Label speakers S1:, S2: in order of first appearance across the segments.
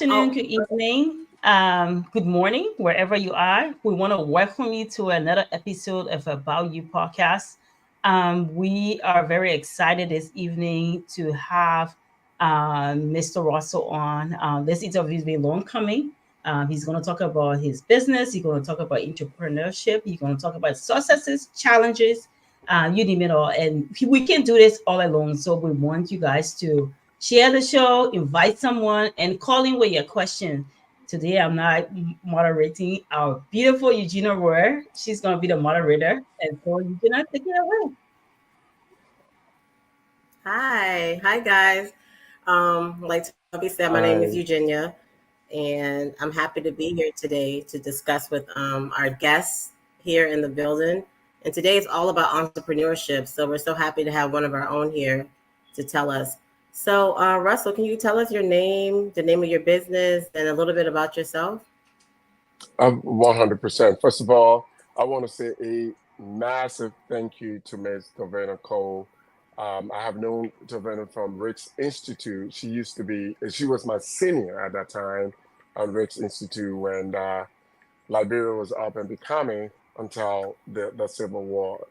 S1: afternoon, good evening, good morning, wherever you are. We want to welcome you to another episode of About You podcast. We are very excited this evening to have Mr. Russell on. This interview has been long coming. He's going to talk about his business. He's going to talk about entrepreneurship. He's going to talk about successes, challenges, you name it all. And we can't do this all alone. So we want you guys to share the show, invite someone, and call in with your question. Today, I'm not moderating our beautiful Eugenia Royer. She's going to be the moderator. And so, Eugenia, take it away.
S2: Hi guys. Like Toby said, my name is Eugenia, and I'm happy to be here today to discuss with our guests here in the building. And today is all about entrepreneurship. So we're so happy to have one of our own here to tell us. So Russell, can you tell us your name, the name of your business, and a little bit about yourself?
S3: 100%. First of all, I want to say a massive thank you to Ms. Tovena Cole. I have known Tovena from Rick's Institute. She was my senior at that time on Rick's Institute when Liberia was up and becoming until the Civil War.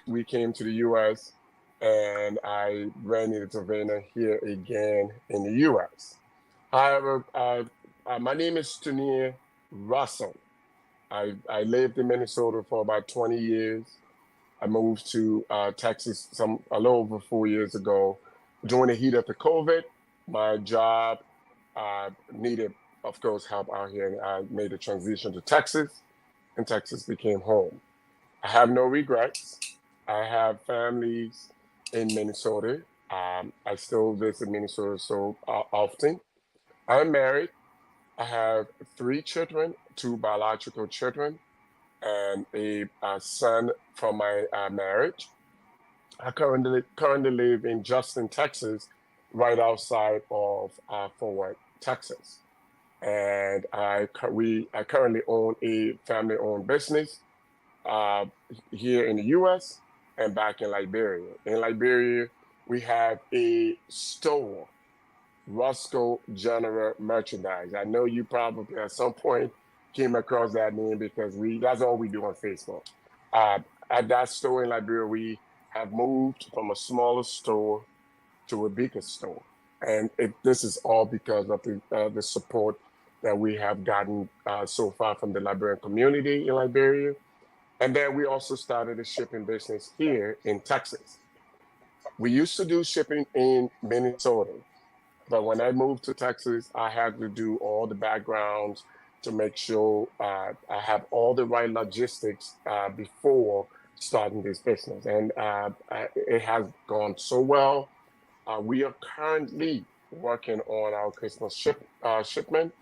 S3: We came to the U.S. and I ran into Tovena here again in the U.S. However, my name is Toni Russell. I lived in Minnesota for about 20 years. I moved to Texas a little over 4 years ago. During the heat of the COVID, my job needed, of course, help out here, and I made a transition to Texas, and Texas became home. I have no regrets. I have families in Minnesota. I still visit Minnesota so often. I'm married. I have 3 children, 2 biological children, and a son from my marriage. I currently live in Justin, Texas, right outside of Fort Worth, Texas. And I currently own a family-owned business here in the U.S. and back in Liberia. In Liberia, we have a store, Roscoe General Merchandise. I know you probably at some point came across that name because that's all we do on Facebook. At that store in Liberia, we have moved from a smaller store to a bigger store. And this is all because of the support that we have gotten so far from the Liberian community in Liberia. And then we also started a shipping business here in Texas. We used to do shipping in Minnesota, but when I moved to Texas, I had to do all the backgrounds to make sure I have all the right logistics before starting this business. And it has gone so well. We are currently working on our Christmas shipment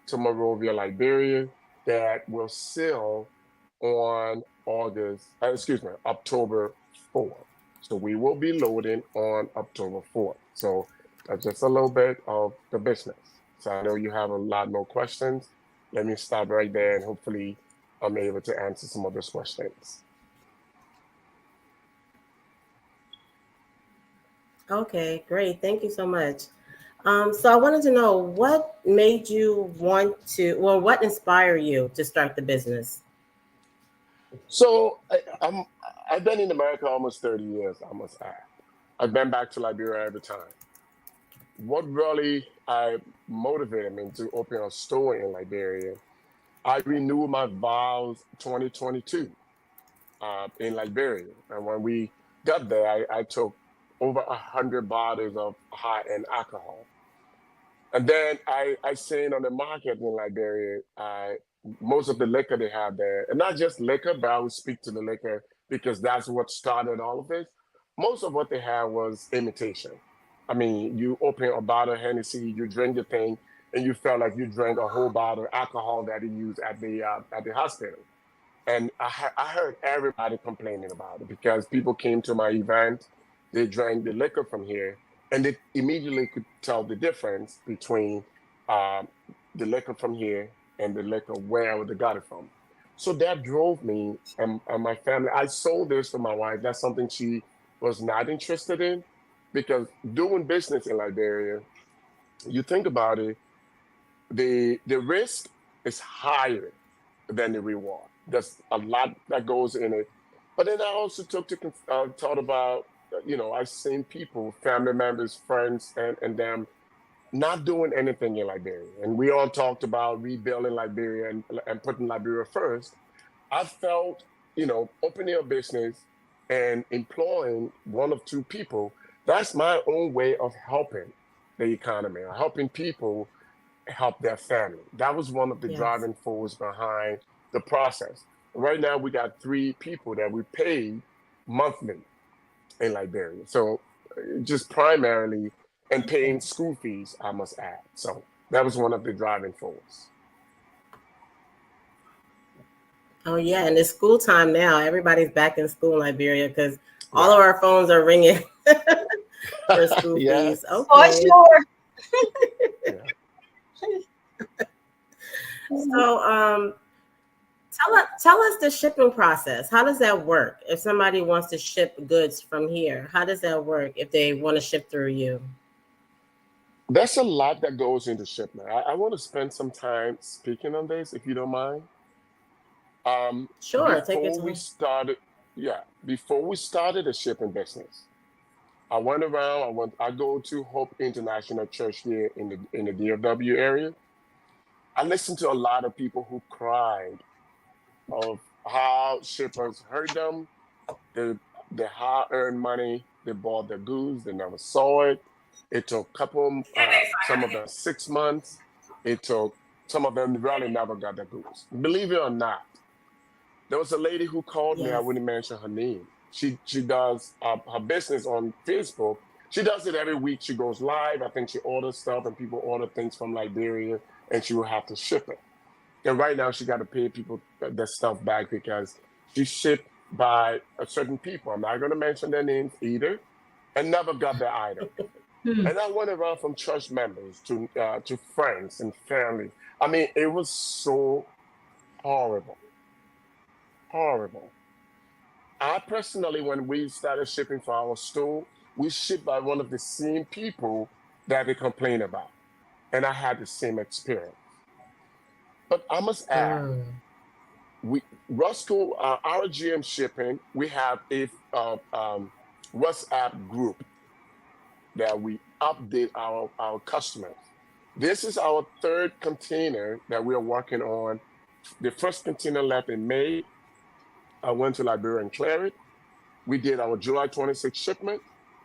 S3: to Monrovia, Liberia, that will sail on October 4th. So we will be loading on October 4th. So that's just a little bit of the business. So I know you have a lot more questions. Let me stop right there, and hopefully I'm able to answer some of those questions.
S2: Okay, great. Thank you so much. So I wanted to know what made you what inspired you to start the business?
S3: So I've been in America almost 30 years, I must add. I've been back to Liberia every time. What really motivated me to open a store in Liberia, I renewed my vows 2022 in Liberia. And when we got there, I took over 100 bottles of high-end alcohol. And then I seen on the market in Liberia, most of the liquor they have there, and not just liquor, but I would speak to the liquor because that's what started all of this. Most of what they had was imitation. I mean, you open a bottle of Hennessy, you drink the thing, and you felt like you drank a whole bottle of alcohol that they use at the hospital. And I heard everybody complaining about it because people came to my event, they drank the liquor from here, and they immediately could tell the difference between the liquor from here and the liquor where they got it from. So that drove me and my family. I sold this to my wife. That's something she was not interested in because doing business in Liberia, you think about it, the risk is higher than the reward. There's a lot that goes in it. But then I also thought about, I've seen people, family members, friends, and them not doing anything in Liberia. And we all talked about rebuilding Liberia and putting Liberia first. I felt, opening a business and employing one of two people, that's my own way of helping the economy, or helping people help their family. That was one of the
S2: Yes.
S3: driving force behind the process. Right now, we got 3 people that we pay monthly in Liberia. So just primarily, and paying school fees, I must add. So that was one of the driving force.
S2: Oh yeah, and it's school time now. Everybody's back in school in Liberia because all
S3: Yeah.
S2: of our phones are ringing for school
S3: Yeah.
S2: fees.
S1: For
S2: Okay.
S1: sure.
S3: Yeah.
S2: So tell us the shipping process. How does that work? If somebody wants to ship goods from here, how does that work if they want to ship through you?
S3: There's a lot that goes into shipment. I want to spend some time speaking on this, if you don't mind.
S2: Sure, take your
S3: Before we
S2: time.
S3: started, before we started a shipping business, I went around. I go to Hope International Church here in the DFW area. I listened to a lot of people who cried of how shippers hurt them, the hard-earned money, they bought the goods, they never saw it. It took some of them 6 months. It took some of them really never got the goods. Believe it or not, there was a lady who called me. I
S2: Yes.
S3: wouldn't mention her name. She does her business on Facebook. She does it every week. She goes live. I think she orders stuff, and people order things from Liberia, and she will have to ship it. And right now, she got to pay people their stuff back because she shipped by a certain people. I'm not going to mention their names either, and never got the item. And I went around from church members to friends and family. I mean, it was so horrible, horrible. I personally, when we started shipping for our store, we shipped by one of the same people that they complain about, and I had the same experience. But I must add,
S2: Mm.
S3: we Roscoe, our GM shipping, we have a WhatsApp group that we update our customers. This is our 3rd container that we are working on. The first container left in May. I went to Liberia and cleared it. We did our July 26th shipment.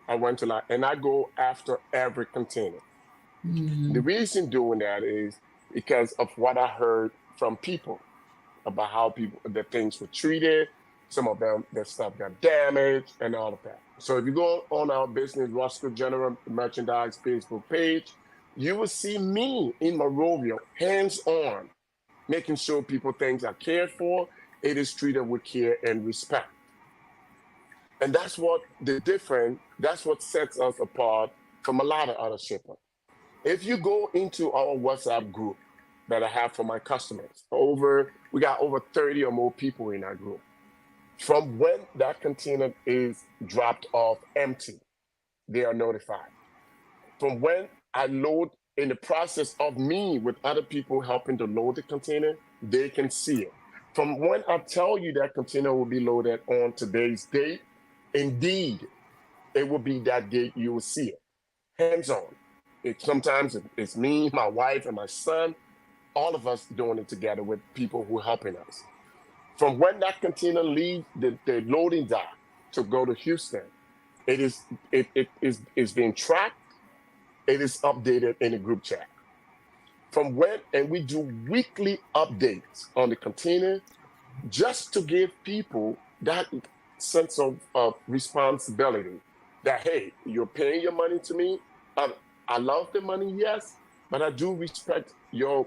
S3: And I go after every container. The reason doing that is because of what I heard from people about how the things were treated. Some of them, their stuff got damaged and all of that. So if you go on our business Roscoe General Merchandise Facebook page, you will see me in Monrovia, hands-on, making sure people things are cared for. It is treated with care and respect. And that's what sets us apart from a lot of other shippers. If you go into our WhatsApp group that I have for my customers, we got over 30 or more people in that group. From when that container is dropped off empty, they are notified. From when I load, in the process of me with other people helping to load the container, they can see it. From when I tell you that container will be loaded on today's date, indeed, it will be that date you will see it. Hands-on. Sometimes it's me, my wife, and my son, all of us doing it together with people who are helping us. From when that container leaves the loading dock to go to Houston, it is being tracked. It is updated in a group chat. And we do weekly updates on the container just to give people that sense of responsibility that, hey, you're paying your money to me. I love the money, yes, but I do respect your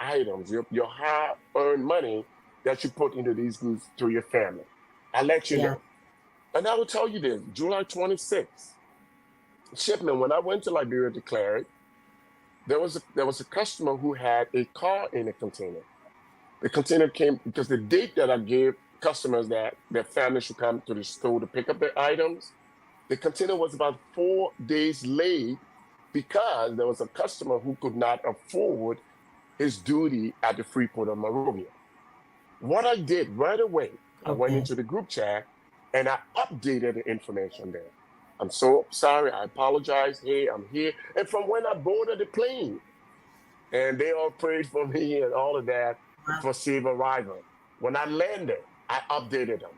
S3: items, your hard-earned money that you put into these goods to your family. I let you
S2: Yeah.
S3: know. And I will tell you this, July 26th, shipment, when I went to Liberia to clear it, there was a customer who had a car in a container. The container came because the date that I gave customers that their family should come to the store to pick up their items, the container was about 4 days late because there was a customer who could not afford his duty at the Freeport of Monrovia. What I did right away, I went into the group chat and I updated the information there. I'm so sorry. I apologize. Hey, I'm here. And from when I boarded the plane, and they all prayed for me and all of that for safe arrival. When I landed, I updated them.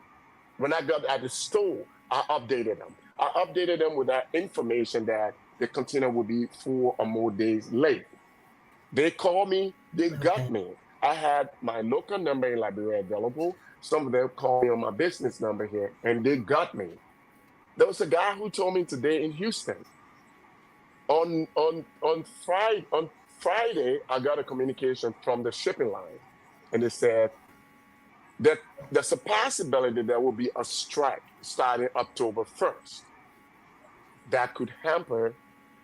S3: When I got at the store, I updated them. I updated them with that information that the container will be 4 or more days late. They called me, they got me. I had my local number in Liberia available. Some of them called me on my business number here, and they got me. There was a guy who told me today in Houston. On Friday, I got a communication from the shipping line, and they said that there's a possibility there will be a strike starting October 1st that could hamper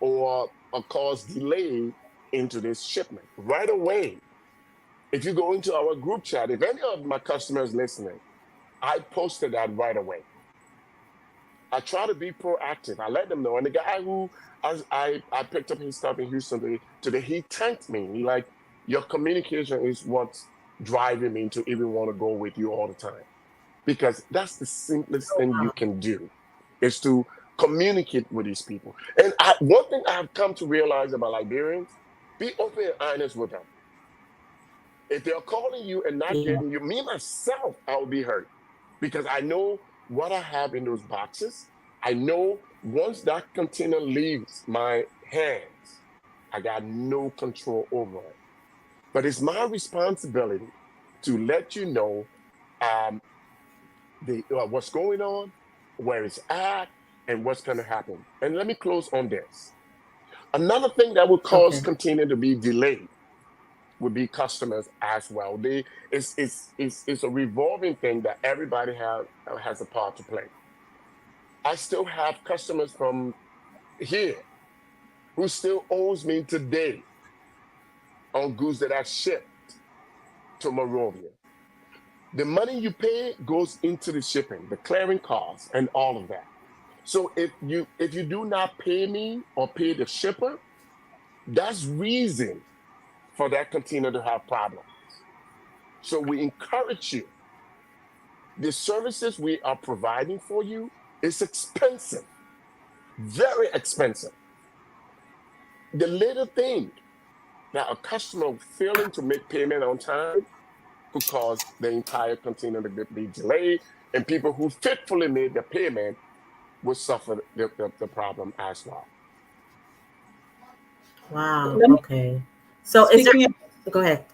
S3: or cause delay into this shipment. Right away, if you go into our group chat, if any of my customers listening, I posted that right away. I try to be proactive. I let them know. And the guy who I picked up his stuff in Houston today, he thanked me. He like, your communication is what's driving me to even want to go with you all the time. Because that's the simplest thing you can do, is to communicate with these people. And one thing I have come to realize about Liberians, be open and honest with them. If they're calling you and not getting you, me myself, I'll be hurt. Because I know what I have in those boxes. I know once that container leaves my hands, I got no control over it. But it's my responsibility to let you know what's going on, where it's at, and what's going to happen. And let me close on this. Another thing that would cause container to be delayed would be customers as well. It's a revolving thing that everybody has a part to play. I still have customers from here who still owes me today on goods that I shipped to Monrovia. The money you pay goes into the shipping, the clearing costs, and all of that. So if you do not pay me or pay the shipper, that's reason for that container to have problems. So we encourage you. The services we are providing for you is expensive, very expensive. The little thing that a customer failing to make payment on time could cause the entire container to be delayed, and people who faithfully made the payment will suffer the problem as well.
S2: Wow. Okay. So is there? Go ahead.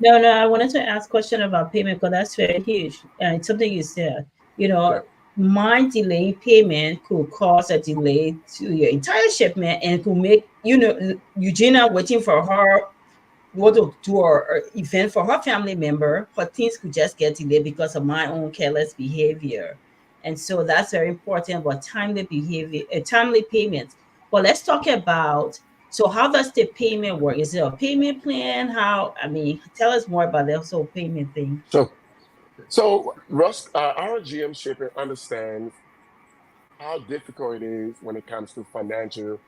S1: No, I wanted to ask a question about payment because that's very huge. And it's something you said. My delayed payment could cause a delay to your entire shipment and could make, Eugenia waiting for her, want to do an event for her family member, her things could just get delayed because of my own careless behavior. And so that's very important about timely behavior, timely payments. But let's talk about, so how does the payment work? Is it a payment plan? Tell us more about the whole payment thing.
S3: So Russ, our GM shipping understands how difficult it is when it comes to financial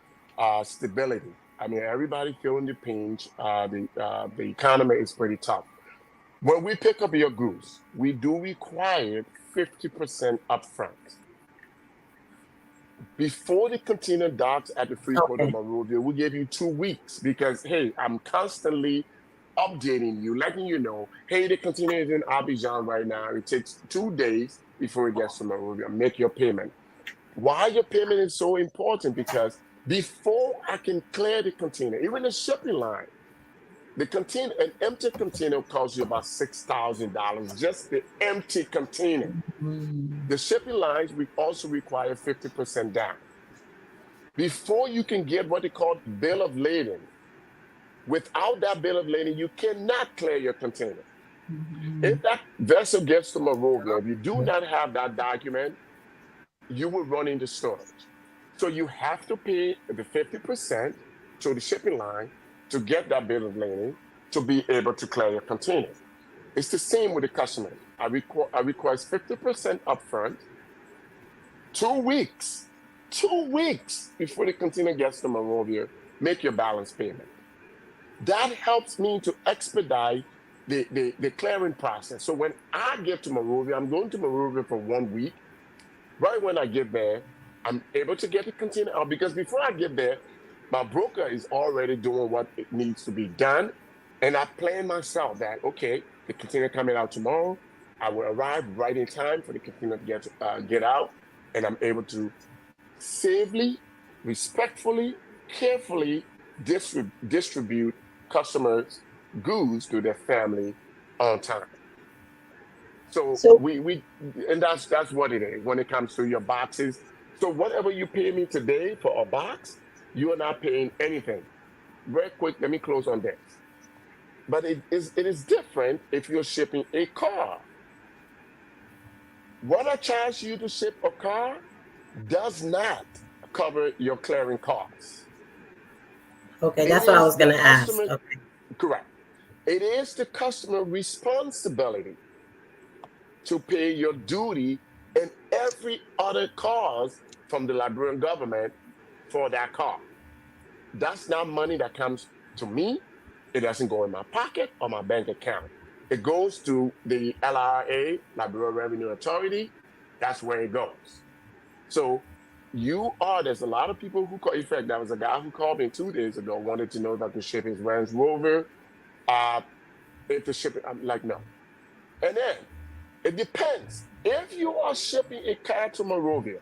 S3: stability. Everybody feeling the pinch. The economy is pretty tough. When we pick up your goods, we do require 50% upfront. Before the container docks at the Freeport of Monrovia, we give you 2 weeks because, hey, I'm constantly updating you, letting you know, hey, the container is in Abidjan right now. It takes 2 days before it gets to Monrovia. Make your payment. Why your payment is so important? Because before I can clear the container, even the shipping line, an empty container costs you about $6,000, just the empty container. The shipping lines also require 50% down. Before you can get what they call bill of lading, without that bill of lading, you cannot clear your container. If that vessel gets to Monrovia, if you do not have that document, you will run into storage. So you have to pay the 50% to the shipping line to get that bill of lading to be able to clear your container. It's the same with the customer. I request 50% upfront, 2 weeks before the container gets to Monrovia, make your balance payment. That helps me to expedite the clearing process. So when I get to Monrovia, I'm going to Monrovia for 1 week. Right when I get there, I'm able to get the container out because before I get there, my broker is already doing what it needs to be done. And I plan myself that, okay, the container coming out tomorrow. I will arrive right in time for the container to get out. And I'm able to safely, respectfully, carefully distribute customers' goods to their family on time. So
S1: So,
S3: we and that's what it is when it comes to your boxes. So whatever you pay me today for a box, you are not paying anything. Very quick, let me close on this. But it is different if you're shipping a car. What I charge you to ship a car does not cover your clearing costs.
S2: Okay,
S3: It
S2: that's what I
S3: is
S2: was
S3: the
S2: going to ask.
S3: customer,
S2: Okay.
S3: correct. It is the customer responsibility to pay your duty and every other cost from the Liberian government for that car. That's not money that comes to me. It doesn't go in my pocket or my bank account. It goes to the LRA, Liberian Revenue Authority. That's where it goes. So there's a lot of people who call, in fact, there was a guy who called me 2 days ago, wanted to know if I could ship his Range Rover. Uh, if the shipping, I'm like, no. And then it depends. If you are shipping a car to Monrovia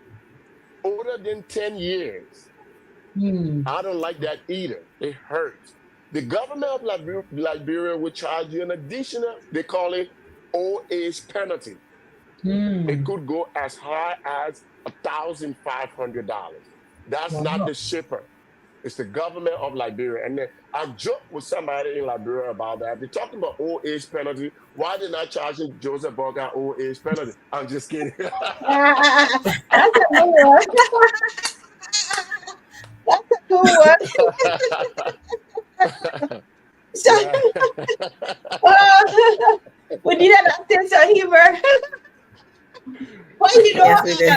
S3: older than 10 years,
S1: hmm,
S3: I don't like that either. It hurts. The government of Liberia will charge you an additional, they call it old age penalty. It
S1: hmm,
S3: could go as high as $1,500. That's not
S1: wow.
S3: the shipper. It's the government of Liberia. And then I joked with somebody in Liberia about that. They're talking about old age penalty. Why did not charging Joseph Boga old age penalty? I'm just kidding.
S1: That's a good one. That's a good one. So,
S3: Yeah.
S1: we need an sense of humor. Well,
S2: Yes, we did.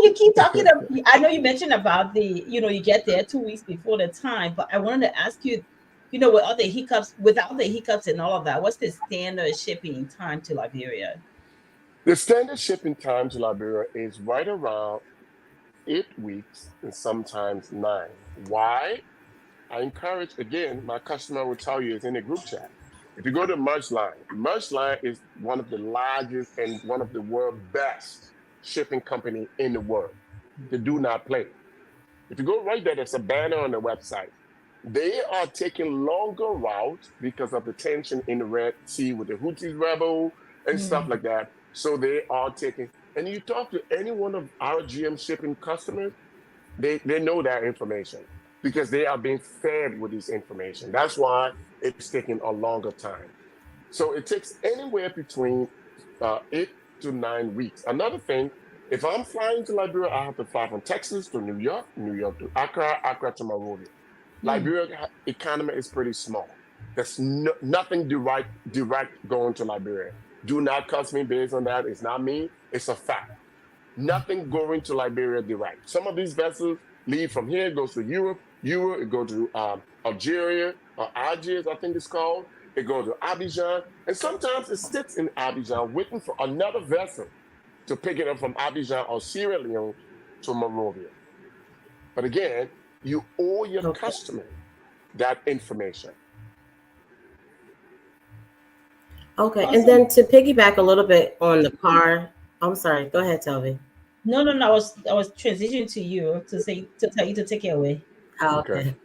S1: you keep talking. I know you mentioned about you get there 2 weeks before the time, but I wanted to ask you, with all the hiccups, without the hiccups and all of that, what's the standard shipping time to Liberia?
S3: The standard shipping time to Liberia is right around 8 weeks and sometimes 9. Why? I encourage, again, my customer will tell you it's in a group chat. If you go to Merch Line is one of the largest and one of the world's best shipping company in the world. They do not play. If you go right there, there's a banner on the website. They are taking longer routes because of the tension in the Red Sea with the Houthis rebel and stuff
S1: Hmm.
S3: like that. So they are taking, and you talk to any one of our GM shipping customers, they know that information because they are being fed with this information. That's why it's taking a longer time. So it takes anywhere between 8 to 9 weeks. Another thing, if I'm flying to Liberia, I have to fly from Texas to New York, New York to Accra, Accra to Monrovia.
S1: Hmm.
S3: Liberia economy is pretty small. There's nothing direct going to Liberia. Do not cuss me based on that. It's not me. It's a fact. Nothing going to Liberia direct. Some of these vessels leave from here, goes to Europe. Europe, it goes to Algeria or Algiers, I think it's called. It goes to Abidjan, and sometimes it sits in Abidjan waiting for another vessel to pick it up from Abidjan or Sierra Leone to Monrovia. But again, you owe your
S2: Okay.
S3: customer that information.
S2: Okay. And
S1: Awesome.
S2: then to piggyback a little bit on the car, I'm sorry. Go ahead, Toby.
S1: No, no, no. I was transitioning to you to tell you to take it away.
S2: Oh,
S3: Okay.
S2: okay.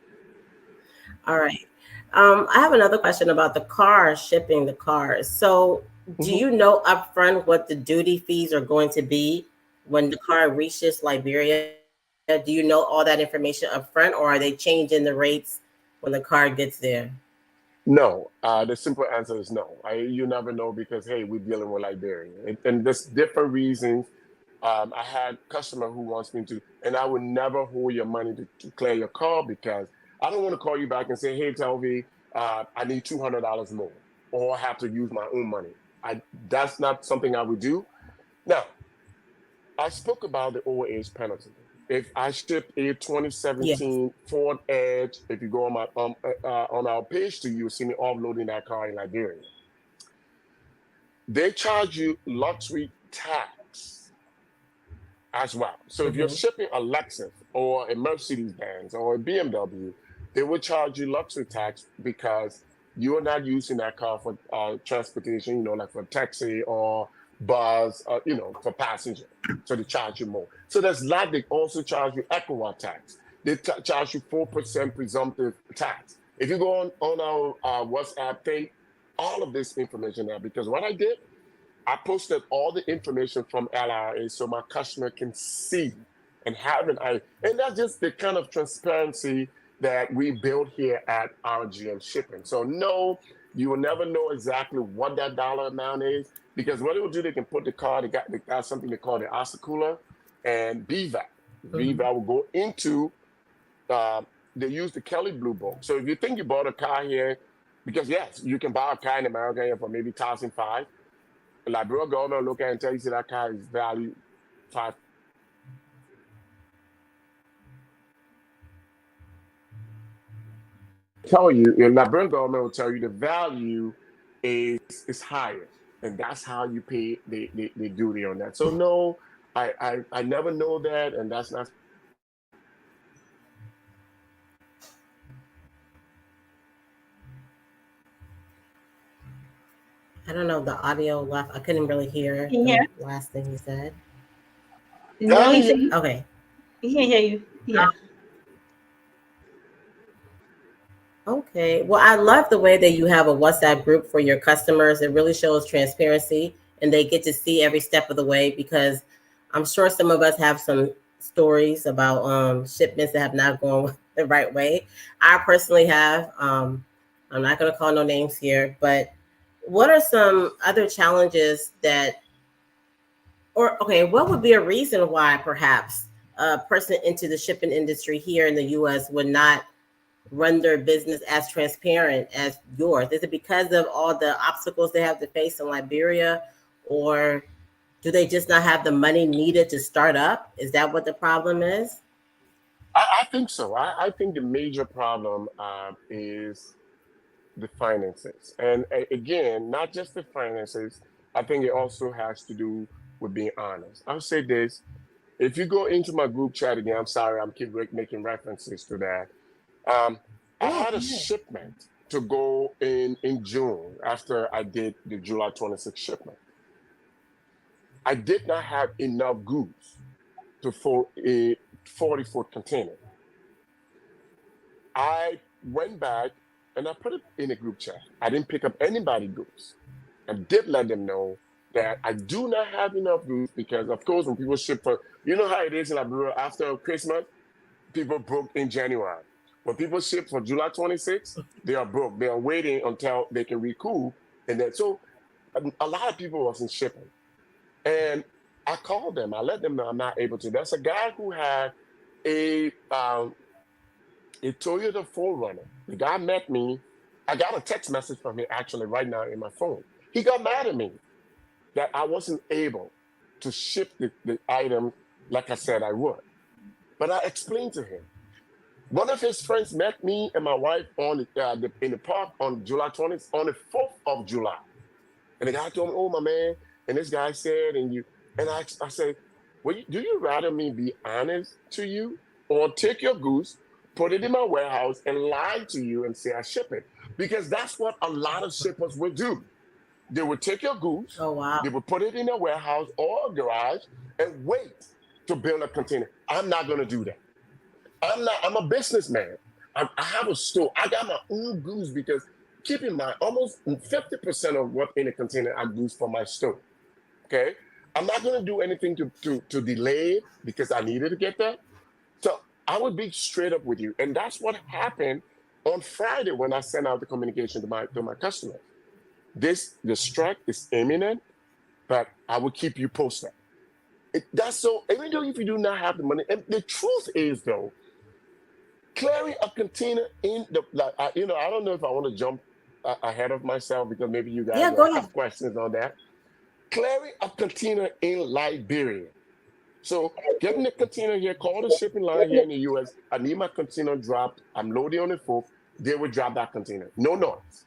S2: All right. I have another question about the car, shipping the cars. So, do
S3: Mhm.
S2: you know upfront what the duty fees are going to be when the car reaches Liberia? Do you know all that information upfront, or are they changing the rates when the car gets there?
S3: No, the simple answer is no. You never know because hey, we're dealing with Liberia, and there's different reasons. I had customer who wants me to, and I would never hold your money to clear your car because I don't want to call you back and say, hey, Telvi, I need $200 more, or I have to use my own money. That's not something I would do. Now, I spoke about the old age penalty. If I ship a 2017 Ford Edge, if you go on our page to you'll see me offloading that car in Liberia. They charge you luxury tax as well. So if you're shipping a Lexus or a Mercedes-Benz or a BMW, they will charge you luxury tax because you're not using that car for transportation, like for taxi or bus, for passenger. So they charge you more. So there's that. They also charge you ECOWA tax. They charge you 4% presumptive tax. If you go on our WhatsApp page, all of this information there, because what I did, I posted all the information from LRA so my customer can see and have an idea. And that's just the kind of transparency that we build here at RGM Shipping. So no, you will never know exactly what that dollar amount is, because what it will do, they can put the car, they got something they call the oscillator and BVAC. BVAC will go into, they use the Kelly Blue Book. So if you think you bought a car here, because yes, you can buy a car in America here for maybe $1,500. Liberia government look at it and tell you that car is valued $5. Tell you, your Liberian government will tell you the value is higher, and that's how you pay the duty on that. So no, I never know that, and that's not.
S2: I don't know, the audio left. I couldn't really hear
S1: Yeah.
S2: the last thing he said.
S1: No, he said
S2: Okay.
S1: he can't hear you. Yeah.
S2: Okay. Well, I love the way that you have a WhatsApp group for your customers. It really shows transparency and they get to see every step of the way, because I'm sure some of us have some stories about shipments that have not gone the right way. I personally have. I'm not going to call no names here, but what are some other challenges what would be a reason why perhaps a person into the shipping industry here in the US would not run their business as transparent as yours? Is it because of all the obstacles they have to face in Liberia, or do they just not have the money needed to start up? Is that what the problem is?
S3: I think so. I think the major problem is the finances. And again, not just the finances, I think it also has to do with being honest. I'll say this. If you go into my group chat again, I'm sorry, I'm keep making references to that. I had a shipment to go in June after I did the July 26th shipment. I did not have enough goods to fill a 40-foot container. I went back and I put it in a group chat. I didn't pick up anybody's goods. I did let them know that I do not have enough goods because, of course, when people ship for, you know how it is in Liberia after Christmas, people broke in January. When people ship for July 26th, they are broke. They are waiting until they can recoup. And then, so a lot of people wasn't shipping. And I called them. I let them know I'm not able to. There's a guy who had a Toyota 4Runner. The guy met me. I got a text message from him actually right now in my phone. He got mad at me that I wasn't able to ship the item like I said I would. But I explained to him. One of his friends met me and my wife in the park on July 20th, on the 4th of July. And the guy told me, "Oh, my man," and this guy said, and I said, "Well, do you rather me be honest to you or take your goose, put it in my warehouse and lie to you and say I ship it?" Because that's what a lot of shippers would do. They would take your goose, they would put it in a warehouse or a garage and wait to build a container. I'm not going to do that. I'm a businessman. I have a store. I got my own goose because keep in mind, almost 50% of what in a container I use for my store. Okay? I'm not going to do anything to delay it because I needed to get that. So I would be straight up with you. And that's what happened on Friday when I sent out the communication to my customers. The strike is imminent, but I will keep you posted. That's so, even though if you do not have the money, and the truth is though, clearing a container in I don't know if I want to jump ahead of myself because maybe you guys have questions on that. Clearing a container in Liberia So getting the container here, call the shipping line here in the US. I need my container dropped. I'm loading on the 4th. They will drop that container. No noise.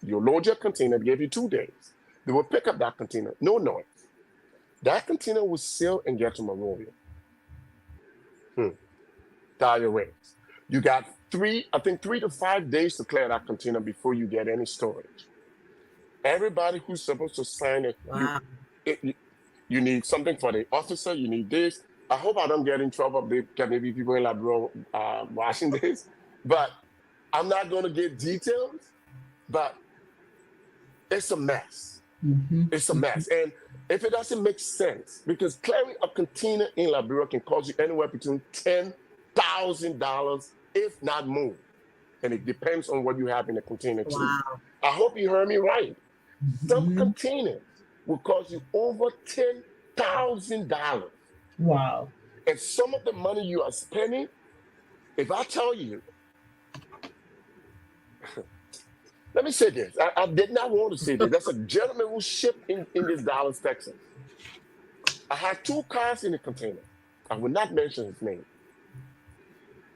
S3: You load your container, give you 2 days. They will pick up that container. No noise. That container will sail and get to Monrovia. Dire rates. You got 3 to 5 days to clear that container before you get any storage. Everybody who's supposed to sign it,
S2: Wow.
S3: you need something for the officer, you need this. I hope I don't get in trouble. Maybe people in Labrador watching this, but I'm not going to get details, but it's a mess. It's a mess. And if it doesn't make sense, because clearing a container in Labrador can cost you anywhere between $10,000, if not more. And it depends on what you have in the container too.
S2: Wow.
S3: I hope you heard me right. Some containers will cost you over $10,000.
S1: Wow.
S3: And some of the money you are spending, if I tell you, let me say this. I did not want to say this. That's a gentleman who shipped in this Dallas, Texas. I had 2 cars in the container. I will not mention his name.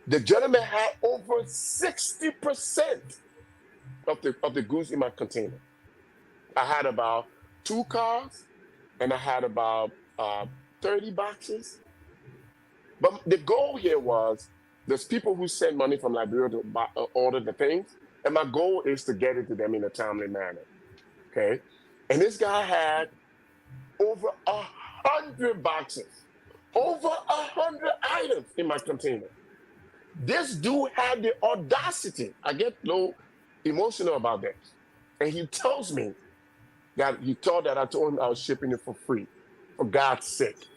S3: The gentleman had over 60% of the goods in my container. I had about 2 cars, and I had about 30 boxes. But the goal here was, there's people who send money from Liberia to order the things, and my goal is to get it to them in a timely manner. Okay, and this guy had over 100 boxes, over 100 items in my container. This dude had the audacity. I get a little emotional about this, and he tells me that he thought that I told him I was shipping it for free, for God's sake.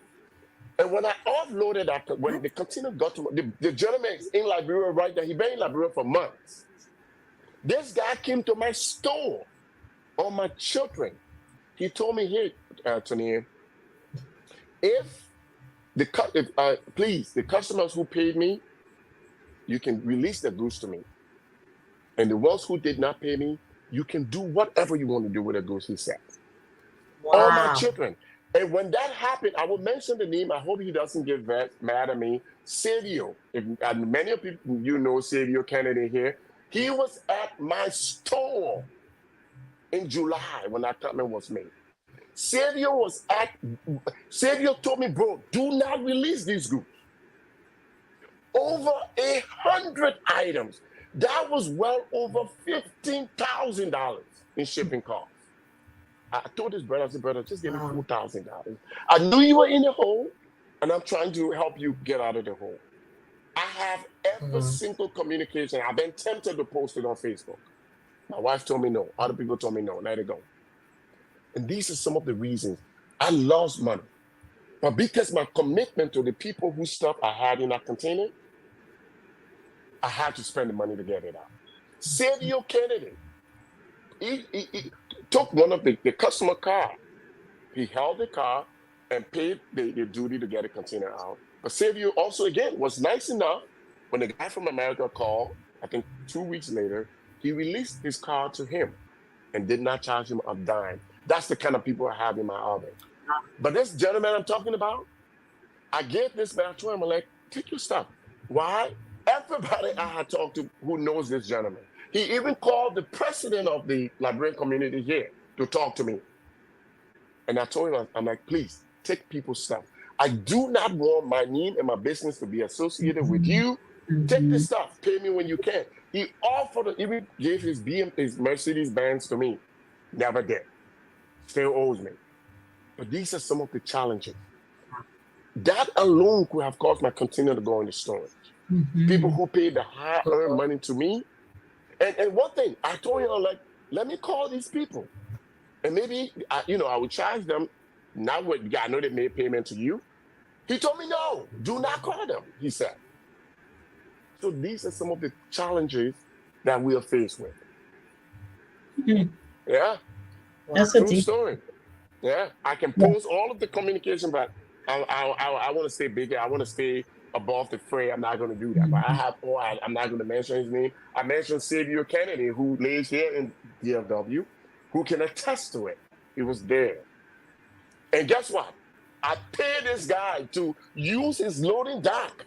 S3: And when I offloaded that, when the container got to the gentleman is in Liberia right there, he's been in Liberia for months. This guy came to my store on my children. He told me, here, Toni, please, the customers who paid me, you can release the goods to me. And the ones who did not pay me, you can do whatever you want to do with the goods, he said.
S2: Wow.
S3: All my children. And when that happened, I will mention the name. I hope he doesn't get mad at me. Savio. And many of people, you know Savio Kennedy here. He was at my store in July when that comment was made. Savio told me, bro, do not release these goods. Over 100 items. That was well over $15,000 in shipping costs. I told his brother, I said, brother, just give me $4,000. I knew you were in the hole, and I'm trying to help you get out of the hole. I have every single communication. I've been tempted to post it on Facebook. My wife told me no. Other people told me no. Let it go. And these are some of the reasons I lost money. But because my commitment to the people whose stuff I had in that container, I had to spend the money to get it out. Savio Kennedy, he took one of the customer car. He held the car and paid the duty to get the container out. But Savio also, again, was nice enough when the guy from America called, I think 2 weeks later, he released his car to him and did not charge him a dime. That's the kind of people I have in my office. But this gentleman I'm talking about, I gave this man to him. I'm like, take your stuff. Why? Everybody I had talked to who knows this gentleman. He even called the president of the Liberian community here to talk to me. And I told him, I'm like, please, take people's stuff. I do not want my name and my business to be associated with you. Take the stuff. Pay me when you can. He offered, even gave his Mercedes Benz to me. Never did. Still owes me. But these are some of the challenges. That alone could have caused my container to go into storage. People who paid the hard-earned money to me. And one thing, I told him, like, let me call these people. And maybe, I would charge them. Now I know they made payment to you. He told me, no, do not call them, he said. So these are some of the challenges that we are faced with. Yeah.
S1: That's a
S3: True
S1: deep
S3: story. Yeah. I can post all of the communication, but I want to stay bigger. I want to stay above the fray. I'm not going to do that. But I'm not going to mention his name. I mentioned Savio Kennedy, who lives here in DFW, who can attest to it. He was there. And guess what? I pay this guy to use his loading dock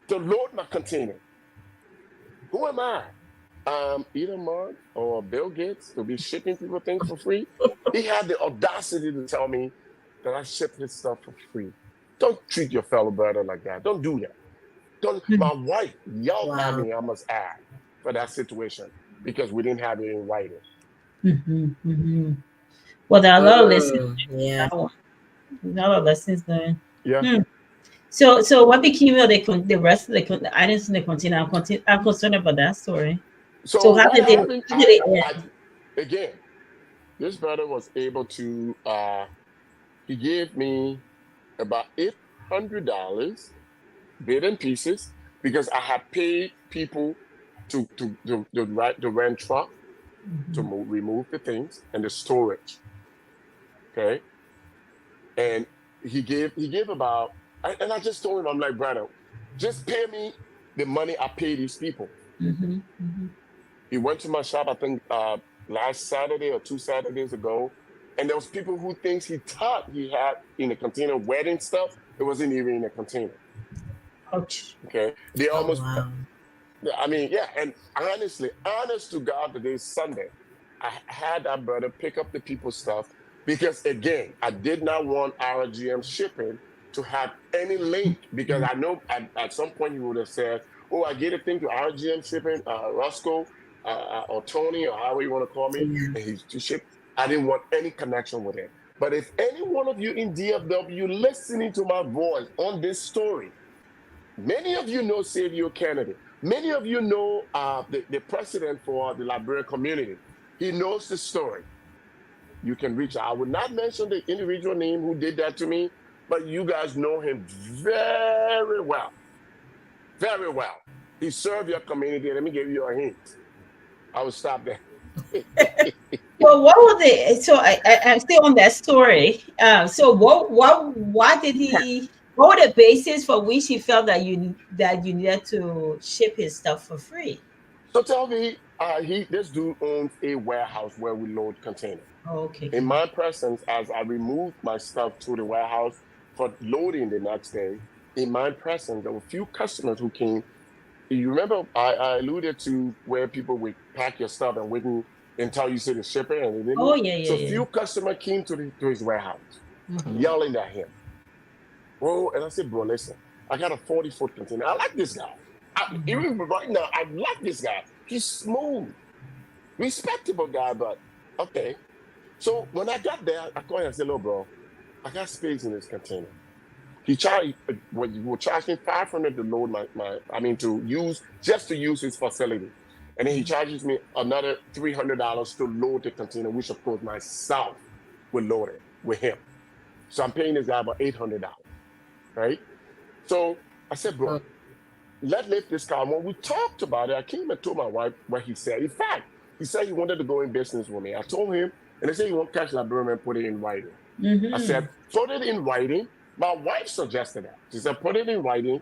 S3: to load my container. Who am I? Elon Musk or Bill Gates to be shipping people things for free? He had the audacity to tell me that I ship his stuff for free. Don't treat your fellow brother like that. Don't do that. Don't. My wife yelled at me, I must add, for that situation because we didn't have it in writing.
S1: Well, there are a lot of lessons.
S2: Yeah.
S1: A lot of lessons learned.
S3: Yeah.
S1: So what became of the rest of the items in the container? I'm concerned about that story. So
S3: So
S1: how
S3: what
S1: did they
S3: happened?
S1: end?
S3: Again, this brother was able to. He gave me about $800 bit and pieces because I had paid people to rent truck to remove the things and the storage. Okay, and he gave about, and I just told him, I'm like, brother, just pay me the money I pay these people. He went to my shop, I think last Saturday or 2 Saturdays ago, and there was people who thinks he thought he had in a container wedding stuff. It wasn't even in a container.
S1: Ouch.
S3: Okay, they almost.
S2: Wow.
S3: I mean, yeah, and honestly, honest to God, today's Sunday. I had that brother pick up the people's stuff because, again, I did not want our GM shipping to have any link because I know at some point he would have said, "Oh, I get a thing to our GM shipping, Roscoe or Tony or however you want to call me," and he's to ship. I didn't want any connection with him. But if any one of you in DFW listening to my voice on this story, many of you know Savio Kennedy. Many of you know the president for the Liberian community. He knows the story. You can reach out. I would not mention the individual name who did that to me, but you guys know him very well. Very well. He served your community. Let me give you a hint. I will stop there.
S1: Well, what were they? So I'm still on that story. So why did he? What were the basis for which he felt that you needed to ship his stuff for free?
S3: So tell me, this dude owns a warehouse where we load containers.
S1: Oh, okay.
S3: In my presence, as I removed my stuff to the warehouse for loading the next day, in my presence, there were a few customers who came. You remember I alluded to where people would pack your stuff and wouldn't until you see the shipper and they didn't.
S1: Oh yeah.
S3: So a few customers came to his warehouse, yelling at him. Oh, and I said, bro, listen, I got a 40-foot container. I like this guy. Even right now, I like this guy. He's smooth, respectable guy, but okay. So when I got there, I called him and said, look, bro, I got space in this container. He will charge me $500 to load to use his facility. And then he charges me another $300 to load the container, which of course myself will load it with him. So I'm paying this guy about $800, right? So I said, bro, let's lift this car. When we talked about it, I came and told my wife what he said. In fact, he said he wanted to go in business with me. I told him, and they said he won't catch Liberian and put it in writing. I said, put it in writing. My wife suggested that. She said, put it in writing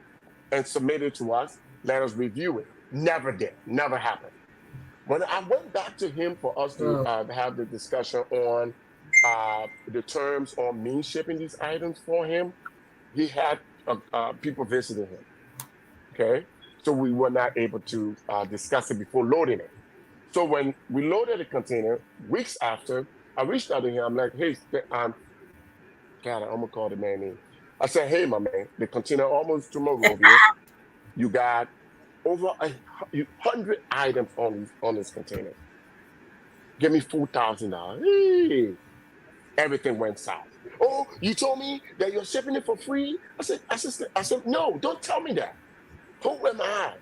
S3: and submit it to us. Let us review it. Never did. Never happened. When I went back to him for us to have the discussion on the terms on me shipping these items for him, he had people visiting him. Okay? So we were not able to discuss it before loading it. So when we loaded the container, weeks after, I reached out to him. I'm like, hey, God, I'm going to call the man name. I said, hey, my man, the container almost to Monrovia. You got over 100 items on this container. Give me $4,000. Hey. Everything went south. Oh, you told me that you're shipping it for free? I said, no, don't tell me that. Who am I?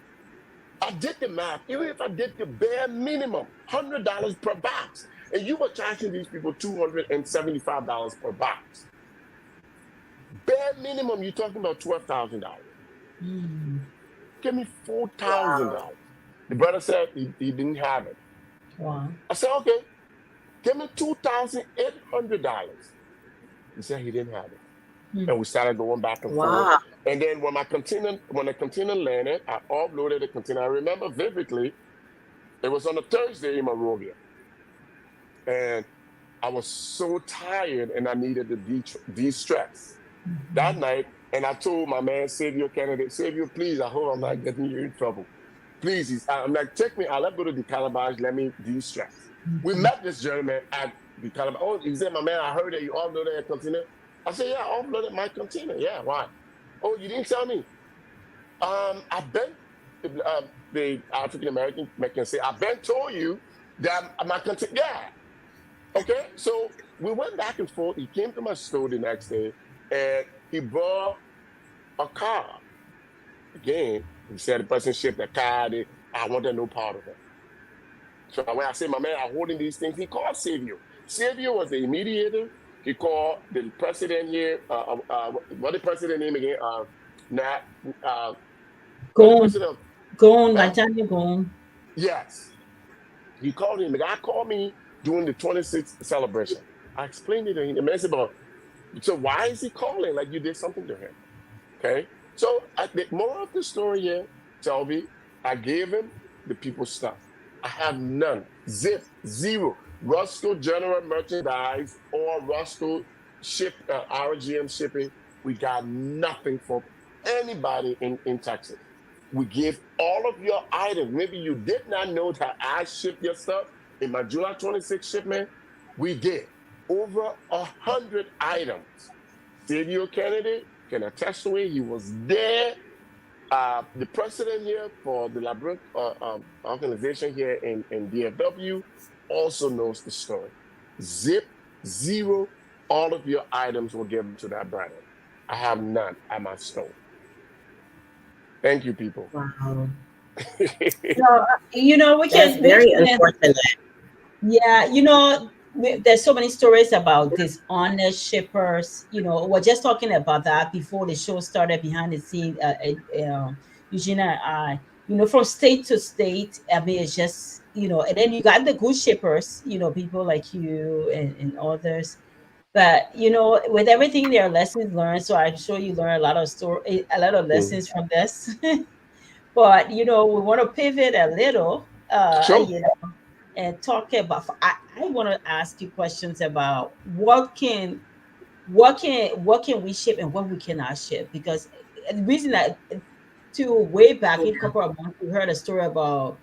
S3: I did the math. Even if I did the bare minimum, $100 per box, and you were charging these people $275 per box. Bare minimum, you're talking about $12,000. Give me $4,000. Wow. The brother said he didn't have it.
S1: Wow.
S3: I said, okay, give me $2,800. He said he didn't have it. And we started going back and forth. And then when the container landed, I offloaded the container. I remember vividly, it was on a Thursday in Monrovia. And I was so tired and I needed to de-stress that night. And I told my man, Savior candidate, Savior, please, I hope I'm not getting you in trouble. Please, I'm like, take me out. Let's go to the Calabash. Let me de-stress. We met this gentleman at the Calabash. Oh, he said, my man, I heard that you offloaded a container. I said, yeah, I offloaded my container. Yeah, why? Oh, you didn't tell me. I've been, the African American can say, I've been told you that my container. Yeah. Okay. So we went back and forth. He came to my store the next day and he brought a car. Again, he said the person shipped a car. I wanted no part of it. So when I say my man are holding these things, he called Savior. Savior was the mediator. He called the president here. What the president name again? Nat. What the president?
S1: Gone, Latanya gone.
S3: Yes. He called him. The guy called me during the 26th celebration. I explained it to him. The man said, so why is he calling? Like you did something to him. Okay. So the moral of the story here, Selby, I gave him the people's stuff. I have none. Zip, zero. Roscoe General Merchandise or Roscoe RGM shipping. We got nothing for anybody in Texas. We give all of your items. Maybe you did not know that I shipped your stuff in my July 26th shipment. We did over 100 items. Savior Kennedy can attest to it. He was there. The president here for the Labyrinth organization here in DFW also knows the story. Zip, zero, all of your items were given to that brand. I have none at my store. Thank you, people.
S2: Wow.
S1: So, we
S2: That's
S1: can.
S2: very unfortunate.
S1: Yeah, there's so many stories about these honest shippers. We're just talking about that before the show started behind the scene. Eugenia and I, from state to state. I mean, it's just, and then you got the good shippers, people like you and others. But with everything, there are lessons learned. So I'm sure you learn a lot of lessons from this. But we want to pivot a little.
S3: Sure.
S1: And talk about. I want to ask you questions about what can we ship and what we cannot ship, because the reason that to way back in a couple of months we heard a story about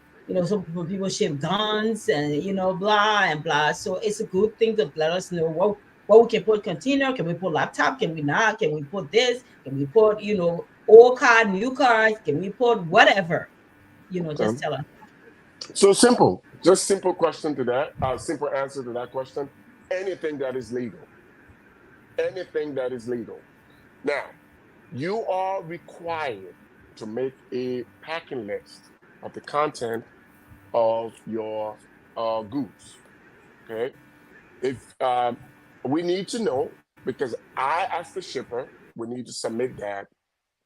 S1: some people ship guns and blah and blah. So it's a good thing to let us know what we can put container. Can we put laptop? Can we not? Can we put this? Can we put old car, new cars? Can we put whatever? Just tell us.
S3: So simple, just simple question to that. Simple answer to that question. Anything that is legal. Anything that is legal. Now, you are required to make a packing list of the content of your goods. Okay. If we need to know, because I, as the shipper, we need to submit that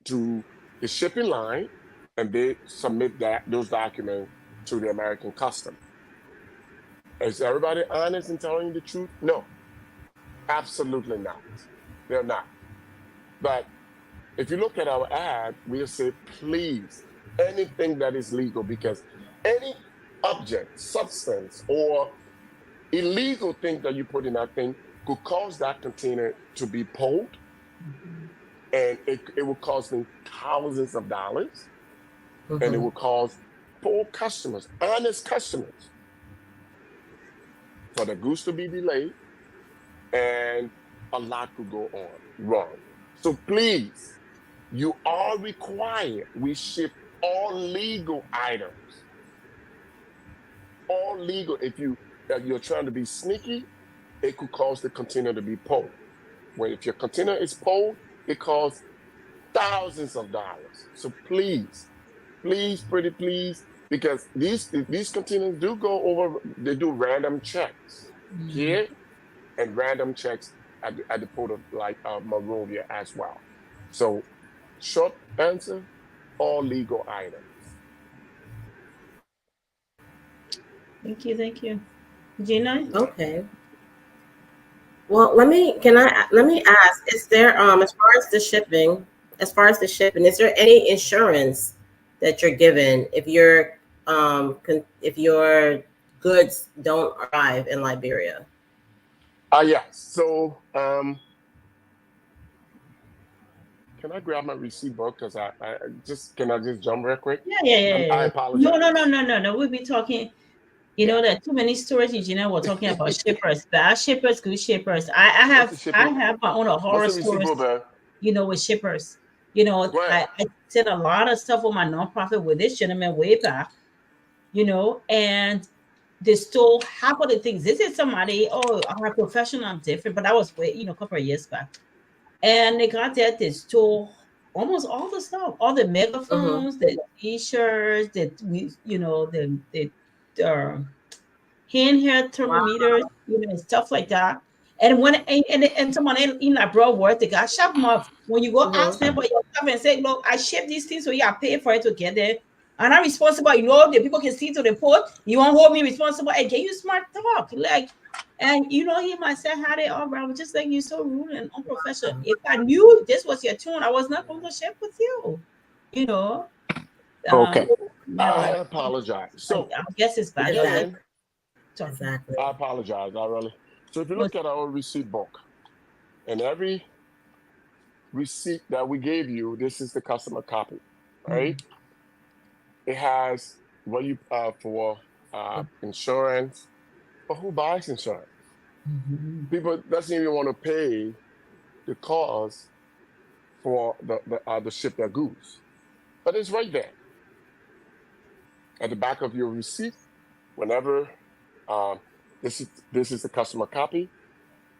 S3: to the shipping line, and they submit those documents to the American custom. Is everybody honest and telling you the truth? No, absolutely not. They're not. But if you look at our ad, we'll say, please, anything that is legal, because any object, substance, or illegal thing that you put in that thing could cause that container to be pulled, and it will cost them thousands of dollars, and it will cause poor customers, honest customers, for the goods to be delayed, and a lot could go on wrong. So please, you are required. We ship all legal items. All legal. If you're trying to be sneaky, it could cause the container to be pulled. If your container is pulled, it costs thousands of dollars. So please, pretty please, because these containers do go over. They do random checks here and random checks at the port of Monrovia as well. So, short answer: all legal items.
S1: Thank you, Gina.
S2: Okay. Well, let me ask: is there as far as the shipping, is there any insurance that you're given if if your goods don't arrive in Liberia?
S3: Yeah. So, can I grab my receipt book? Because can I just jump real quick?
S1: Yeah, yeah, yeah,
S3: I
S1: yeah. No, no, no,
S3: apologize.
S1: no, no, no. We'll be talking.
S3: Yeah.
S1: There are too many stories. We're talking about shippers, bad shippers, good shippers.
S3: What's the
S1: I
S3: shipping?
S1: have my own
S3: What's
S1: horror
S3: the receipt book,
S1: stories.
S3: man?
S1: With shippers.
S3: Go ahead.
S1: I did a lot of stuff with my nonprofit with this gentleman way back. And they stole half of the things. This is somebody. Oh, I'm a professional. I'm different, but that was way a couple of years back. And they got there. They stole almost all the stuff, all the
S2: Mm-hmm.
S1: megaphones, the t-shirts, the handheld
S2: Wow.
S1: thermometers, and stuff like that. And when and someone in I brought work, the guy shop them off. When you go ask
S2: Mm-hmm.
S1: them about your stuff and say, look, I ship these things, so you got paid for it to get there. And I'm responsible, the people can see to the port. You won't hold me responsible. And can you smart talk? And he might say how they are, but I was just like, you're so rude and unprofessional. If I knew this was your tune, I was not going to ship with you. You know. Um,
S3: Okay.
S1: yeah,
S3: I apologize.
S1: I
S3: So,
S1: guess it's bad. Go ahead.
S3: again,
S1: Talking.
S2: Exactly.
S3: I apologize. I really. So, if you look at our receipt book, and every receipt that we gave you, this is the customer copy, right? It has what you for insurance, but who buys insurance? People doesn't even want to pay the cost for the ship their goods, but it's right there at the back of your receipt. Whenever um, this is the customer copy,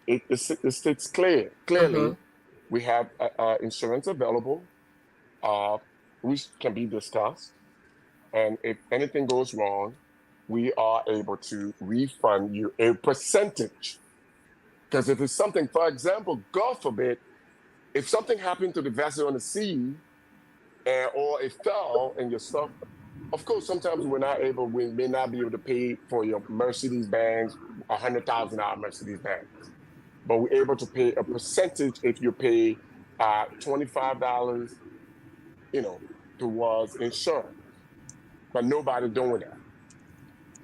S3: it states clearly
S2: Mm-hmm.
S3: we have insurance available, uh, which can be discussed, and if anything goes wrong, we are able to refund you a percentage. Because if it's something, for example, God forbid, if something happened to the vessel on the sea, or it fell and your stuff, of course, sometimes we may not be able to pay for your Mercedes Benz, $100,000 Mercedes Benz, but we're able to pay a percentage if you pay $25, towards insurance, but nobody doing that.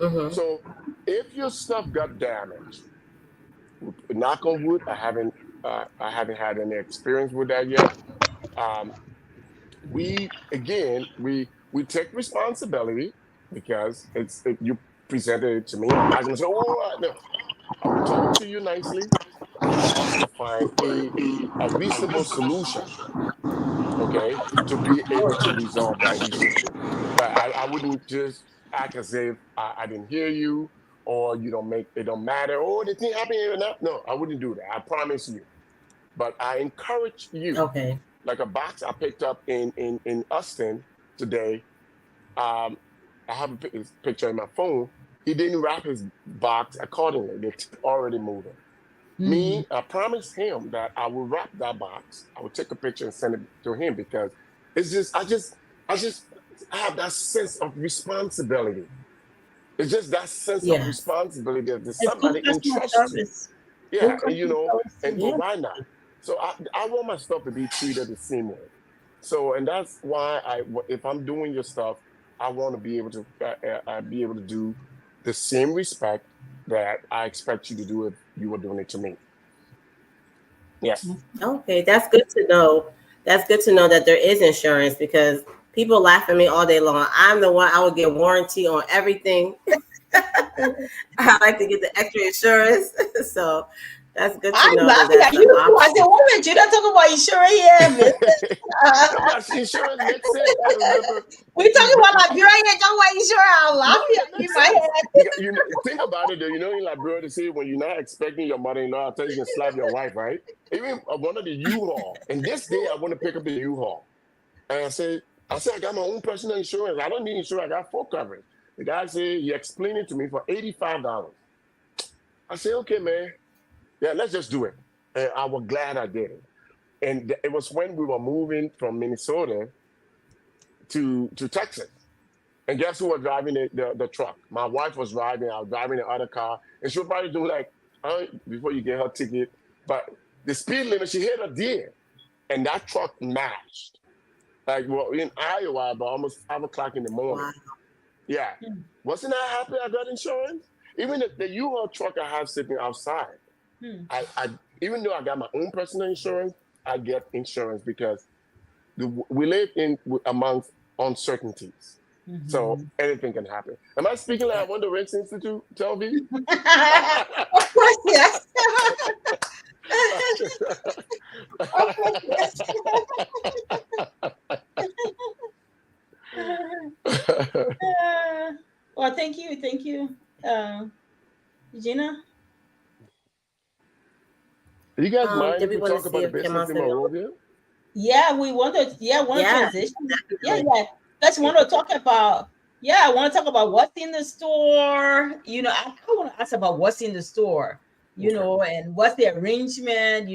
S2: Mm-hmm.
S3: So if your stuff got damaged, knock on wood, I haven't had any experience with that yet. Um, we take responsibility because if you presented it to me, I'm not going to say, oh, no. I will talk to you nicely for us to find a reasonable solution, okay, to be able to resolve that issue. But I wouldn't just act as if I didn't hear you, or you don't make it don't matter. Oh, the thing happened here now. No, I wouldn't do that. I promise you. But I encourage you,
S2: Okay.
S3: like a box I picked up in Austin today. Um, I have a picture in my phone. He didn't wrap his box accordingly. The tip already moving.
S1: Mm.
S3: Me, I promised him that I will wrap that box. I will take a picture and send it to him because it's just, I just have that sense of responsibility. It's just that sense of
S2: Yes.
S3: responsibility that
S1: It's good
S3: somebody
S1: customer
S3: entrusts you.
S1: service.
S3: Yeah,
S1: Good
S3: and
S1: customer service too.
S3: but
S2: Yeah.
S3: why not? So I want my stuff to be treated the same way. So, and that's why if I'm doing your stuff, I want to be able to do the same respect that I expect you to do if you were doing it to me. Yes.
S2: Okay, that's good to know. That's good to know that there is insurance because people laugh at me all day long. I'm the one I would get warranty on everything. I like to get the extra insurance. So that's good to
S1: I'm
S2: know that
S1: laughing
S2: that's
S1: at
S2: an
S1: you. I
S2: option.
S1: said, woman, you're not talking about insurance here, business.
S3: No, but insurance makes sense. I remember.
S1: We
S3: See,
S1: talking about Liberia, talking about insurance. I'm
S3: no,
S1: laughing
S3: it
S1: at you
S3: makes
S1: in my
S3: sense.
S1: head.
S3: Because think about it, though. In Liberia, they say when you're not expecting your mother-in-law, I tell you can slap your wife, right? Even one of the U-Haul. And this day, I want to pick up the U-Haul, and I said, I got my own personal insurance. I don't need insurance. I got full coverage. The guy said he explained it to me for $85. I said, okay, man. Yeah, let's just do it. And I was glad I did it. And it was when we were moving from Minnesota to Texas. And guess who was driving the truck? My wife was driving. I was driving the other car. And she was probably doing like, before you get her ticket. But the speed limit, she hit a deer. And that truck mashed. Like, well, in Iowa, about almost 5 o'clock in the morning.
S2: Wow.
S3: Yeah. Wasn't I happy I got insurance? Even the U-Haul truck I have sitting outside. I even though I got my own personal insurance, I get insurance because we live in amongst uncertainties. So anything can happen. Am I speaking like I went to Rick's Institute, Telvi?
S2: Of course, yes. Of course, yes.
S1: Well, thank you, Gina.
S3: You guys mind
S2: Did
S3: if
S2: we
S3: we
S2: want to
S3: talk
S2: see
S3: about the
S2: if Kim
S3: business
S2: wants
S3: in
S2: to go?
S3: Monrovia?
S1: Yeah, we want to. Yeah, want to
S2: Yeah,
S1: transition. Yeah,
S2: definitely.
S1: yeah. Let's want to talk about. Yeah, I want to talk about what's in the store. I want to ask about what's in the store.
S3: Okay.
S1: And what's the arrangement.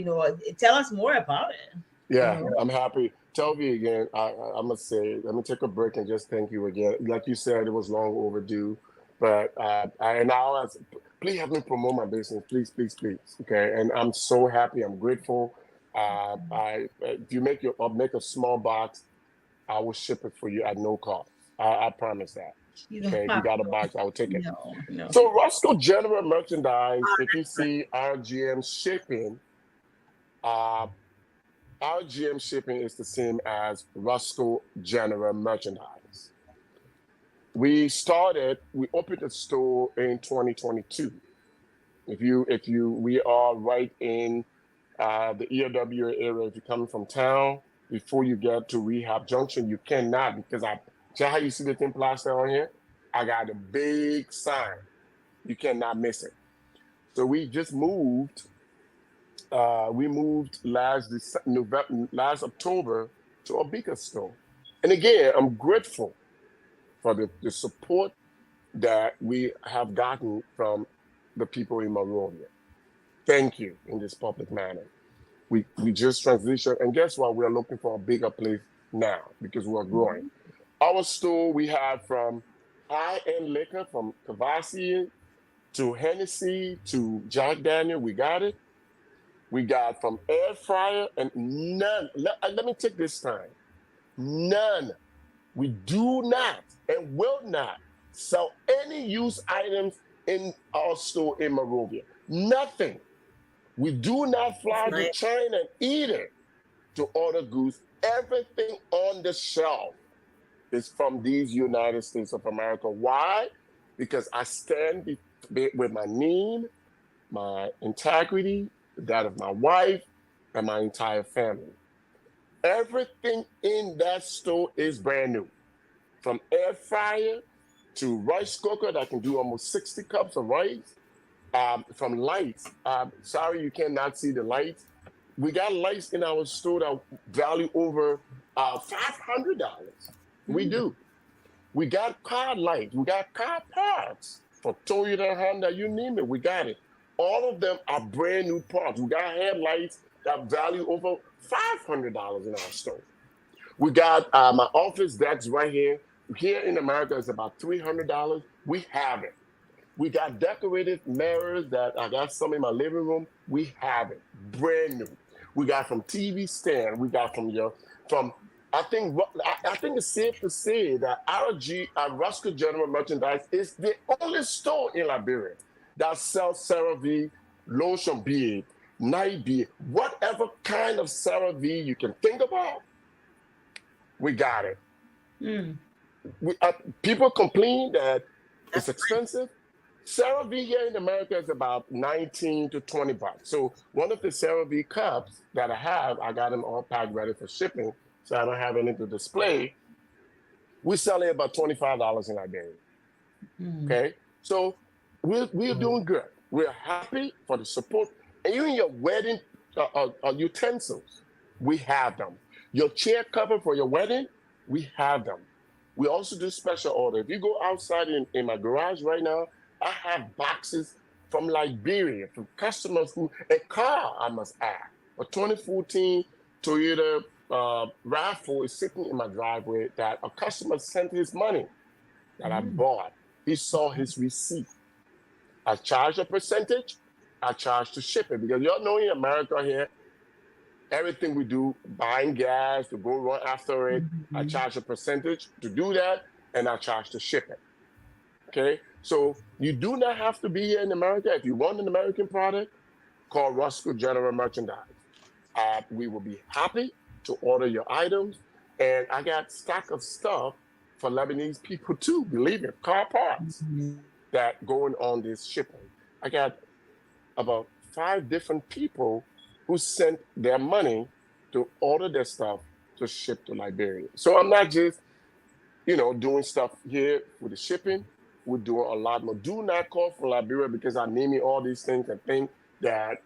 S1: Tell us more about it. You
S3: Yeah,
S1: know.
S3: I'm happy. Telvi again, I must say, let me take a break and just thank you again. Like you said, it was long overdue, but I now as please help me promote my business, please, please, please. Okay, and I'm so happy. I'm grateful. If you I'll make a small box, I will ship it for you at no cost. I promise that.
S1: You don't
S3: Okay, if you
S1: have
S3: got a
S1: to.
S3: box, I will take it.
S1: No, no.
S3: So Roscoe General Merchandise, if you see RGM shipping, uh, RGM shipping is the same as Roscoe General Merchandise. We opened a store in 2022. We are right in the EOW area. If you're coming from town, before you get to Rehab Junction, you cannot because see how you see the Thin Plaza on here? I got a big sign. You cannot miss it. So we just moved. We moved last October to a bigger store. And again, I'm grateful for the support that we have gotten from the people in Monrovia. Thank you in this public manner. We just transitioned, and guess what? We are looking for a bigger place now because we are growing. Our store we have from high-end liquor from Cavassier to Hennessy to Jack Daniel. We got it. We got from air fryer and none. Let me take this time. None. We do not and will not sell any used items in our store in Monrovia. Nothing. We do not
S2: That's
S3: fly to
S2: nice.
S3: China either to order goods. Everything on the shelf is from these United States of America. Why? Because I stand with my name, my integrity, that of my wife, and my entire family. Everything in that store is brand new. From air fryer to rice cooker that can do almost 60 cups of rice. From lights. Sorry, you cannot see the lights. We got lights in our store that value over $500. We do. We got car lights. We got car parts for Toyota, Honda, you name it. We got it. All of them are brand new parts. We got headlights that value over $500 in our store. We got my office that's right here. Here in America, it's about $300. We have it. We got decorated mirrors that I got some in my living room. We have it. Brand new. We got from TV stand. We got from I think it's safe to say that our Roscoe General Merchandise is the only store in Liberia that sells CeraVe, lotion bead, night bead, whatever kind of CeraVe you can think about, we got it.
S1: Mm.
S3: People complain that it's
S2: That's
S3: expensive. CeraVe here in America is about 19 to 20 bucks. So one of the CeraVe cups that I have, I got them all packed ready for shipping, so I don't have any to display. We're selling about $25 in Liberia.
S1: Mm.
S3: Okay, so we're doing good. We're happy for the support, and even your wedding utensils, we have them. Your chair cover for your wedding, we have them. We also do special order. If you go outside in my garage right now, I have boxes from Liberia from customers who a car I must add a 2014 Toyota RAV4 is sitting in my driveway that a customer sent his money that I
S1: Mm.
S3: bought. He saw his receipt. I charge a percentage. I charge to ship it because y'all know in America here, everything we do, buying gas to go run after it, I
S1: Mhm.
S3: charge a percentage to do that, and I charge to ship it. Okay, so you do not have to be here in America if you want an American product. called Roscoe General Merchandise. We will be happy to order your items. And I got stack of stuff for Lebanese people too, believe it, car parts that going on this shipping. I got about 5 different people who sent their money to order their stuff to ship to Liberia. So I'm not just, doing stuff here with the shipping. We're doing a lot more. Do not call from Liberia because I'm naming all these things and think that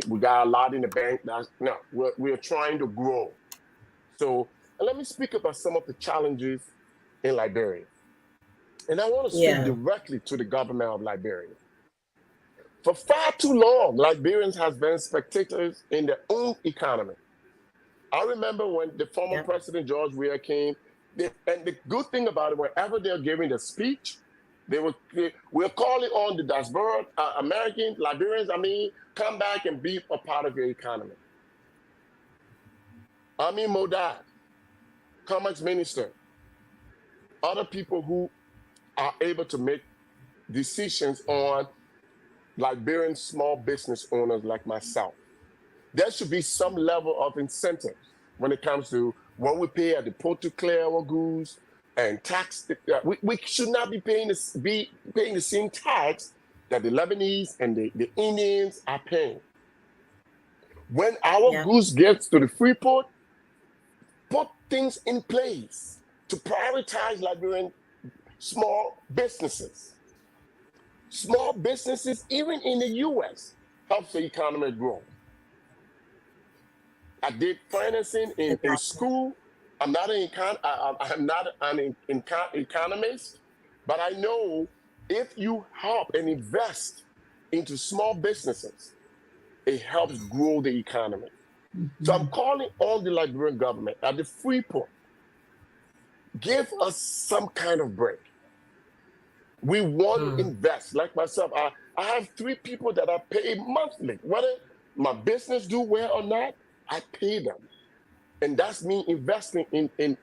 S3: we got a lot in the bank. No, we're trying to grow. So let me speak about some of the challenges in Liberia. And I want to speak directly to the government of Liberia. For far too long, Liberians have been spectators in their own economy. I remember when the former President George Weah came, and the good thing about it, whenever they're giving a speech, we're calling on the diaspora, Americans, Liberians, come back and be a part of your economy. Modad, Commerce Minister, other people who are able to make decisions on Liberian small business owners like myself. There should be some level of incentive when it comes to what we pay at the port to clear our goods and tax. We should not be paying the same tax that the Lebanese and the Indians are paying. When our goods gets to the free port, put things in place to prioritize Liberian small businesses. Small businesses, even in the U.S., helps the economy grow. I did financing in school. I'm not an economist, but I know if you help and invest into small businesses, it helps grow the economy. So I'm calling on the Liberian government at the free port, give us some kind of break. We want to invest. Like myself, I have 3 people that I pay monthly. Whether my business do well or not, I pay them. And that's me investing in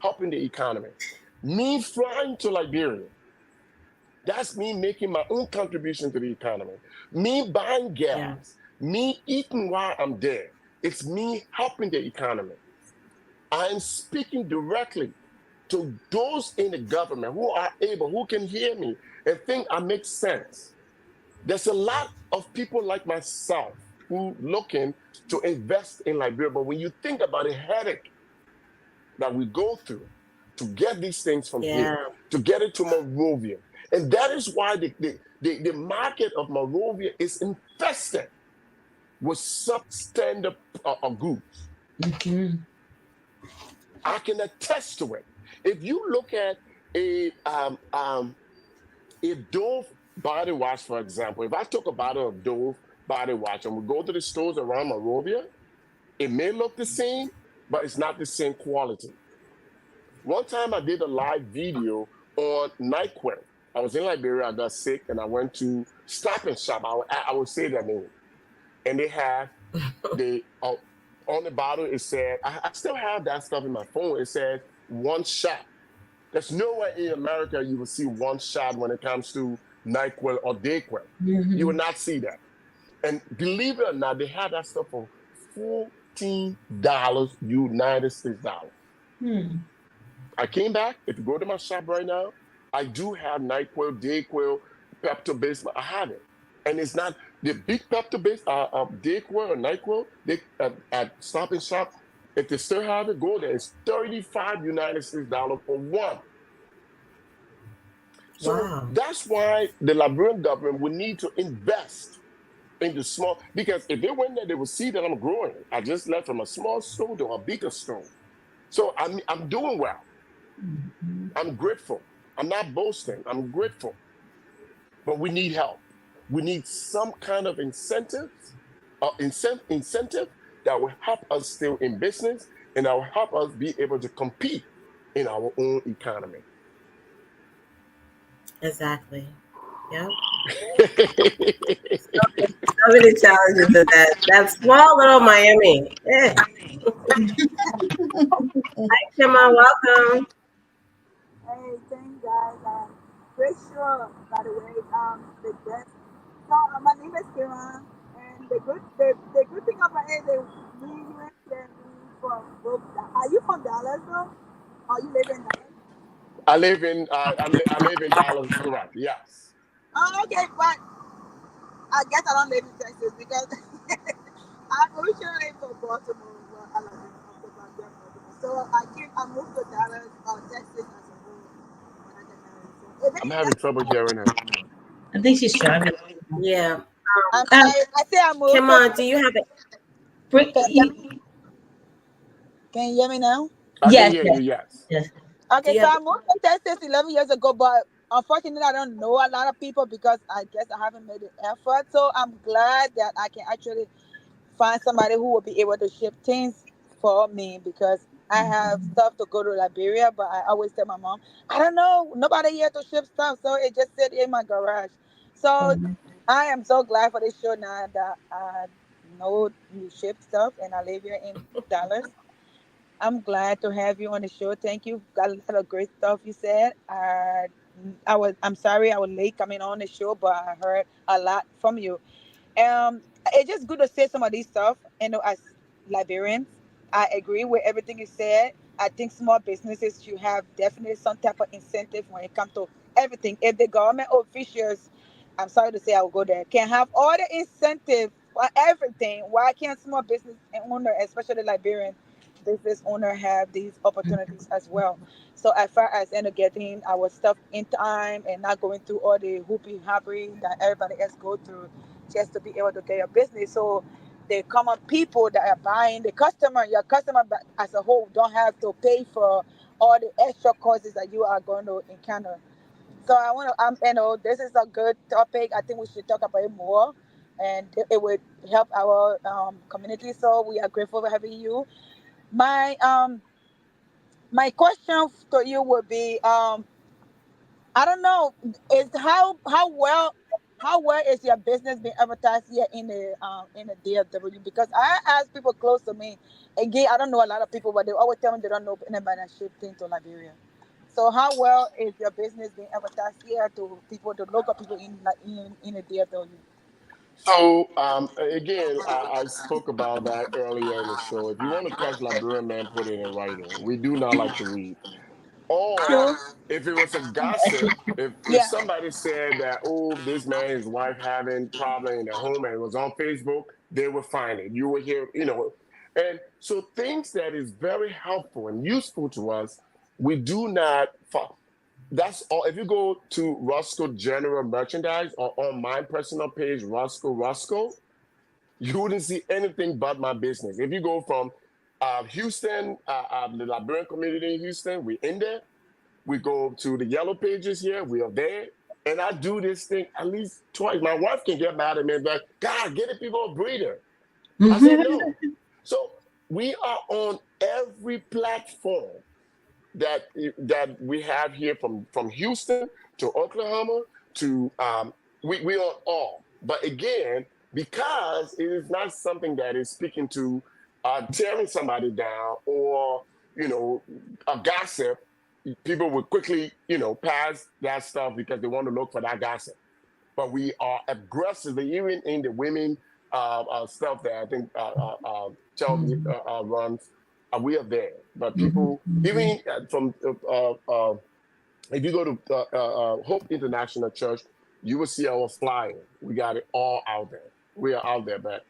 S3: helping the economy. Me flying to Liberia, that's me making my own contribution to the economy. Me buying gas, me eating while I'm there. It's me helping the economy. I'm speaking directly to those in the government who are able, who can hear me and think I make sense. There's a lot of people like myself who looking to invest in Liberia, but when you think about the headache that we go through to get these things from here, to get it to Monrovia, and that is why the market of Monrovia is infested with substandard goods. I can attest to it. If you look at a Dove body wash, for example, if I took a bottle of Dove body wash and we go to the stores around Monrovia, it may look the same, but it's not the same quality. One time I did a live video on NyQuil. I was in Liberia, I got sick, and I went to Stop and Shop. I would say their name. And they had on the bottle, it said, I still have that stuff in my phone. It says 1 shot. There's nowhere in America you will see 1 shot when it comes to NyQuil or Dayquil. You will not see that. And believe it or not, they had that stuff for $14 United States dollars. I came back. If you go to my shop right now, I do have NyQuil, Dayquil, Pepto-Base. I have it. And it's not the big Pepto-Base Dayquil or NyQuil at Stop and Shop. If they still have it, go there. It's $35 United States dollars for one. So that's why the Liberian government would need to invest in the small, because if they went there, they would see that I'm growing. I just left from a small store to a bigger store. So I'm doing well. I'm grateful. I'm not boasting. I'm grateful. But we need help. We need some kind of incentive that will help us still in business and that will help us be able to compete in our own economy.
S2: Exactly. Yep. So many challenges in that small little Miami. Yeah. Hi, Kimma. Welcome.
S4: Hey, thanks, guys. Great show, by the way. The guest So my name is Kira, and the good thing about it is me, you, and Jeremy from both. Are you from Dallas though? Or you live in Dallas?
S3: I live in Dallas, correct? Yes.
S4: Oh, okay, but I guess I don't live in Texas because I'm originally from Baltimore, but I live in Baltimore. So I moved to Dallas, Texas as a whole when I got married. So
S3: I'm having trouble hearing her.
S1: I think she's driving.
S2: Yeah.
S4: I'm
S1: Um,
S4: sorry. I say I moved
S2: Come
S4: to.
S2: on, do you have a
S4: Can you hear me? Can you hear me now?
S3: I can
S1: yes,
S3: hear
S1: yes,
S3: you. Yes.
S1: yes.
S4: Okay,
S2: do you
S4: so
S2: have
S4: I moved to Texas 11 years ago, but unfortunately, I don't know a lot of people because I guess I haven't made the effort. So I'm glad that I can actually find somebody who will be able to ship things for me because I have stuff to go to Liberia, but I always tell my mom, I don't know, nobody here to ship stuff, so it just sit in my garage. So
S1: Um,
S4: I am so glad for this show now that I know you ship stuff and I live here in Dallas. I'm glad to have you on the show. Thank you. Got a lot of great stuff you said. I'm sorry I was late coming on the show, but I heard a lot from you. It's just good to say some of these stuff. As Liberians, I agree with everything you said. I think small businesses should have definitely some type of incentive when it comes to everything. If the government officials, I'm sorry to say, I will go there, can have all the incentive for everything, why can't small business owner, especially Liberian business owner, have these opportunities as well? So as far as getting our stuff in time and not going through all the hoopy happy that everybody else go through just to be able to get your business. So the common people that are buying, your customer as a whole don't have to pay for all the extra costs that you are going to encounter. So I want to, this is a good topic. I think we should talk about it more, and it would help our community. So we are grateful for having you. My my question to you would be, I don't know. Is how well is your business being advertised here in the DFW? Because I ask people close to me. Again, I don't know a lot of people, but they always tell me they don't know anybody that shipping to Liberia. So how well is your business being advertised here to people, the local people in the DFW?
S3: So again, I spoke about that earlier in the show. If you want to catch Liberian man, put it in writing. We do not like to read. Or
S4: True.
S3: if it was a gossip, if
S4: Yeah.
S3: somebody said that, oh, this man, his wife having problem in their home and it was on Facebook, they would find it. You will hear, and so things that is very helpful and useful to us, we do not. That's all. If you go to Roscoe General Merchandise or on my personal page, Roscoe, you wouldn't see anything but my business. If you go from Houston, the Liberian community in Houston, we in there. We go to the yellow pages here. We are there. And I do this thing at least twice. My wife can get mad at me and be like, God, get the people a breeder. I said, no. So we are on every platform that we have here from Houston to Oklahoma to we on all. But again, because it is not something that is speaking to tearing somebody down or a gossip, people will quickly pass that stuff because they want to look for that gossip. But we are aggressively, even in the women stuff that I think Chelsea runs, we are there. But people, even from if you go to Hope International Church, you will see our flyer. We got it all out there. We are out there, but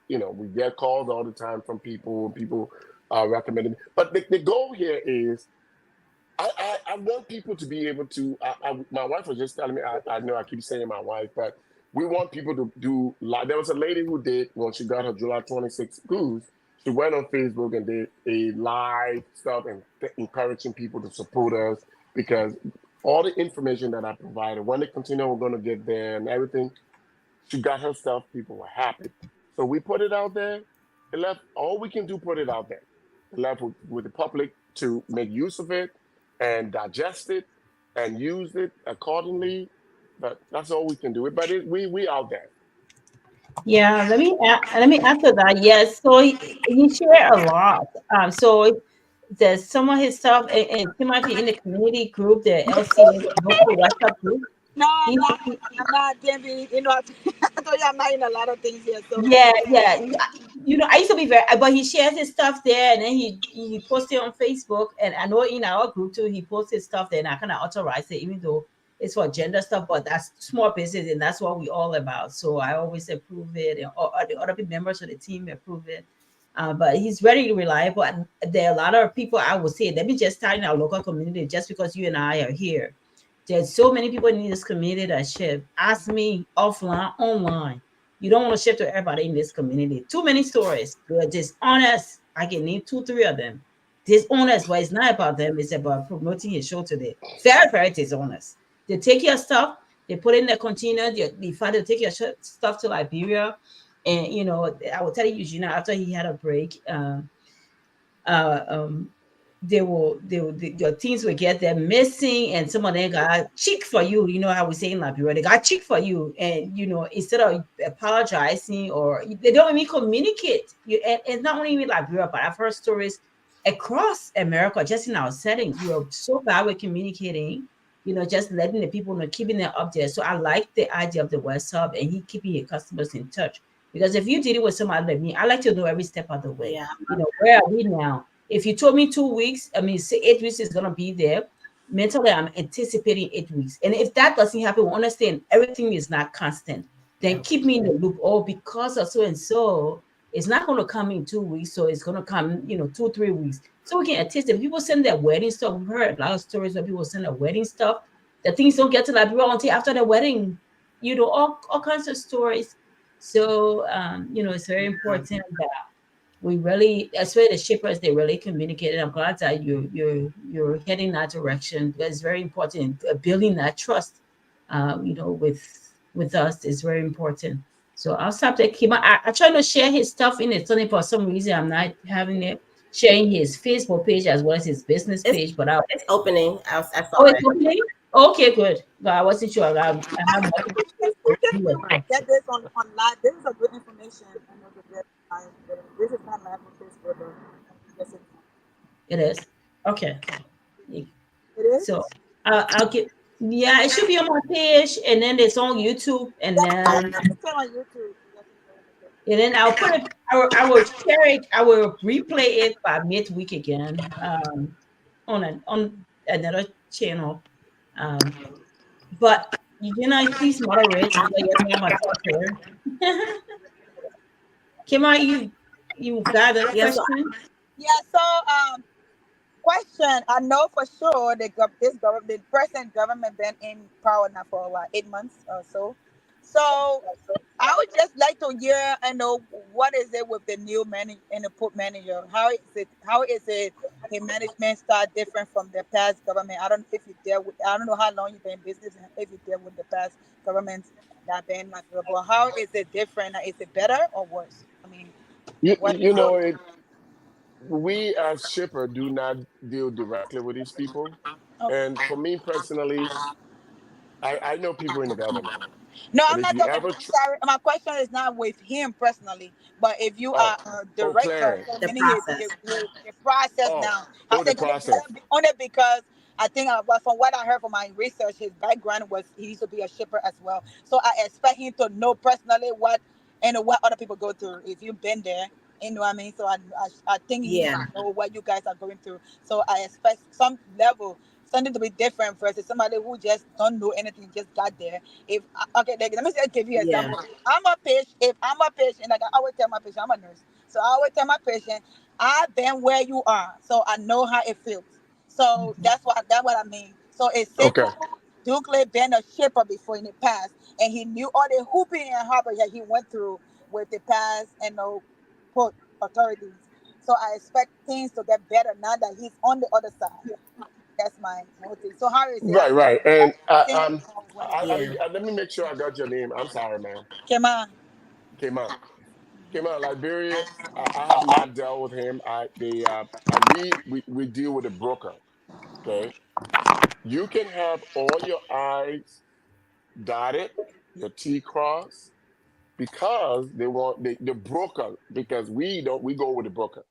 S3: we get calls all the time from people. People recommending. But the goal here is I want people to be able to. My wife was just telling me. I know I keep saying my wife, but we want people to do. There was a lady who did when she got her July 26th cruise. She went on Facebook and did a live stuff and encouraging people to support us because all the information that I provided, when the container were going to get there and everything, she got her stuff. People were happy. So we put it out there. It left all we can do. Put it out there. It left with the public to make use of it and digest it and use it accordingly. But that's all we can do. But we out there.
S1: Yeah, let me answer that. Yes, so he share a lot. So there's some of his stuff, and Timothy in the community group, the LCS local WhatsApp group.
S4: No, I'm
S1: He,
S4: not. I'm not. Can't be. I told you I'm not in a lot of things here. So
S1: yeah, yeah. I used to be very, but he shares his stuff there, and then he posts it on Facebook, and I know in our group too, he posts his stuff there, and I kind of authorize it, even though it's for gender stuff, but that's small business, and that's what we all about. So I always approve it, and or the other members of the team approve it. But he's very reliable, and there are a lot of people I would say, let me just start in our local community, just because you and I are here. There's so many people in this community that ship. Ask me offline, online. You don't want to ship to everybody in this community. Too many stories. They're dishonest. I can name two, three of them. Dishonest, but it's not about them. It's about promoting your show today. Very, very dishonest. They take your stuff, they put in the container. They find to take your stuff to Liberia, and I will tell you, after he had a break, uh, um, your teens will get them missing, and some of them got cheek for you. You know how we say in Liberia, they got cheek for you, and instead of apologizing, or they don't even communicate. And not only in Liberia, but I've heard stories across America, just in our settings. We are so bad with communicating. Just letting the people know, keeping them up there. So I like the idea of the West Hub, and he keeping your customers in touch. Because if you did it with somebody like me, I like to know every step of the way.
S2: Yeah.
S1: Where are we now? If you told me 2 weeks, I mean, say 8 weeks is gonna be there. Mentally, I'm anticipating 8 weeks, and if that doesn't happen, we understand everything is not constant. Then keep me in the loop. Oh, because of so and so, it's not gonna come in 2 weeks, so it's gonna come, 2, 3 weeks, so we can anticipate. People send their wedding stuff. We've heard a lot of stories where people send their wedding stuff. The things don't get to Liberia until after the wedding. All kinds of stories. So it's very important that we really, especially the shippers, they really communicated. I'm glad that you're heading that direction. That's very important. Building that trust, with us is very important. So I'll stop there. Kima, I try to share his stuff in it. Only for some reason I'm not having it sharing his Facebook page as well as his business
S2: It's
S1: page. But
S2: it's opening. I saw
S1: oh, it's
S2: it.
S1: opening. Okay, good. But I wasn't sure. I have multiple
S4: it's
S1: pages.
S4: good if we get this on live. This is a good information. I know to get live. This is not live on Facebook. Yes,
S1: It is okay.
S4: it is.
S1: So I'll get, yeah, it should be on my page, and then it's on YouTube, and
S4: Yeah,
S1: then
S4: it's on YouTube. Yes, it's
S1: I'll put it. I will share it. I will replay it by midweek again, on another channel. Um, but please moderate so that you're not my talker. Kima, you got a
S2: Yeah. So
S1: question?
S4: yeah. So question. I know for sure this government, the present government, been in power now for what, 8 months or so. So I would just like to hear. I know what is it with the new and the put manager. How is it? How is it? The management style different from the past government. I don't know if you deal with. I don't know how long you've been in business and if you deal with the past governments that been like. But how is it different? Is it better or worse? I mean,
S3: You,
S4: what
S3: you
S4: is
S3: know,
S4: it?
S3: we as shipper do not deal directly with these people.
S4: Okay.
S3: And for me personally, I know people in the government.
S4: No,
S3: And
S4: I'm
S3: if
S4: not
S3: you
S4: talking.
S3: ever,
S4: Sorry, my question is not with him personally, but if you
S3: oh,
S4: are a
S3: oh,
S4: director,
S3: Clarence,
S4: so
S2: the
S4: meaning
S2: process.
S4: the process
S3: oh,
S4: now, how's
S3: oh, the
S4: it gonna be
S3: process.
S4: only because I think, but from what I heard from my research, his background was he used to be a shipper as well. So I expect him to know personally what other people go through. If you've been there, you know what I mean. So I think he
S2: Yeah.
S4: know what you guys are going through. So I expect some level something to be different versus somebody who just don't know anything, just got there. If okay, like, let me just give you an
S2: Yeah.
S4: example. If I'm a patient, like I always tell my patient, I'm a nurse, so I always tell my patient, I've been where you are, so I know how it feels. So that's what I mean. So it's
S3: Okay.
S4: simple. Duke been a shipper before in the past, and he knew all the hooping and hopping that he went through with the past and no port authorities. So I expect things to get better now that he's on the other side. That's my whole thing. So how is it? Are
S3: Right,
S4: you
S3: right. And
S4: thing or what is it?
S2: Yeah.
S3: let me make sure I got your name. I'm sorry, man.
S4: Kema.
S3: Came out Liberia. I have not dealt with him. We deal with a broker. Okay, you can have all your I's dotted, your T crossed, because the broker, because we go with the broker.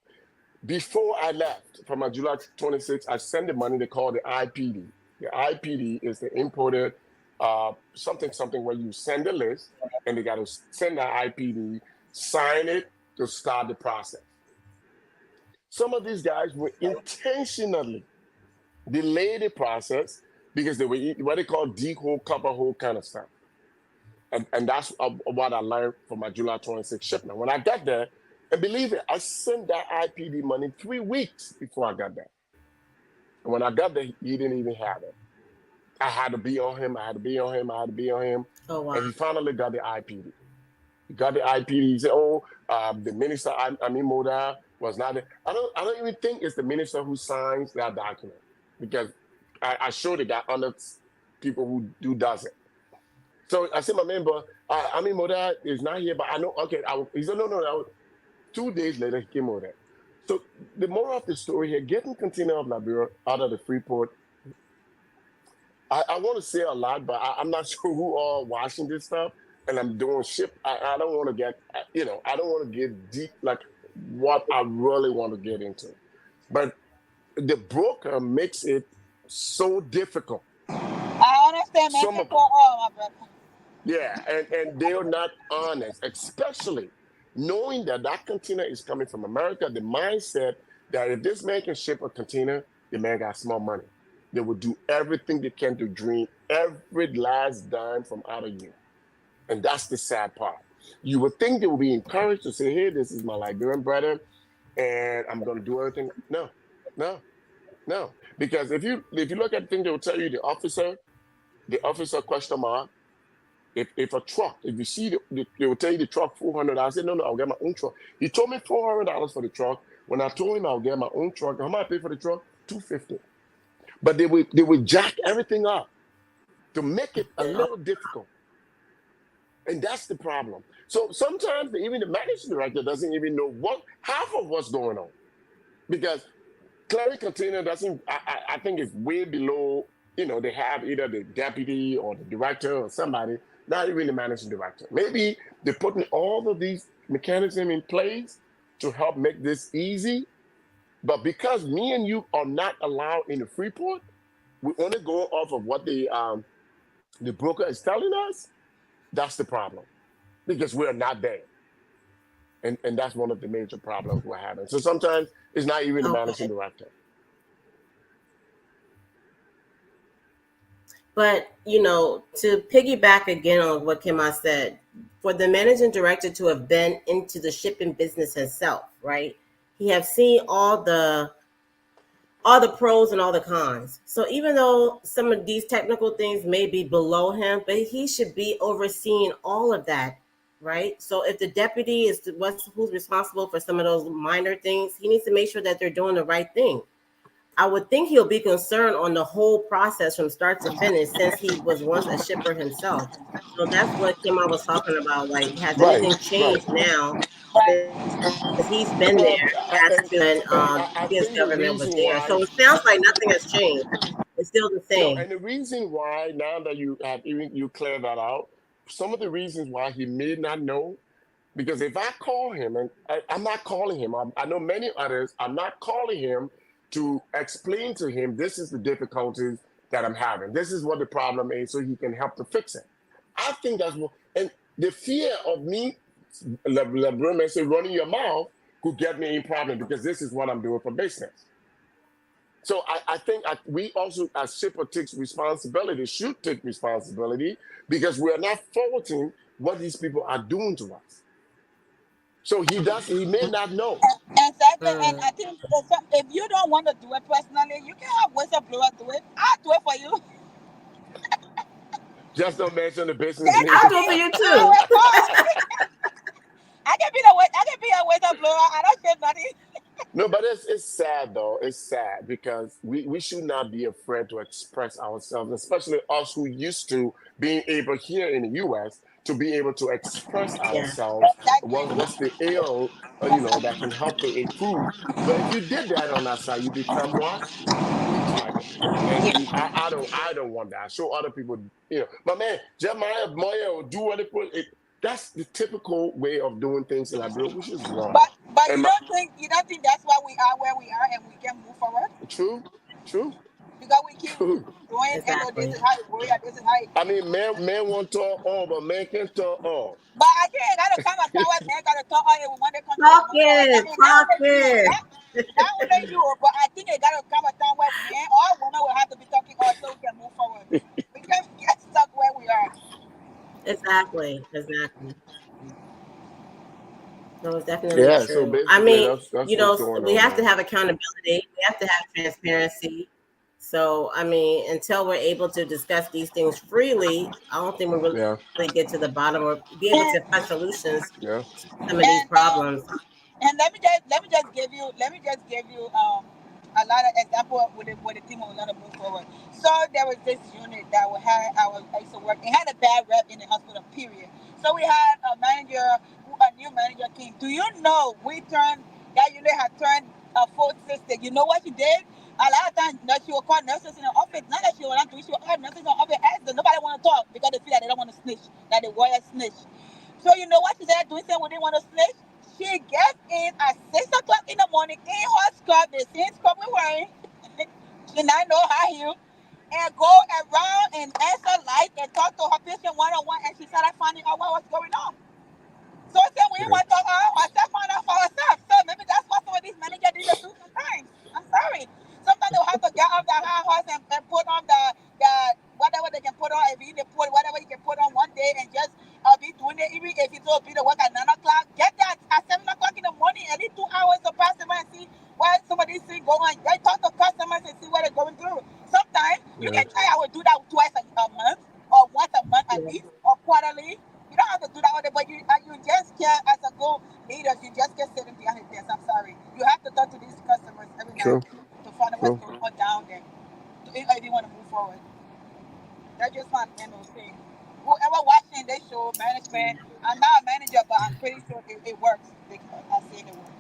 S3: Before I left from my July 26th, I sent the money they call the IPD. The IPD is the imported something where you send a list and they got to send that IPD, sign it to start the process. Some of these guys were intentionally delay the process because they were what they call D-hole, cover hole kind of stuff. And that's what I learned from my July 26th shipment. When I got there, and believe it, I sent that IPD money 3 weeks before I got there. And when I got there, he didn't even have it. I had to be on him.
S2: Oh, wow.
S3: And he finally got the IPD. He got the IPD. He said, "Oh, the minister, Amin Moda, was not there." I don't even think it's the minister who signs that document because I showed it that other people who does it. So I said, "My man, but Amin Moda is not here." But I know. Okay, he said, "No." 2 days later, he came over there. So the moral of the story here: getting container of Liberia out of the Freeport. I want to say a lot, but I'm not sure who all watching this stuff. And I'm doing ship. I don't want to get, I don't want to get deep like what I really want to get into. But the broker makes it so difficult.
S4: I understand, man. For all, my brother.
S3: Yeah, and they're not honest, especially knowing that container is coming from America. The mindset that if this man can ship a container, the man got small money. They will do everything they can to drain every last dime from out of you. And that's the sad part. You would think they will be encouraged to say, "Hey, this is my Liberian brother, and I'm going to do everything." No. Because if you look at the thing, they will tell you the officer question mark. If a truck, if you see, they will tell you the truck $400. I said, no, I'll get my own truck. He told me $400 for the truck. When I told him I'll get my own truck, how much I pay for the truck? $250. But they would jack everything up to make it a little difficult. And that's the problem. So sometimes even the managing director doesn't even know half of what's going on. Because clearing container I think it's way below, they have either the deputy or the director or somebody, not even the managing director. Maybe they're putting all of these mechanisms in place to help make this easy. But because me and you are not allowed in the Freeport, we only go off of what the broker is telling us. That's the problem, because we're not there. And that's one of the major problems we're having. So sometimes it's not even the managing director.
S2: But, to piggyback again on what Kima said, for the managing director to have been into the shipping business himself, right? He have seen all the pros and all the cons. So even though some of these technical things may be below him, but he should be overseeing all of that, right? So if the deputy is who's responsible for some of those minor things, he needs to make sure that they're doing the right thing. I would think he'll be concerned on the whole process from start to finish, since he was once a shipper himself. So that's what Kima was talking about. Like, has anything changed now? Because he's been there as the biggest government was there. So it sounds like nothing has changed. It's still the same.
S3: No, and the reason why, now that you clear that out, some of the reasons why he may not know, because if I call him, and I'm not calling him, I know many others, I'm not calling him to explain to him, this is the difficulties that I'm having. This is what the problem is, so he can help to fix it. I think that's what, and the fear of me, running your mouth could get me in problem, because this is what I'm doing for business. So I think we also, as shipper, should take responsibility, because we're not faulting what these people are doing to us. So he may not know.
S4: Exactly. And I think if you don't want to do it personally, you can have whistleblower do it. I'll do it for you.
S3: Just don't mention the business name.
S2: I'll do it for you too.
S4: I can be a whistleblower. I don't say nothing.
S3: No, but it's sad though. It's sad because we should not be afraid to express ourselves, especially us who used to being able here in the U.S. to be able to express ourselves. What's the ill, that can help to improve. But if you did that on that side, you become what? Entitled. And I don't want that. Show other people, my man, Jeremiah Moya will do what it. That's the typical way of doing things in Liberia, which is wrong.
S4: But you don't think that's why we are where we are and we can move forward?
S3: True.
S4: Because we keep doing. Hello, this
S2: Exactly.
S4: is how you work. This is how.
S3: I mean, man want to talk all, but man can't talk all.
S4: But again, gotta come a time where man gotta talk all when they come to the
S2: Talk
S4: woman. I
S2: it,
S4: mean, not
S2: talk
S4: only you,
S2: it.
S4: not only you, but I think it gotta come a time where men or women will have to be talking also we can move forward. We can't get stuck where we are.
S2: Exactly, exactly. No, it's definitely
S3: Yeah, so
S2: true. I
S3: basically
S2: mean,
S3: that's what's going
S2: we
S3: on,
S2: have to
S3: man.
S2: have accountability. We have to have transparency. So, I mean, until we're able to discuss these things freely, I don't think we really
S3: Yeah,
S2: get to the bottom or be able to find
S4: And
S2: solutions
S3: yeah,
S2: to some of these
S4: and
S2: problems.
S4: and let me just give you a lot of example with the team we want to move forward. So there was this unit that we had I used to work. It had a bad rep in the hospital. Period. So we had a new manager came. Do you know we turned that unit had turned a full sister? You know what she did? A lot of times, she will call nurses in the office. Not that she will not do it, she will call nurses in the office. Ask them. Nobody want to talk because they feel that they don't want to snitch, that the warrior snitch. So you know what she said? Doing something we didn't want to snitch. She gets in at 6 o'clock in the morning in her skirt, the same skirt we're wearing. She not know high heel, and go around and answer light and talk to her patient one on one, and she started finding out what was going on. So then we
S3: yeah,
S4: want to ourselves find out for ourselves. So maybe that's what some of these managers need to do sometimes. I'm sorry. Sometimes they'll have to get off the high horse and put on the whatever they can put on. If you need to put whatever you can put on one day and just be doing it. Even if it's be to work at 9 o'clock, get that at 7 o'clock in the morning. At least 2 hours to pass them and see what some of these things go on. They talk to customers and see what they're going through. Sometimes you
S3: yeah,
S4: can try I would do that twice a month or once a month at
S2: Yeah.
S4: least or quarterly. You don't have to do that all day, but you just can't, as a good leader, you just can't sit behind the desk. I'm sorry. You have to talk to these customers every night
S3: true,
S4: to find out what's
S3: true.
S4: going on down there. If you want to move forward, that's just my annual thing. Whoever watching this show, management, I'm not a manager, but I'm pretty sure it works because I've seen it work.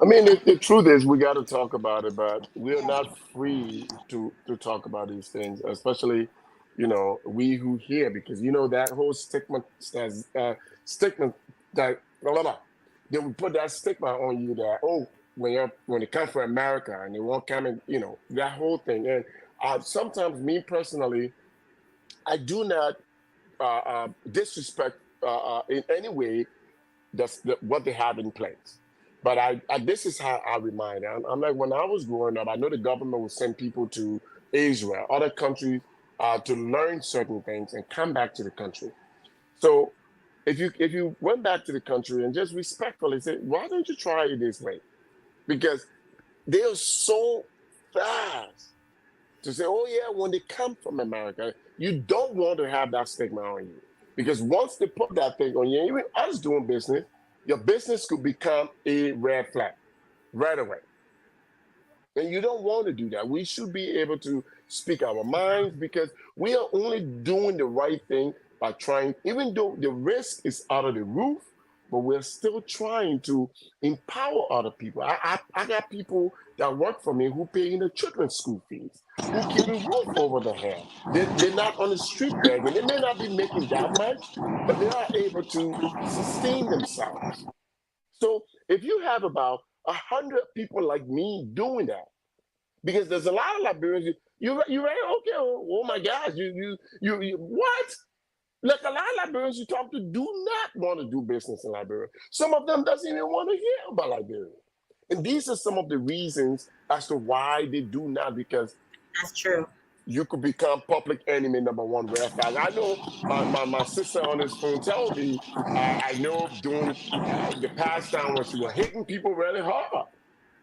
S3: I mean, the truth is, we got to talk about it, but we're not free to talk about these things, especially, we who hear, because that whole stigma that blah, blah, blah. They would put that stigma on you that, oh, when they come from America and they won't come in, that whole thing. And sometimes, me personally, I do not disrespect in any way what they have in place. But this is how I remind. I'm like, when I was growing up, I know the government would send people to Israel, other countries, to learn certain things and come back to the country. So if you went back to the country and just respectfully say, why don't you try it this way? Because they are so fast to say, oh yeah, when they come from America, you don't want to have that stigma on you. Because once they put that thing on you, even us doing business, your business could become a red flag right away. And you don't want to do that. We should be able to speak our minds because we are only doing the right thing by trying, even though the risk is out of the roof, but we're still trying to empower other people. I got people that work for me who pay in the children's school fees, who keep a roof over their head. They're not on the street begging. They may not be making that much, but they are able to sustain themselves. So if you have about 100 people like me doing that, because there's a lot of Liberians. You right? Okay. Oh my gosh. You what? Like a lot of Liberians you talk to do not want to do business in Liberia. Some of them doesn't even want to hear about Liberia. And these are some of the reasons as to why they do not, because
S2: That's true.
S3: you could become public enemy number one red flag. I know my sister on this phone told me, I know during the past time when she was hitting people really hard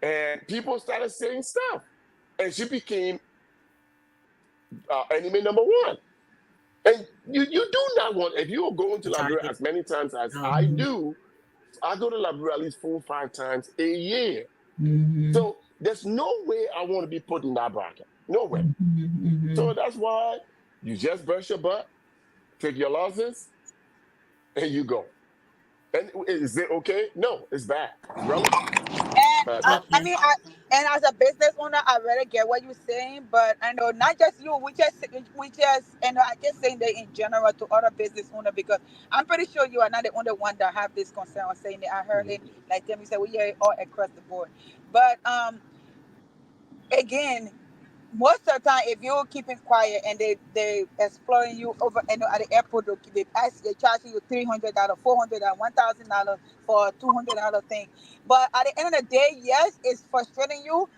S3: and people started saying stuff. And she became enemy number one. And you do not want, if you are going to Liberia
S2: Target.
S3: as many times as
S2: Oh,
S3: I do, I go to Liberia at least 4 or 5 times a year.
S1: Mm-hmm.
S3: So there's no way I want to be put in that bracket. No way.
S1: Mm-hmm.
S3: So that's why you just brush your butt, take your losses, and you go. And is it okay? No, it's bad. It's really bad.
S4: And
S3: But
S4: I
S2: okay.
S4: mean, and as a business owner, I really get what you're saying, but I know not just you. And I just saying that in general to other business owners because I'm pretty sure you are not the only one that have this concern. I'm saying it. I heard it like them. You said we hear it all across the board, but again. most of the time, if you keep it quiet and they exploring you over and at the airport, they charging you $300, $400, $1,000 for a $200 thing. But at the end of the day, yes, it's frustrating you.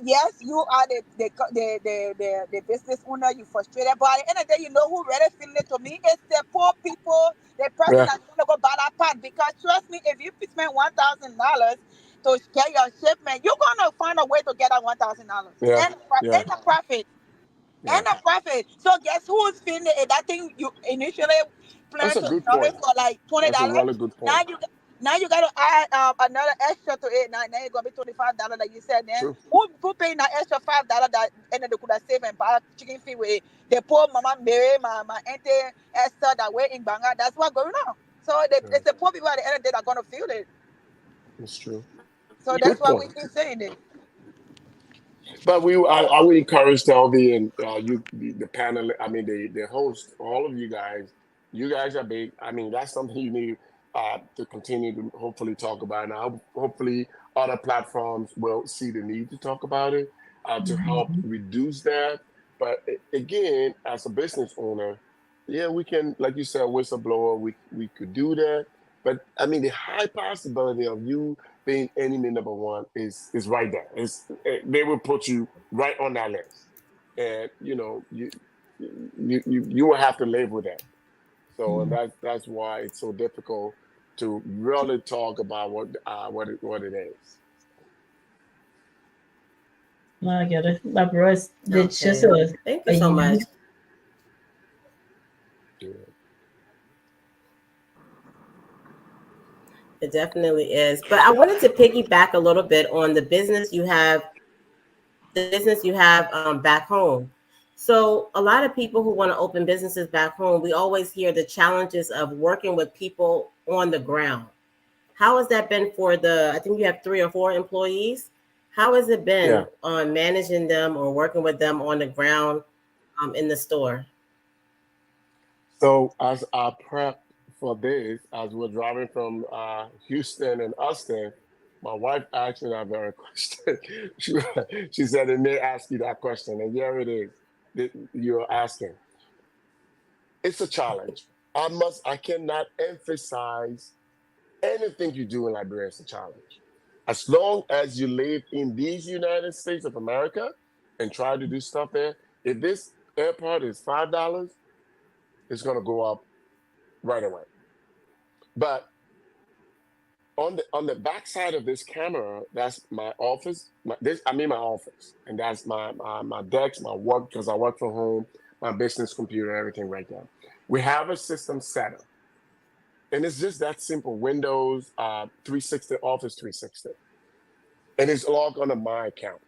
S4: Yes, you are the business owner. You frustrated, but at the end of the day, you know who really feeling it to me? It's the poor people, the person
S3: Yeah,
S4: that's gonna go buy that part. Because trust me, if you spend $1,000 to get your shipment, you're gonna find a way to get that $1,000
S3: yeah, yeah,
S4: and the profit.
S3: yeah.
S4: And the profit. So guess who's feeling it? That thing you initially
S3: That's
S4: planned
S3: a
S4: to
S3: good
S4: sell it
S3: point.
S4: for like
S3: That's a
S4: $20.
S3: really good
S4: Now
S3: point.
S4: you got to add another extra to it. Now you're gonna be $25 like you said. Then
S3: True.
S4: who paying that extra $5 that and then they could have saved and buy chicken feed with the poor mama Mary, my auntie Esther that way in Banga. That's what's going on. So
S3: Yeah,
S4: it's the poor people at the end of the day that are gonna feel it.
S3: that's true.
S4: So that's
S3: Good
S4: why we
S3: point.
S4: keep saying it.
S3: But I would encourage Telby and you, the panel. I mean, the host, all of you guys. You guys are big. I mean, that's something you need to continue to hopefully talk about. Now, hopefully, other platforms will see the need to talk about it to help
S1: Mhm.
S3: reduce that. But again, as a business owner, yeah, we can, like you said, whistleblower. We could do that. But I mean, the high possibility of you being enemy number one is right there. They will put you right on that list, and you will have to live with that. So, and
S1: Mhm.
S3: that's why it's so difficult to really talk about what it is.
S1: No, I get it. Like Royce, it's just
S2: Okay. Thank you
S1: a
S2: so much.
S1: unique.
S3: Yeah.
S2: It definitely is. But I wanted to piggyback a little bit on the business you have back home. So a lot of people who want to open businesses back home, we always hear the challenges of working with people on the ground. How has that been for I think you have 3 or 4 employees. How has it been
S3: Yeah.
S2: on managing them or working with them on the ground in the store?
S3: So as I prepped for this, as we're driving from Houston and Austin, my wife asked me that very question. she, she said, "It may ask you that question," and here it is that you're asking. It's a challenge. I cannot emphasize anything you do in Liberia is a challenge. As long as you live in these United States of America and try to do stuff there, if this airport is $5, it's going to go up right away. But on the back side of this camera, that's my office. My office, and that's my desk, my work because I work from home, my business computer, everything right there. We have a system set up, and it's just that simple. Windows 360, Office 360, and it's logged onto my account.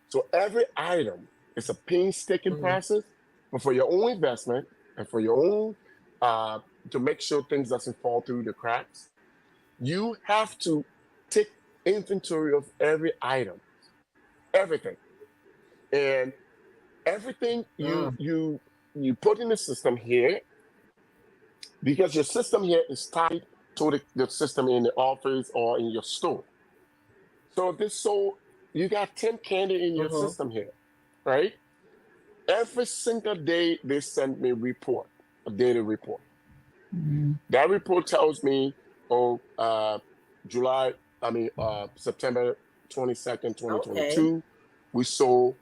S3: So every item is a painstaking
S2: Mhm.
S3: process, but for your own investment and for your own uh, to make sure things doesn't fall through the cracks, you have to take inventory of every item, everything, and everything
S2: Mm.
S3: you put in the system here because your system here is tied to the system in the office or in your store. So you got 10 candy in your
S2: Mhm.
S3: system here, right? Every single day they send me a daily report.
S1: Mhm.
S3: That report tells me, oh, July, I mean, September 22nd,
S2: Okay.
S3: 2022, we sold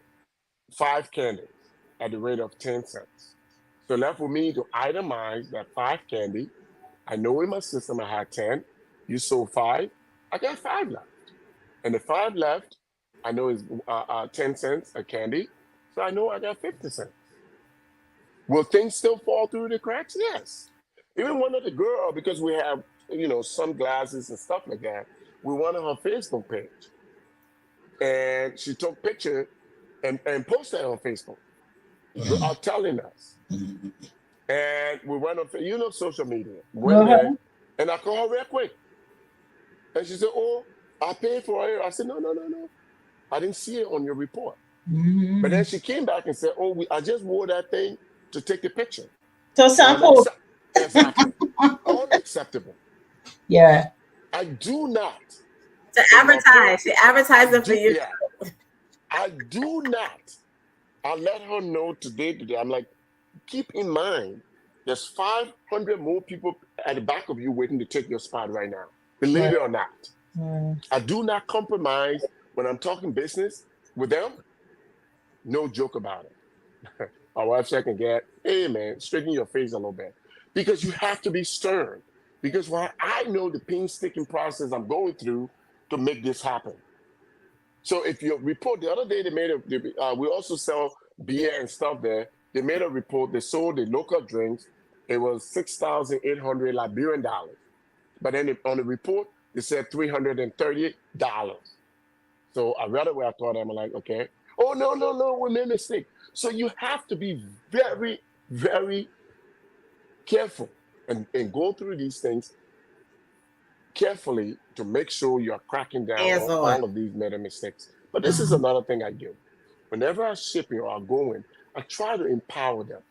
S3: 5 candies at the rate of 10 cents. So left for me to itemize that 5 candy. I know in my system I had 10. You sold 5. I got 5 left. And the 5 left, I know is 10 cents a candy. So I know I got 50 cents. Will things still fall through the cracks? Yes. Even one of the girl, because we have, sunglasses and stuff like that, we went on her Facebook page. And she took picture and posted on Facebook, telling us. And we went on, social media. Went there,
S1: Uh-huh.
S3: and I called her real quick. And she said, "Oh, I paid for it." I said, "No, no, no, no. I didn't see it on your report." But then
S1: Mhm.
S3: she came back and said, "Oh, I just wore that thing to take the picture."
S1: So sample.
S3: Unaccept- exactly. Unacceptable.
S1: Yeah.
S3: I do not,
S2: To
S3: in my
S2: advertise, she
S3: I
S2: advertising for
S3: do,
S2: you.
S3: yeah, I do not I let her know today. I'm like, keep in mind, there's 500 more people at the back of you waiting to take your spot right now. Believe
S1: Right.
S3: it or not.
S1: Right.
S3: I do not compromise when I'm talking business with them. No joke about it. My wife second get, hey man, straighten your face a little bit. Because you have to be stern. Because why I know the painstaking process I'm going through to make this happen. So if you report the other day, we also sell beer and stuff there. They made a report. They sold the local drinks. It was 6,800 Liberian dollars. But then on the report, they said $338. So I read it where I thought I'm like, okay. Oh no, no, no, we made a mistake. So you have to be very, very careful and go through these things carefully to make sure you're cracking down
S2: Hands
S3: on
S2: on.
S3: all of these meta mistakes. But this is another thing I do. Whenever I'm shipping or I'm going, I try to empower them.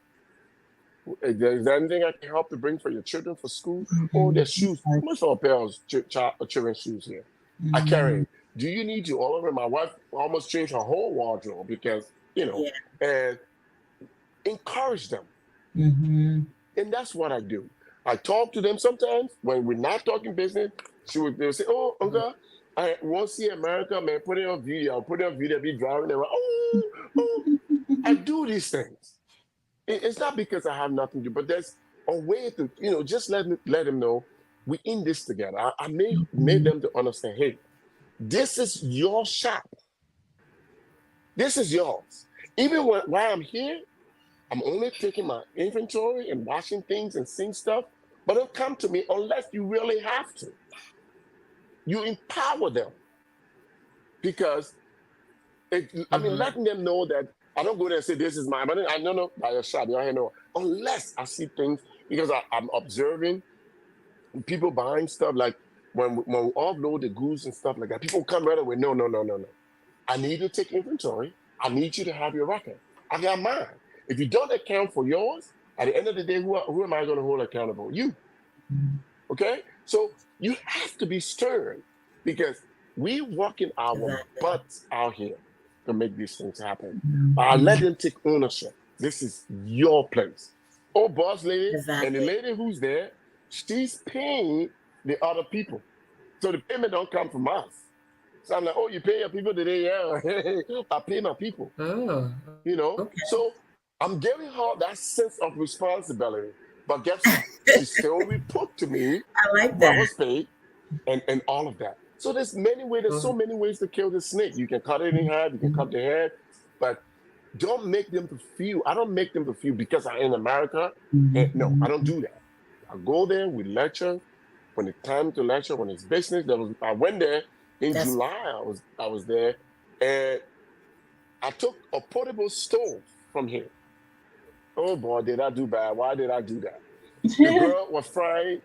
S3: Is there anything I can help to bring for your children for school? Oh, their shoes. How much for a pair of children's shoes here? I carry it. Do you need to all over? My wife almost changed her whole wardrobe because,
S2: Yeah.
S3: and encourage them.
S1: Mm-hmm.
S3: And that's what I do. I talk to them sometimes when we're not talking business. They'll say, "Oh, uncle, I want to see America, man. Put it on video. I'll put it on video. Be driving there. Oh, oh." I do these things. It's not because I have nothing to do, but there's a way to, just let them know we in this together. I made them to understand. Hey, this is your shop. This is yours. Even while I'm here, I'm only taking my inventory and washing things and seeing stuff, but don't come to me unless you really have to. You empower them because letting them know that I don't go there and say this is mine. But I don't know by your shop. You know, unless I see things because I'm observing people buying stuff like when we offload the goods and stuff like that. People come right away. No, no, no, no, no. I need to take inventory. I need you to have your record. I got mine. If you don't account for yours, at the end of the day, who am I going to hold accountable? You. Okay? So you have to be stern because we working our butts out here to make these things happen. I let them take ownership. This is your place. Oh, boss lady, and the lady who's there, she's paying the other people. So the payment don't come from us. So I'm like, oh, you pay your people today? Yeah, I pay my people.
S2: Oh, okay.
S3: So I'm giving her that sense of responsibility. But guess what? She still report to me
S2: I like
S3: what
S2: that.
S3: was paid and all of that. So there's so many ways to kill the snake. You can cut it in half, you can cut the head, but don't make them to feel. I don't make them to feel because I'm in America. No, I don't do that. I go there, we lecture. When it's time to lecture, when it's business, I went there in July. I was there, and I took a portable stove from here. Oh boy, did I do bad? Why did I do that? The girl was frying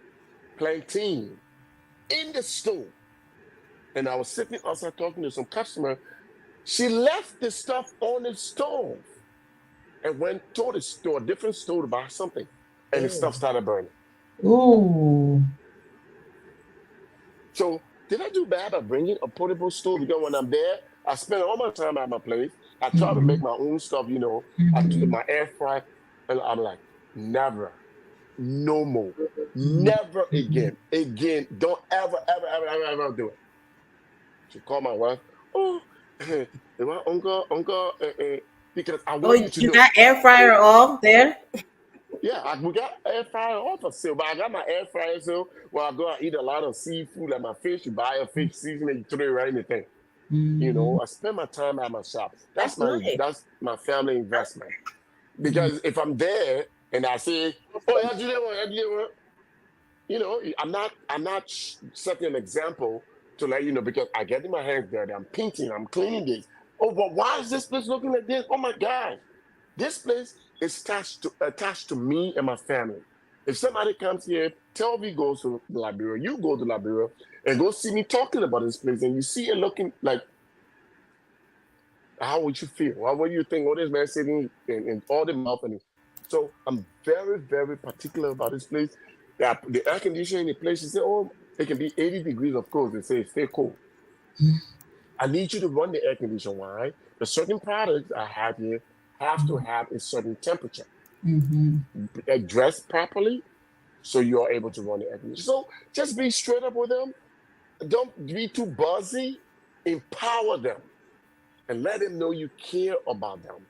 S3: plantain in the stove, and I was sitting outside talking to some customer. She left the stuff on the stove and went to a different store to buy something, and the stuff started burning.
S1: Ooh.
S3: So did I do bad by bringing a portable stove? Because when I'm there, I spend all my time at my place. I try to make my own stuff, I do my air fry, and I'm like, never, no more, never again, don't ever, ever, ever, ever, ever do it. She called my wife. Oh, my uncle, because I want you to know.
S2: You got air fryer off there?
S3: Yeah, we got air fryer off for sale, but I got my air fryer so when I go and eat a lot of seafood, like my fish, you buy a fish seasoning, you throw it right in the thing. I spend my time at my shop. That's my family investment. Because if I'm there and I say, "Oh, I do that one," I'm not setting an example to let you know because I get in my hands dirty. I'm painting, I'm cleaning this. Oh, but why is this place looking like this? Oh my God. This place is attached to me and my family. If somebody comes here, tell me goes to Liberia, you go to Liberia and go see me talking about this place, and you see it looking like, how would you feel? What would you think? Oh, this man sitting in all the mouth, and so I'm very, very particular about this place. The air conditioning in the place, you say, oh, it can be 80 degrees, of course. They say stay cool. I need you to run the air conditioner. Why? The certain products I have here have to have a certain temperature,
S1: Mm-hmm.
S3: dressed properly, so you are able to run the air conditioner. So just be straight up with them. Don't be too buzzy. Empower them and let them know you care about them.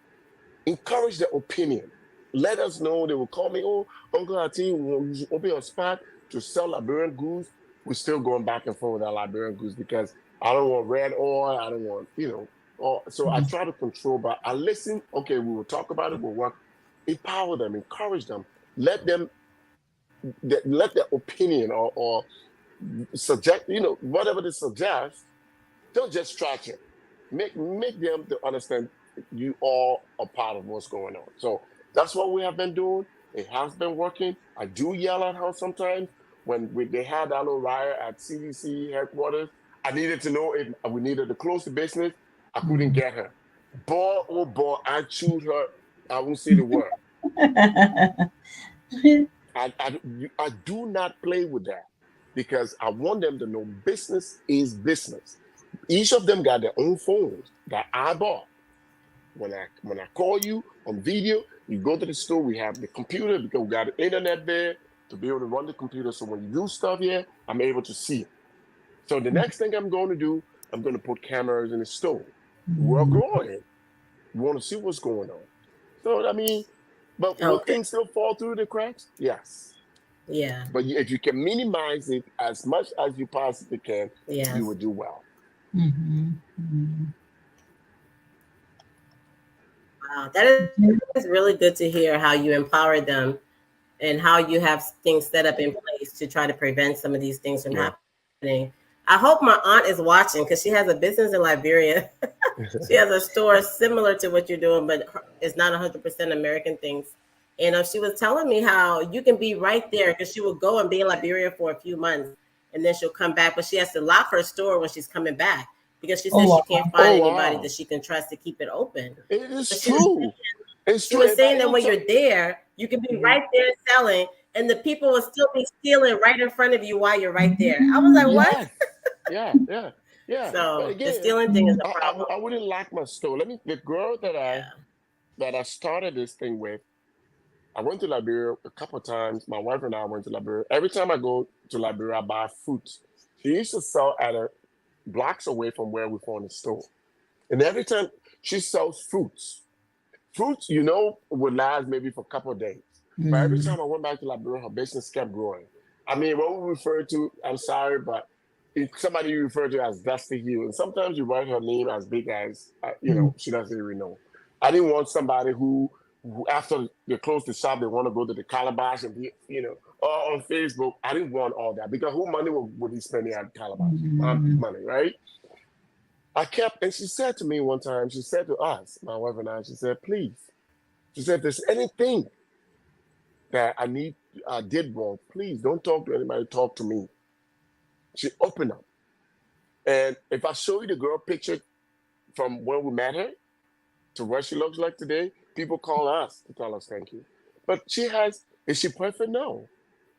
S3: Encourage their opinion. Let us know. They will call me, oh, Uncle Hatim, will you open your spot to sell Liberian goods? We're still going back and forth with our Liberian goods because I don't want red oil. I don't want, so I try to control, but I listen. Okay, we will talk about it. We'll work. Empower them, encourage them. Let them, let their opinion or suggest, whatever they suggest, don't just trash it. Make them to understand you all are part of what's going on. So that's what we have been doing. It has been working. I do yell at her sometimes when they had that little riot at CDC headquarters. I needed to know if we needed to close the business. I couldn't get her. Boy, oh boy, I chewed her. I won't say the word. I do not play with that because I want them to know business is business. Each of them got their own phones that I bought. When I call you on video, you go to the store. We have the computer because we got the internet there to be able to run the computer. So when you do stuff here, I'm able to see it. So the next thing I'm going to do, I'm going to put cameras in the store. We're growing. We want to see what's going on. So I mean, but will things still fall through the cracks? Yes.
S2: Yeah.
S3: But if you can minimize it as much as you possibly can,
S2: Yes.
S3: you will do well.
S1: Mm-hmm. Mm-hmm.
S2: Wow, that is really good to hear how you empower them and how you have things set up in place to try to prevent some of these things from happening. I hope my aunt is watching because she has a business in Liberia. She has a store similar to what you're doing, but it's not 100% American things. And she was telling me how you can be right there because she will go and be in Liberia for a few months and then she'll come back. But she has to lock her store when she's coming back because she says she can't find anybody that she can trust to keep it open.
S3: It is true. It's
S2: She
S3: true.
S2: was saying that when you're there, you can be right there selling, and the people will still be stealing right in front of you while you're right there. I was like, what?
S3: Yeah.
S2: So
S3: But
S2: the
S3: again,
S2: stealing thing is a problem.
S3: I wouldn't lock my store. The girl that I started this thing with, I went to Liberia a couple of times. My wife and I went to Liberia. Every time I go to Liberia, I buy fruits. She used to sell at blocks away from where we found the store. And every time she sells fruits, would last maybe for a couple of days. But every time I went back to Liberia, her business kept growing. I mean, what we refer to, I'm sorry, but somebody you refer to as Dusty Hill, and sometimes you write her name as big as, she doesn't even know. I didn't want somebody who after they close the shop, they want to go to the Calabash and be, on Facebook. I didn't want all that because who money would he spend at Calabash? My money, right? And she said to me one time, she said to us, my wife and I, she said, please, she said, if there's anything that I did wrong, please don't talk to anybody, talk to me. She opened up. And if I show you the girl picture from when we met her to what she looks like today, people call us to tell us thank you. But is she perfect? No,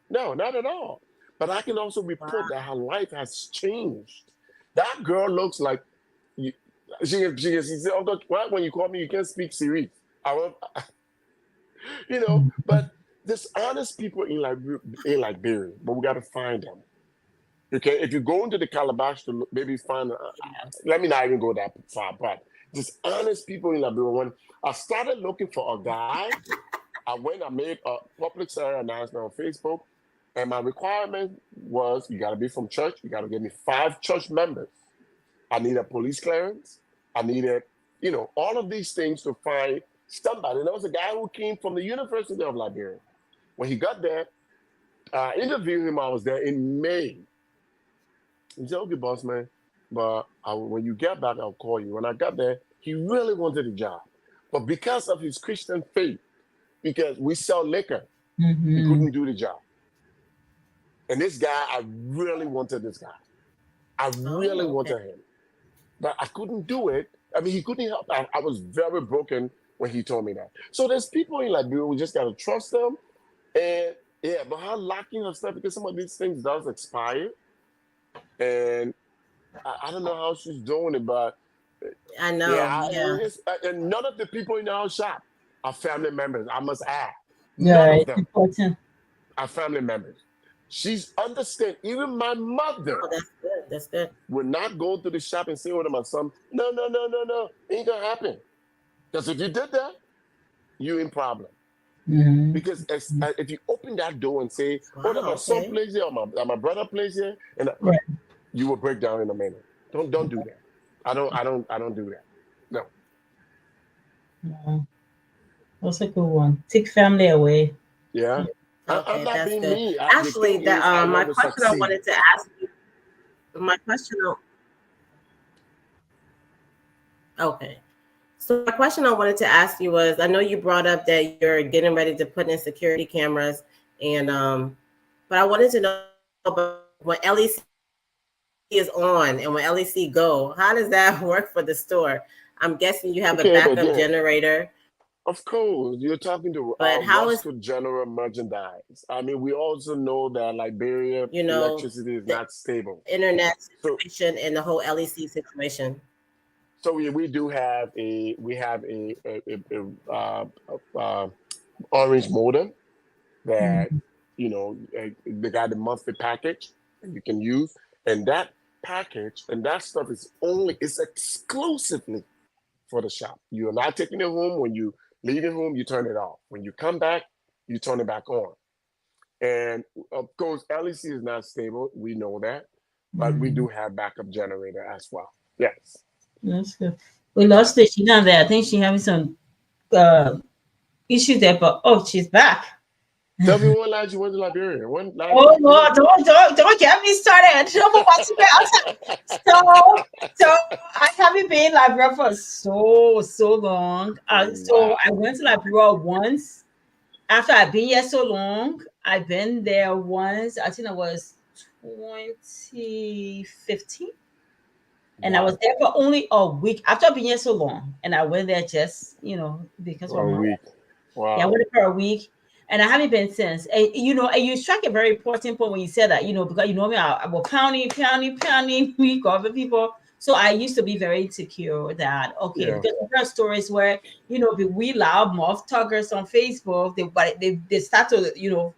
S3: not at all. But I can also report that her life has changed. That girl looks like, she said, Uncle, when you call me, you can't speak Siri. But there's honest people in Liberia, but we got to find them. Okay, if you go into the Calabash to maybe find, let me not even go that far, but there's honest people in Liberia. When I started looking for a guy, I made a public service announcement on Facebook, and my requirement was you got to be from church, you got to give me 5 church members. I needed police clearance. I needed, all of these things to find somebody. And there was a guy who came from the University of Liberia. When he got there, I interviewed him. I was there in May. He said, okay, boss man, but when you get back, I'll call you. When I got there, he really wanted a job. But because of his Christian faith, because we sell liquor, he couldn't do the job. And this guy, I really wanted this guy. I really wanted him. But I couldn't do it. I mean, he couldn't help. I was very broken when he told me that. So there's people in Liberia, we just got to trust them. And but her locking her stuff, because some of these things does expire. And I don't know how she's doing it, but
S2: I know.
S3: And none of the people in our shop are family members. I must add,
S1: Yeah,
S3: none of
S1: it's
S3: them
S1: important.
S3: are family members. She's understand. Even my mother
S2: Oh, that's good. That's good.
S3: would not go to the shop and say to my son, no, no, no, no, no, ain't gonna happen. Because if you did that, you in problem.
S1: Mm-hmm.
S3: Because if you open that door and say, "Oh, that
S2: Wow.
S3: my son
S2: Okay.
S3: plays here, or my brother plays here," and
S1: Right.
S3: you will break down in a minute. Don't do that. I don't do that. No.
S1: Yeah. That's a good one. Take family away.
S3: Yeah. I'm
S2: Okay,
S3: not
S2: that's
S3: being
S2: good.
S3: mean. The
S2: Actually,
S3: thing is, I
S2: my
S3: want to
S2: question I
S3: succeed.
S2: wanted to ask you. My question. Okay. So my question I wanted to ask you was, I know you brought up that you're getting ready to put in security cameras, and but I wanted to know about when LEC is on and when LEC go, how does that work for the store? I'm guessing you have a
S3: Okay, but
S2: backup
S3: yeah,
S2: generator,
S3: of course, you're talking to
S2: but how is,
S3: Roscoe General Merchandise. I mean, we also know that Liberia
S2: you know,
S3: electricity is
S2: the
S3: not stable.
S2: internet
S3: So
S2: situation and the whole LEC situation?
S3: we do have orange modem that
S1: Mm-hmm.
S3: they got the monthly package that you can use, and that package and that stuff it's exclusively for the shop. You are not taking it home. When you leave it home, you turn it off. When you come back, you turn it back on. And of course, LEC is not stable. We know that, but we
S1: Mm-hmm.
S3: do have backup generator as well. Yes.
S1: That's good. We
S3: Yeah.
S1: lost her. She's not there. I think she having some uh issues there, but she's back.
S3: Tell me one last you went to Liberia. One last
S1: Oh
S3: week,
S1: Lord, don't get me started. Trouble wants to be outside. So I haven't been in Liberia for so long.
S3: Oh,
S1: So
S3: wow.
S1: I went to Liberia once. After I've been here so long, I've been there once. I think it was 2015. And I was
S3: Wow.
S1: there for only a week after being here so long. And I went there just, because of
S3: A
S1: my,
S3: week.
S1: yeah, I
S3: Wow.
S1: went there for a week. And I haven't been since. And and you struck a very important point when you said that, because me, I was pounding week over people. So I used to be very insecure that
S3: Yeah.
S1: because there are stories where, we loud mouth tuggers on Facebook, they start to,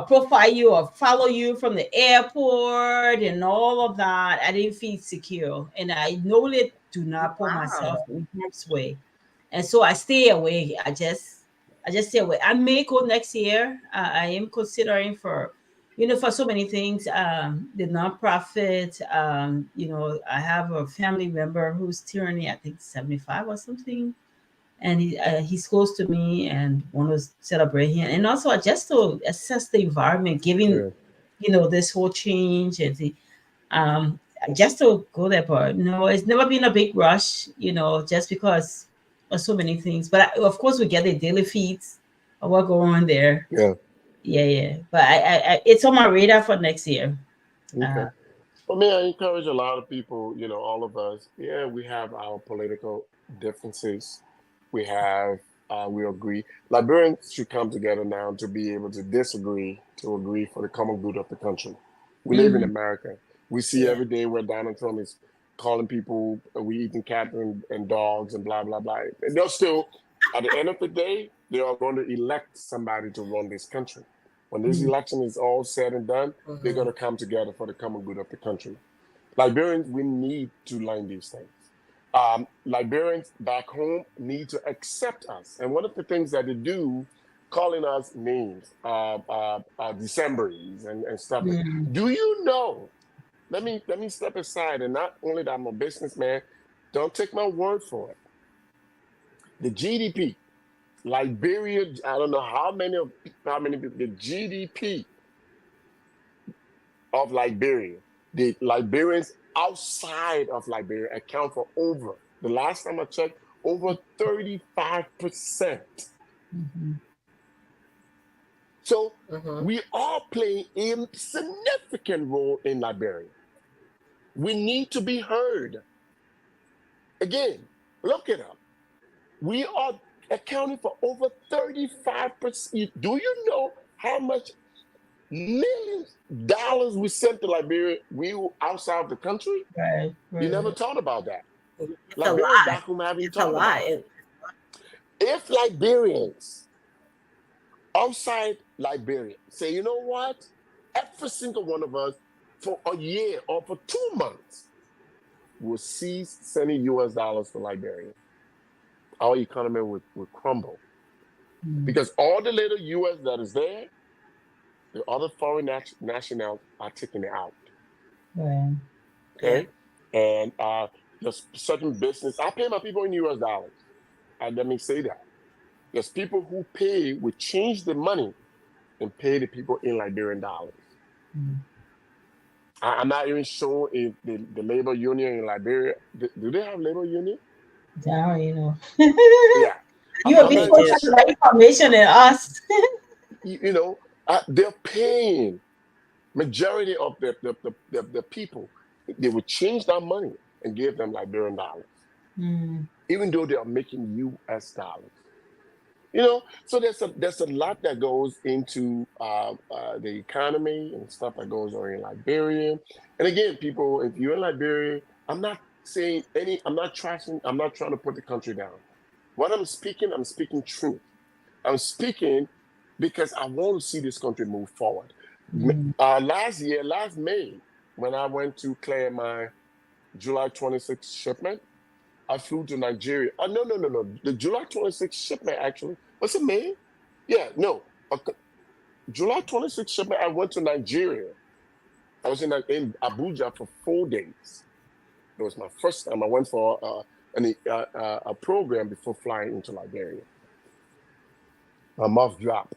S1: profile you or follow you from the airport and all of that. I didn't feel secure. And I normally do not put myself
S2: Wow.
S1: in harm's way. And so I stay away. I just stay away. I may go next year. I am considering for so many things. The nonprofit. I have a family member who's turning, I think, 75 or something, and he's close to me and want to celebrate him, and also just to assess the environment, given
S3: Yeah.
S1: this whole change and just to go there. But no, it's never been a big rush, just because of so many things. But of course, we get the daily feeds of what go on there.
S3: Yeah.
S1: Yeah, yeah. But it's on my radar for next year.
S3: Okay.
S1: Uh,
S3: Well, me, I encourage a lot of people, all of us. Yeah, we have our political differences. We agree. Liberians should come together now to be able to disagree, to agree for the common good of the country. We live in
S1: mhm.
S3: America. We see
S2: Yeah.
S3: every day where Donald Trump is calling people, we eating cats and dogs and blah, blah, blah. And they'll still, at the end of the day, they are going to elect somebody to run this country. When this
S1: Mm.
S3: election is all said and done, they're going to come together for the common good of the country. Liberians, we need to learn these things. Liberians back home need to accept us. And one of the things that they do, calling us names, Decemberies and stuff.
S1: Mm.
S3: Do you know? Let me step aside, and not only that I'm a businessman, don't take my word for it. The GDP, Liberia, I don't know how many people, the GDP of Liberia, the Liberians outside of Liberia account for the last time I checked, over 35%.
S1: Mhm.
S3: So
S2: Mm-hmm.
S3: we are playing a significant role in Liberia. We need to be heard. Again, look it up. We are accounting for over 35%. Do you know how much millions dollars we sent to Liberia, we outside of the country?
S1: Right,
S3: You
S1: right,
S3: never
S1: right.
S3: thought about that.
S2: It's a
S3: Liberians
S2: lot.
S3: back home haven't
S2: It's a
S3: talked
S2: lot.
S3: about. If Liberians outside Liberia say, you know what, every single one of us for a year or for 2 months will cease sending US dollars to Liberia, our economy would crumble. Because all the little US that is there, the other foreign nationals are taking it out.
S1: Right.
S3: Okay. And there's certain business. I pay my people in US dollars. And let me say that. There's people who pay, we change the money and pay the people in Liberian dollars. I'm not even sure if the labor union in Liberia, do they have labor union?
S1: Down, you know.
S3: Yeah.
S1: You will
S3: I'm
S1: be
S3: not
S1: closer
S3: even
S1: to that information than us.
S3: you know, they're paying majority of the people. They would change that money and give them Liberian dollars, even though they are making US dollars. So there's a lot that goes into the economy and stuff that goes on in Liberia. And again, people, if you're in Liberia, I'm not saying I'm not trashing, I'm not trying to put the country down. What I'm speaking truth. I'm speaking because I want to see this country move forward. Last May, when I went to clear my July 26th shipment, I flew to Nigeria. No. The July 26th shipment actually, was it May? Yeah, no. July 26th shipment, I went to Nigeria. I was in Abuja for 4 days. It was my first time. I went for a program before flying into Liberia. My mouth dropped.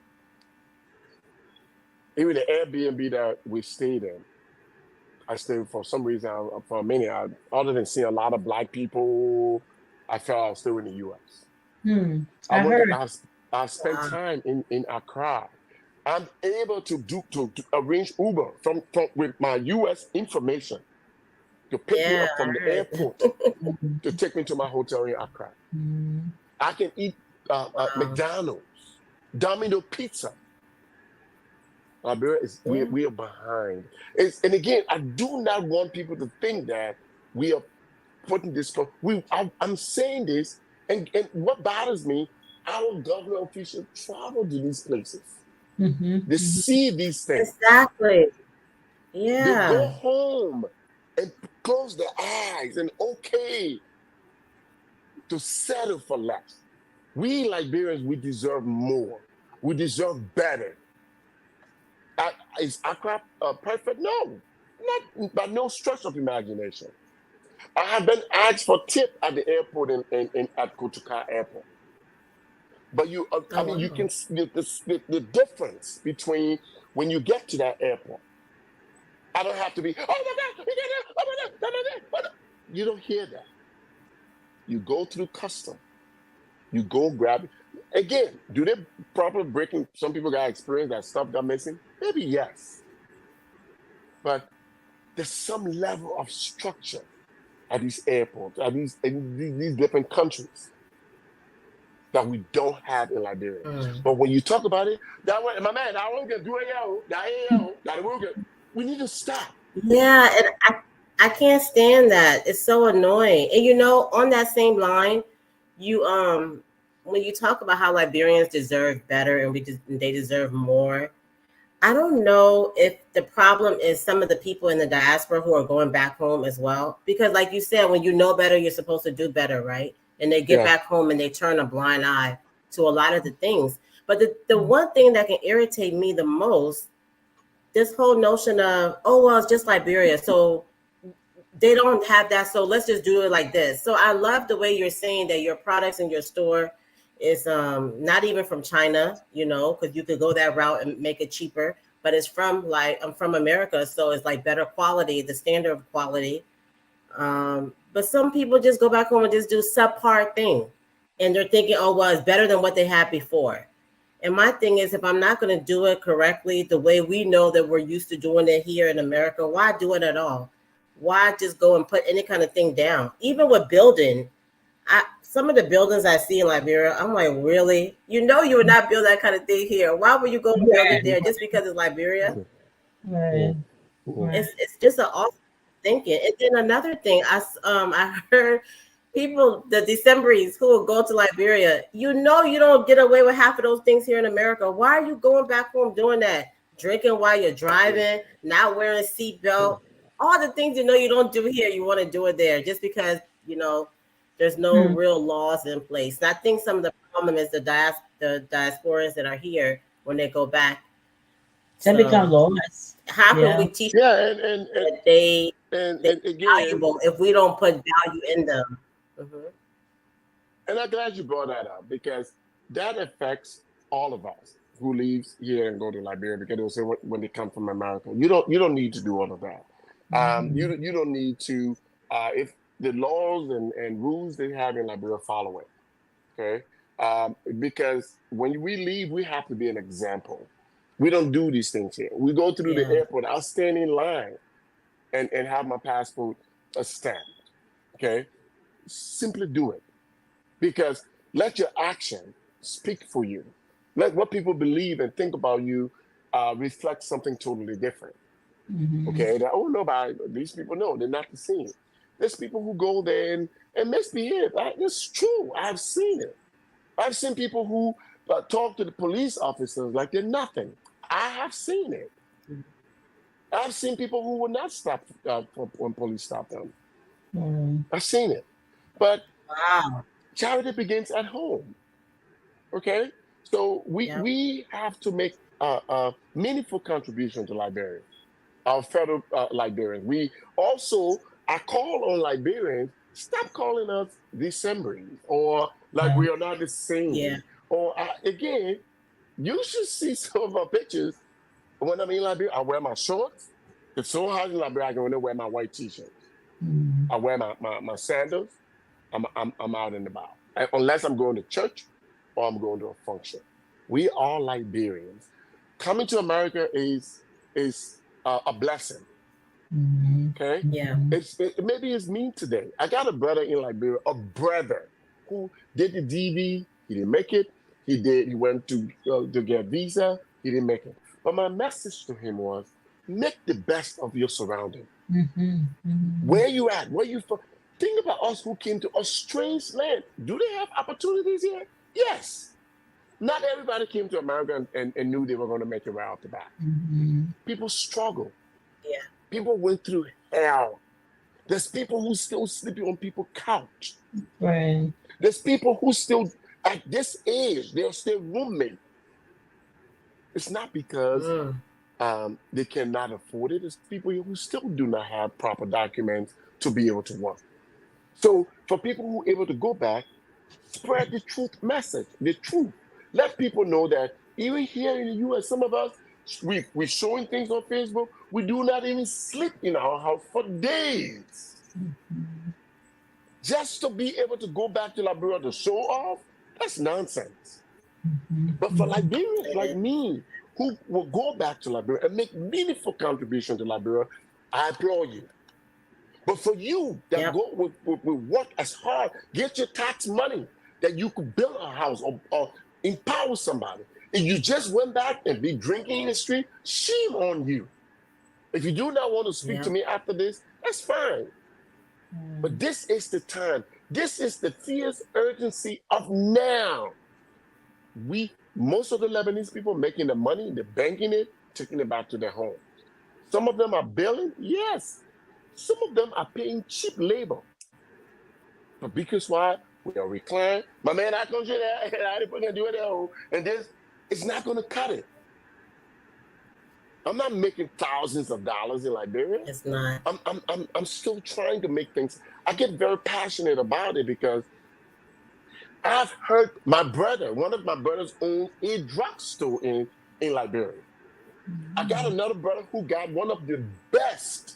S3: Even the Airbnb that we stayed in, I stayed for some reason, for a minute, other than seeing a lot of Black people, I felt I was still in the U.S. I spent time in Accra. I'm able to arrange Uber from with my U.S. information to pick me up from the airport to take me to my hotel in Accra. I can eat McDonald's, Domino Pizza. Liberia we are behind. And again, I do not want people to think that we are putting this. I'm saying this, and what bothers me, our government officials travel to these places. They see these things.
S2: Exactly.
S3: They
S2: Yeah.
S3: go home and close their eyes and to settle for less. We Liberians, we deserve more. We deserve better. Is Accra perfect? No, not by no stretch of imagination. I have been asked for tip at the airport at Kotoka Airport. But you can see the difference between when you get to that airport. I don't have to be, oh my God, oh my God. You don't hear that. You go through custom. You go grab it. Again, do they proper breaking? Some people got experience that stuff got missing. Maybe yes. But there's some level of structure at these airports, in these different countries that we don't have in Liberia. But when you talk about it, my man, we need to stop.
S2: Yeah, and I can't stand that. It's so annoying. And on that same line, you when you talk about how Liberians deserve better and they deserve more, I don't know if the problem is some of the people in the diaspora who are going back home as well. Because like you said, when you know better, you're supposed to do better, right? And they get back home and they turn a blind eye to a lot of the things. But the one thing that can irritate me the most, this whole notion of, oh, well, it's just Liberia, so they don't have that, so let's just do it like this. So I love the way you're saying that your products in your store is not even from China, because you could go that route and make it cheaper, but it's from I'm from America, so it's like better quality, the standard of quality. But some people just go back home and just do subpar thing, and they're thinking, oh, well, it's better than what they had before. And my thing is, if I'm not going to do it correctly, the way we know that we're used to doing it here in America, why do it at all? Why just go and put any kind of thing down? Even with building, some of the buildings I see in Liberia, I'm like, really? You would not build that kind of thing here. Why would you go build it there just because it's Liberia?
S1: Right.
S2: It's just an awesome thinking. And then another thing, I heard people, the Decembers who will go to Liberia, you know, you don't get away with half of those things here in America. Why are you going back home doing that? Drinking while you're driving, not wearing seatbelt, all the things you know you don't do here, you want to do it there just because, you know, there's no real laws in place. And I think some of the problem is the diasporans that are here when they go back.
S1: They become
S2: So
S1: laws.
S2: how can
S1: Yeah.
S2: we teach
S3: Yeah,
S2: that they're
S3: and again,
S2: valuable if we don't put value in them? Mm-hmm.
S3: and I'm glad you brought that up because that affects all of us who leaves here and go to Liberia because they'll say when they come from America, you don't need to do all of that. You don't need to if the laws and rules they have in Liberia, follow it. Okay, because when we leave, we have to be an example. We don't do these things here. We go through the
S2: Yeah.
S3: airport. I'll stand in line and have my passport stamped. Okay, simply do it because let your action speak for you. Let what people believe and think about you reflect something totally different. Okay, that, oh no, but these people know they're not the same. There's people who go there and misbehave. It's true. I've seen it. I've seen people who talk to the police officers like they're nothing. I have seen it. I've seen people who will not stop when police stop them. I've seen it. But
S2: Wow.
S3: charity begins at home. Okay, so
S2: Yep.
S3: we have to make a meaningful contribution to Liberia, our fellow Liberians. We also, I call on Liberians, stop calling us Decemberans or like we are not the
S2: Yeah.
S3: same. Or again, you should see some of our pictures. When I'm in Liberia, I wear my shorts. It's so hot in Liberia, I can only wear my white t-shirt. I wear my sandals. I'm out and about. Unless I'm going to church or I'm going to a function. We are Liberians. Coming to America is a blessing. Okay,
S2: Yeah.
S3: maybe it's me today. I got a brother in Liberia, a brother who did the DV. He didn't make it. He went to get a visa. He didn't make it. But my message to him was, make the best of your surrounding. Where you at? Where you from? Think about us who came to a strange land. Do they have opportunities here? Yes. Not everybody came to America and knew they were going to make it right off the bat. People struggle.
S2: Yeah.
S3: People went through hell. There's people who still sleeping on people's couch.
S1: Right.
S3: There's people who still, at this age, they're still roommates. It's not because they cannot afford it. It's people who still do not have proper documents to be able to work. So for people who are able to go back, spread the truth message, the truth. Let people know that even here in the US, some of us, we're showing things on Facebook. We do not even sleep in our house for days. Just to be able to go back to Liberia to show off, that's nonsense. But for Liberians like me, who will go back to Liberia and make meaningful contribution to Liberia, I applaud you. But for you that
S2: Yep.
S3: go with work as hard, get your tax money that you could build a house or empower somebody. If you just went back and be drinking in the street, shame on you. If you do not want to speak to
S2: Yep.
S3: me after this, that's fine. But this is the time. This is the fierce urgency of now. Most of the Lebanese people making the money, they're banking it, taking it back to their homes. Some of them are billing, yes. Some of them are paying cheap labor. But because why? We are reclined. My man, I told you that. I didn't put do it at home. And this, it's not going to cut it. I'm not making thousands of dollars in Liberia.
S2: It's not.
S3: I'm still trying to make things. I get very passionate about it because I've heard one of my brothers owns a drugstore in Liberia. I got another brother who got one of the best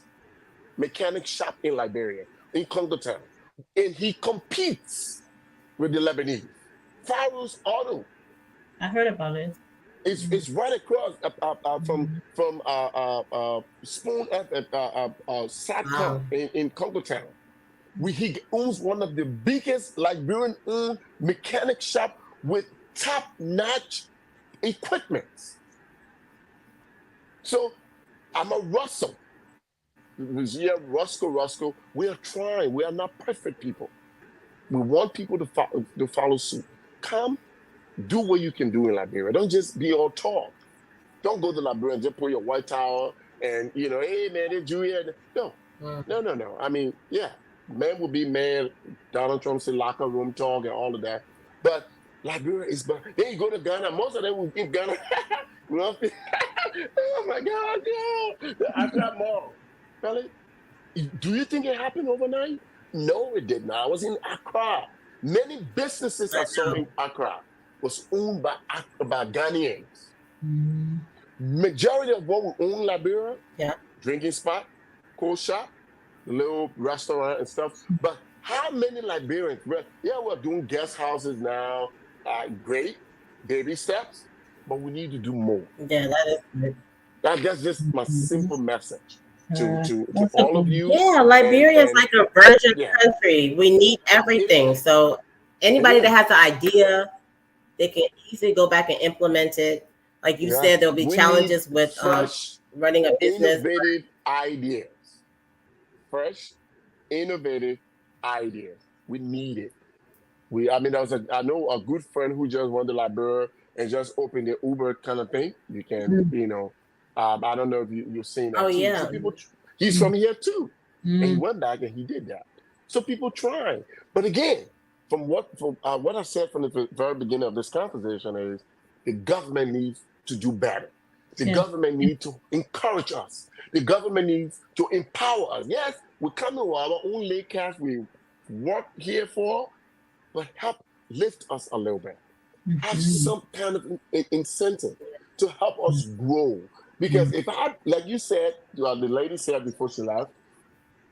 S3: mechanic shop in Liberia, in Congo Town. And he competes with the Lebanese. Farouz Auto.
S1: I heard about it.
S3: It's right across from Spoon Satcom
S2: Wow.
S3: in Congo Town. He owns one of the biggest Liberian mechanic shop with top-notch equipment. So I'm a Russell. Yeah, Roscoe. We are trying. We are not perfect people. We want people to follow suit. Come, do what you can do in Liberia. Don't just be all talk. Don't go to Liberia and just put your white towel and, hey man, it's Julia. No, no. I mean, yeah, man will be man. Donald Trump said locker room talk and all of that. But Liberia is, but then you go to Ghana, most of them will give Ghana. Oh my God, yeah. The Accra Mall. Really? Do you think it happened overnight? No, it did not. I was in Accra. Many businesses I saw in Accra was owned by Ghanaians.
S1: Mm-hmm.
S3: Majority of what we own in Liberia,
S2: Yeah.
S3: drinking spot, cold shop, little restaurant and stuff. But how many Liberians? Yeah, we're doing guest houses now. Great, baby steps, but we need to do more.
S2: Yeah, that is good.
S3: That's just my simple message to all of you.
S2: Yeah, Liberia is like a virgin
S3: Yeah.
S2: country. We need everything. So anybody that has an idea, they can easily go back and implement it. Like you said, there'll be
S3: We
S2: need with
S3: fresh,
S2: running a business.
S3: innovative ideas. Fresh, innovative ideas. We need it. I know a good friend who just went to Liberia and just opened the Uber kind of thing. You can, I don't know if you've seen that.
S2: Oh,
S3: too.
S2: yeah.
S3: So people, he's from here too.
S1: Mm-hmm.
S3: And he went back and he did that. So people trying. But again, from what I said from the very beginning of this conversation is the government needs to do better. The government needs to encourage us. The government needs to empower us. Yes, we come to our own late cash we work here for, but help lift us a little bit.
S1: Mm-hmm.
S3: Have some kind of incentive to help us grow. Because if like you said, the lady said before she left,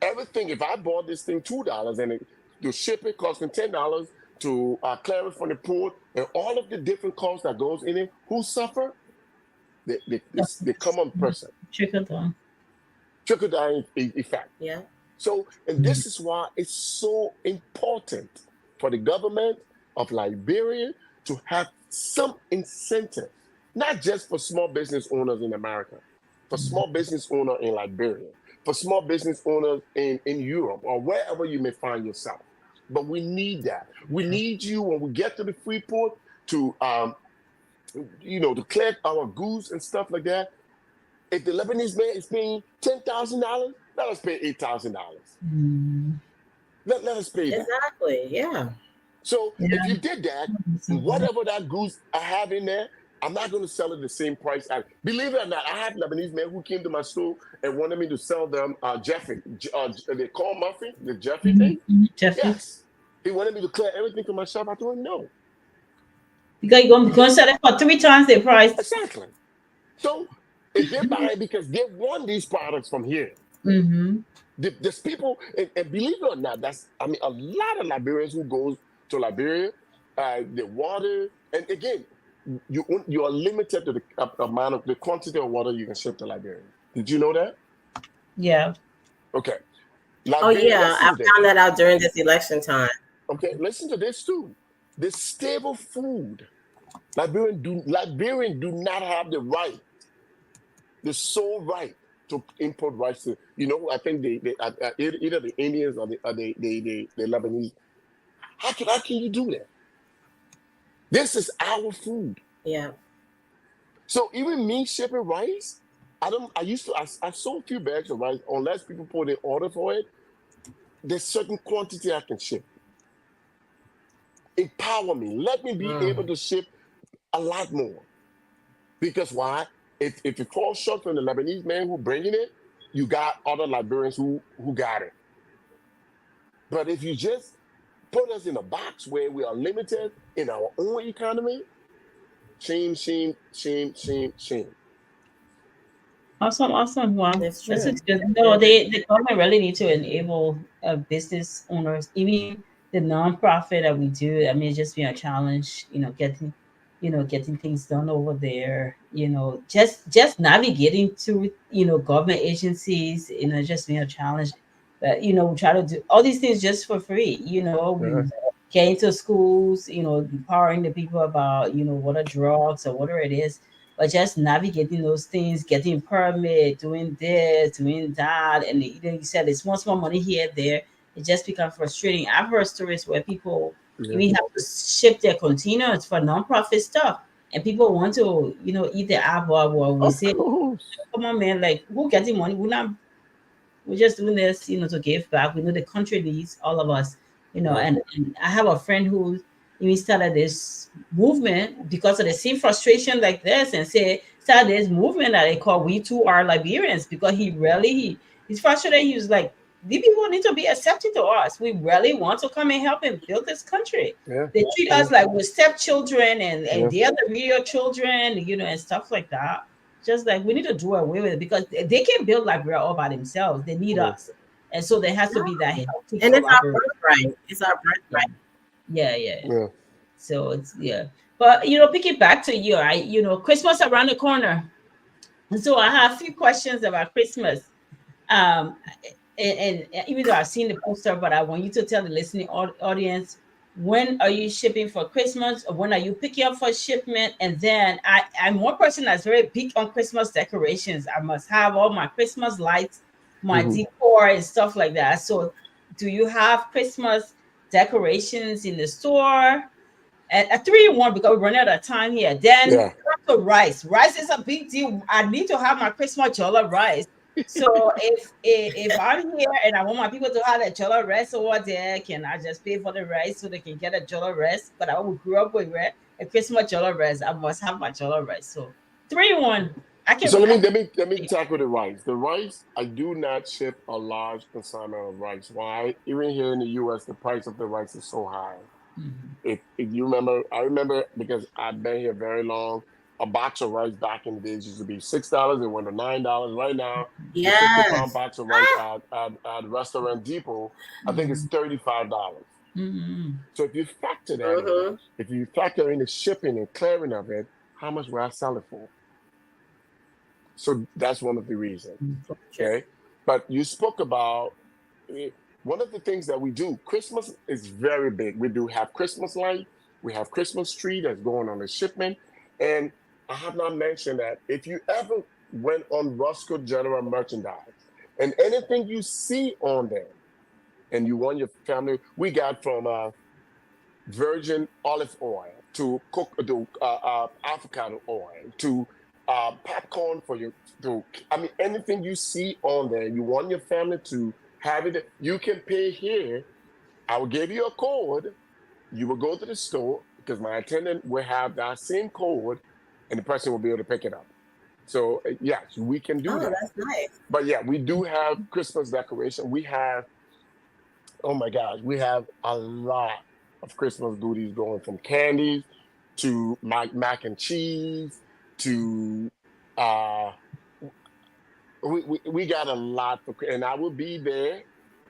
S3: everything, if I bought this thing $2 and the shipping costing $10 to clear it from the port and all of the different costs that goes in it, who suffer? The common person.
S1: Trickle down
S3: effect.
S2: Yeah.
S3: So, and this is why it's so important for the government of Liberia to have some incentive, not just for small business owners in America, for small business owners in Liberia, for small business owners in Europe or wherever you may find yourself. But we need that. We need you when we get to the free port to to clear our goods and stuff like that. If the Lebanese man is paying $10,000, let us pay $8,000. Let us pay that.
S2: Exactly. Yeah.
S3: So if you did that, whatever that goods I have in there, I'm not going to sell it the same price. Believe it or not, I have Lebanese men who came to my store and wanted me to sell them Jeffy. They call Muffin, the Jeffy thing.
S1: Jeffy.
S3: Yes. He wanted me to clear everything from my shop. I told him no.
S1: Because you're going to sell it for 3 times the price.
S3: Exactly. So if they buy it because they want these products from here, there's people, and believe it or not, a lot of Liberians who goes to Liberia, the water, and again, you are limited to the amount of the quantity of water you can ship to Liberia. Did you know that?
S1: Yeah.
S3: Okay.
S2: Liberia, I found that out during this election time.
S3: Okay, listen to this too. The stable food. Liberians do not have the right, the sole right to import rice to, I think either the Indians or the Lebanese. How can you do that? This is our food.
S2: Yeah.
S3: So even me shipping rice, I sold a few bags of rice unless people put an order for it. There's certain quantity I can ship. Empower me. Let me be able to ship a lot more. Because why? If it falls short from the Lebanese man who bringing it, you got other Liberians who got it. But if you just put us in a box where we are limited in our own economy, shame.
S1: Awesome. Wow.
S2: That's true.
S1: This is good. No, the government really need to enable business owners, even the nonprofit that we do. I mean, it's just been a challenge, getting things done over there. Just navigating to government agencies. Just being a challenge. But we try to do all these things just for free. We get into schools. Empowering the people about what are drugs or whatever it is. But just navigating those things, getting permit, doing this, doing that, and you said it's small money here, there. it just becomes frustrating. I've heard stories where people
S3: Yeah.
S1: even have to ship their containers for nonprofit stuff, and people want to, eat the apple. Well, we
S3: Of
S1: say,
S3: course.
S1: come on, man, like who getting money? We're just doing this, to give back. We know the country needs all of us,
S3: Yeah.
S1: and I have a friend who even started this movement because of the same frustration like this, and started this movement that they call We Too Are Liberians, because he's frustrated. He was like, these people need to be accepting to us. We really want to come and help and build this country.
S3: Yeah.
S1: They treat
S3: Yeah.
S1: us like we're stepchildren, and
S3: Yeah.
S1: they're the real children, and stuff like that. Just like we need to do away with it, because they can't build Liberia all by themselves. They need
S3: Yeah.
S1: us, and so there has to be that
S2: No.
S1: healthy
S2: And it's our
S1: collaboration.
S2: birthright. It's our
S1: Yeah,
S2: birthright.
S1: yeah.
S3: Yeah.
S1: So it's yeah, but pick it back to you. Christmas around the corner, and so I have a few questions about Christmas. Um, and even though I've seen the poster, but I want you to tell the listening audience, when are you shipping for Christmas, or when are you picking up for shipment? And then I'm one person that's very big on Christmas decorations. I must have all my Christmas lights, my
S3: Hmm.
S1: decor, and stuff like that. So, do you have Christmas decorations in the store? At 3 in 1, because we're running out of time here. Then
S3: Yeah.
S1: to rice. Rice is a big deal. I need to have my Christmas jollof rice. So if I'm here and I want my people to have a jollof rice over there, can I just pay for the rice so they can get a jollof rice? But I would grew up with a Christmas jollof rice. I must have my jollof rice. So 3 in 1. I can.
S3: So let me tackle the rice. The rice, I do not ship a large consignment of rice. Why? Even here in the U.S., the price of the rice is so high.
S1: Mhm.
S3: If you remember, I remember because I've been here very long. A box of rice back in the days used to be $6. It went to $9. Right now, the 50-pound
S2: Yes.
S3: box of rice at Restaurant Depot, I think it's
S1: Mhm.
S3: $35.
S1: Mhm.
S3: So if you factor that in,
S2: Mm-hmm.
S3: if you factor in the shipping and clearing of it, how much will I sell it for? So that's one of the reasons.
S2: Sure.
S3: Okay. But you spoke about eh, one of the things that we do. Christmas is very big. We do have Christmas light. We have Christmas tree that's going on a shipment. And I have not mentioned that if you ever went on Roscoe General Merchandise and anything you see on there and you want your family, we got from virgin olive oil to avocado oil to popcorn for your to I mean anything you see on there you want your family to have it, you can pay here. I will give you a code. You will go to the store because my attendant will have that same code and the person will be able to pick it up. So yes, we can do
S2: Oh,
S3: that.
S2: that's nice.
S3: But yeah, we do have Christmas decoration. We have, oh my gosh, we have a lot of Christmas goodies going from candies to mac and cheese to uh we got a lot for, and I will be there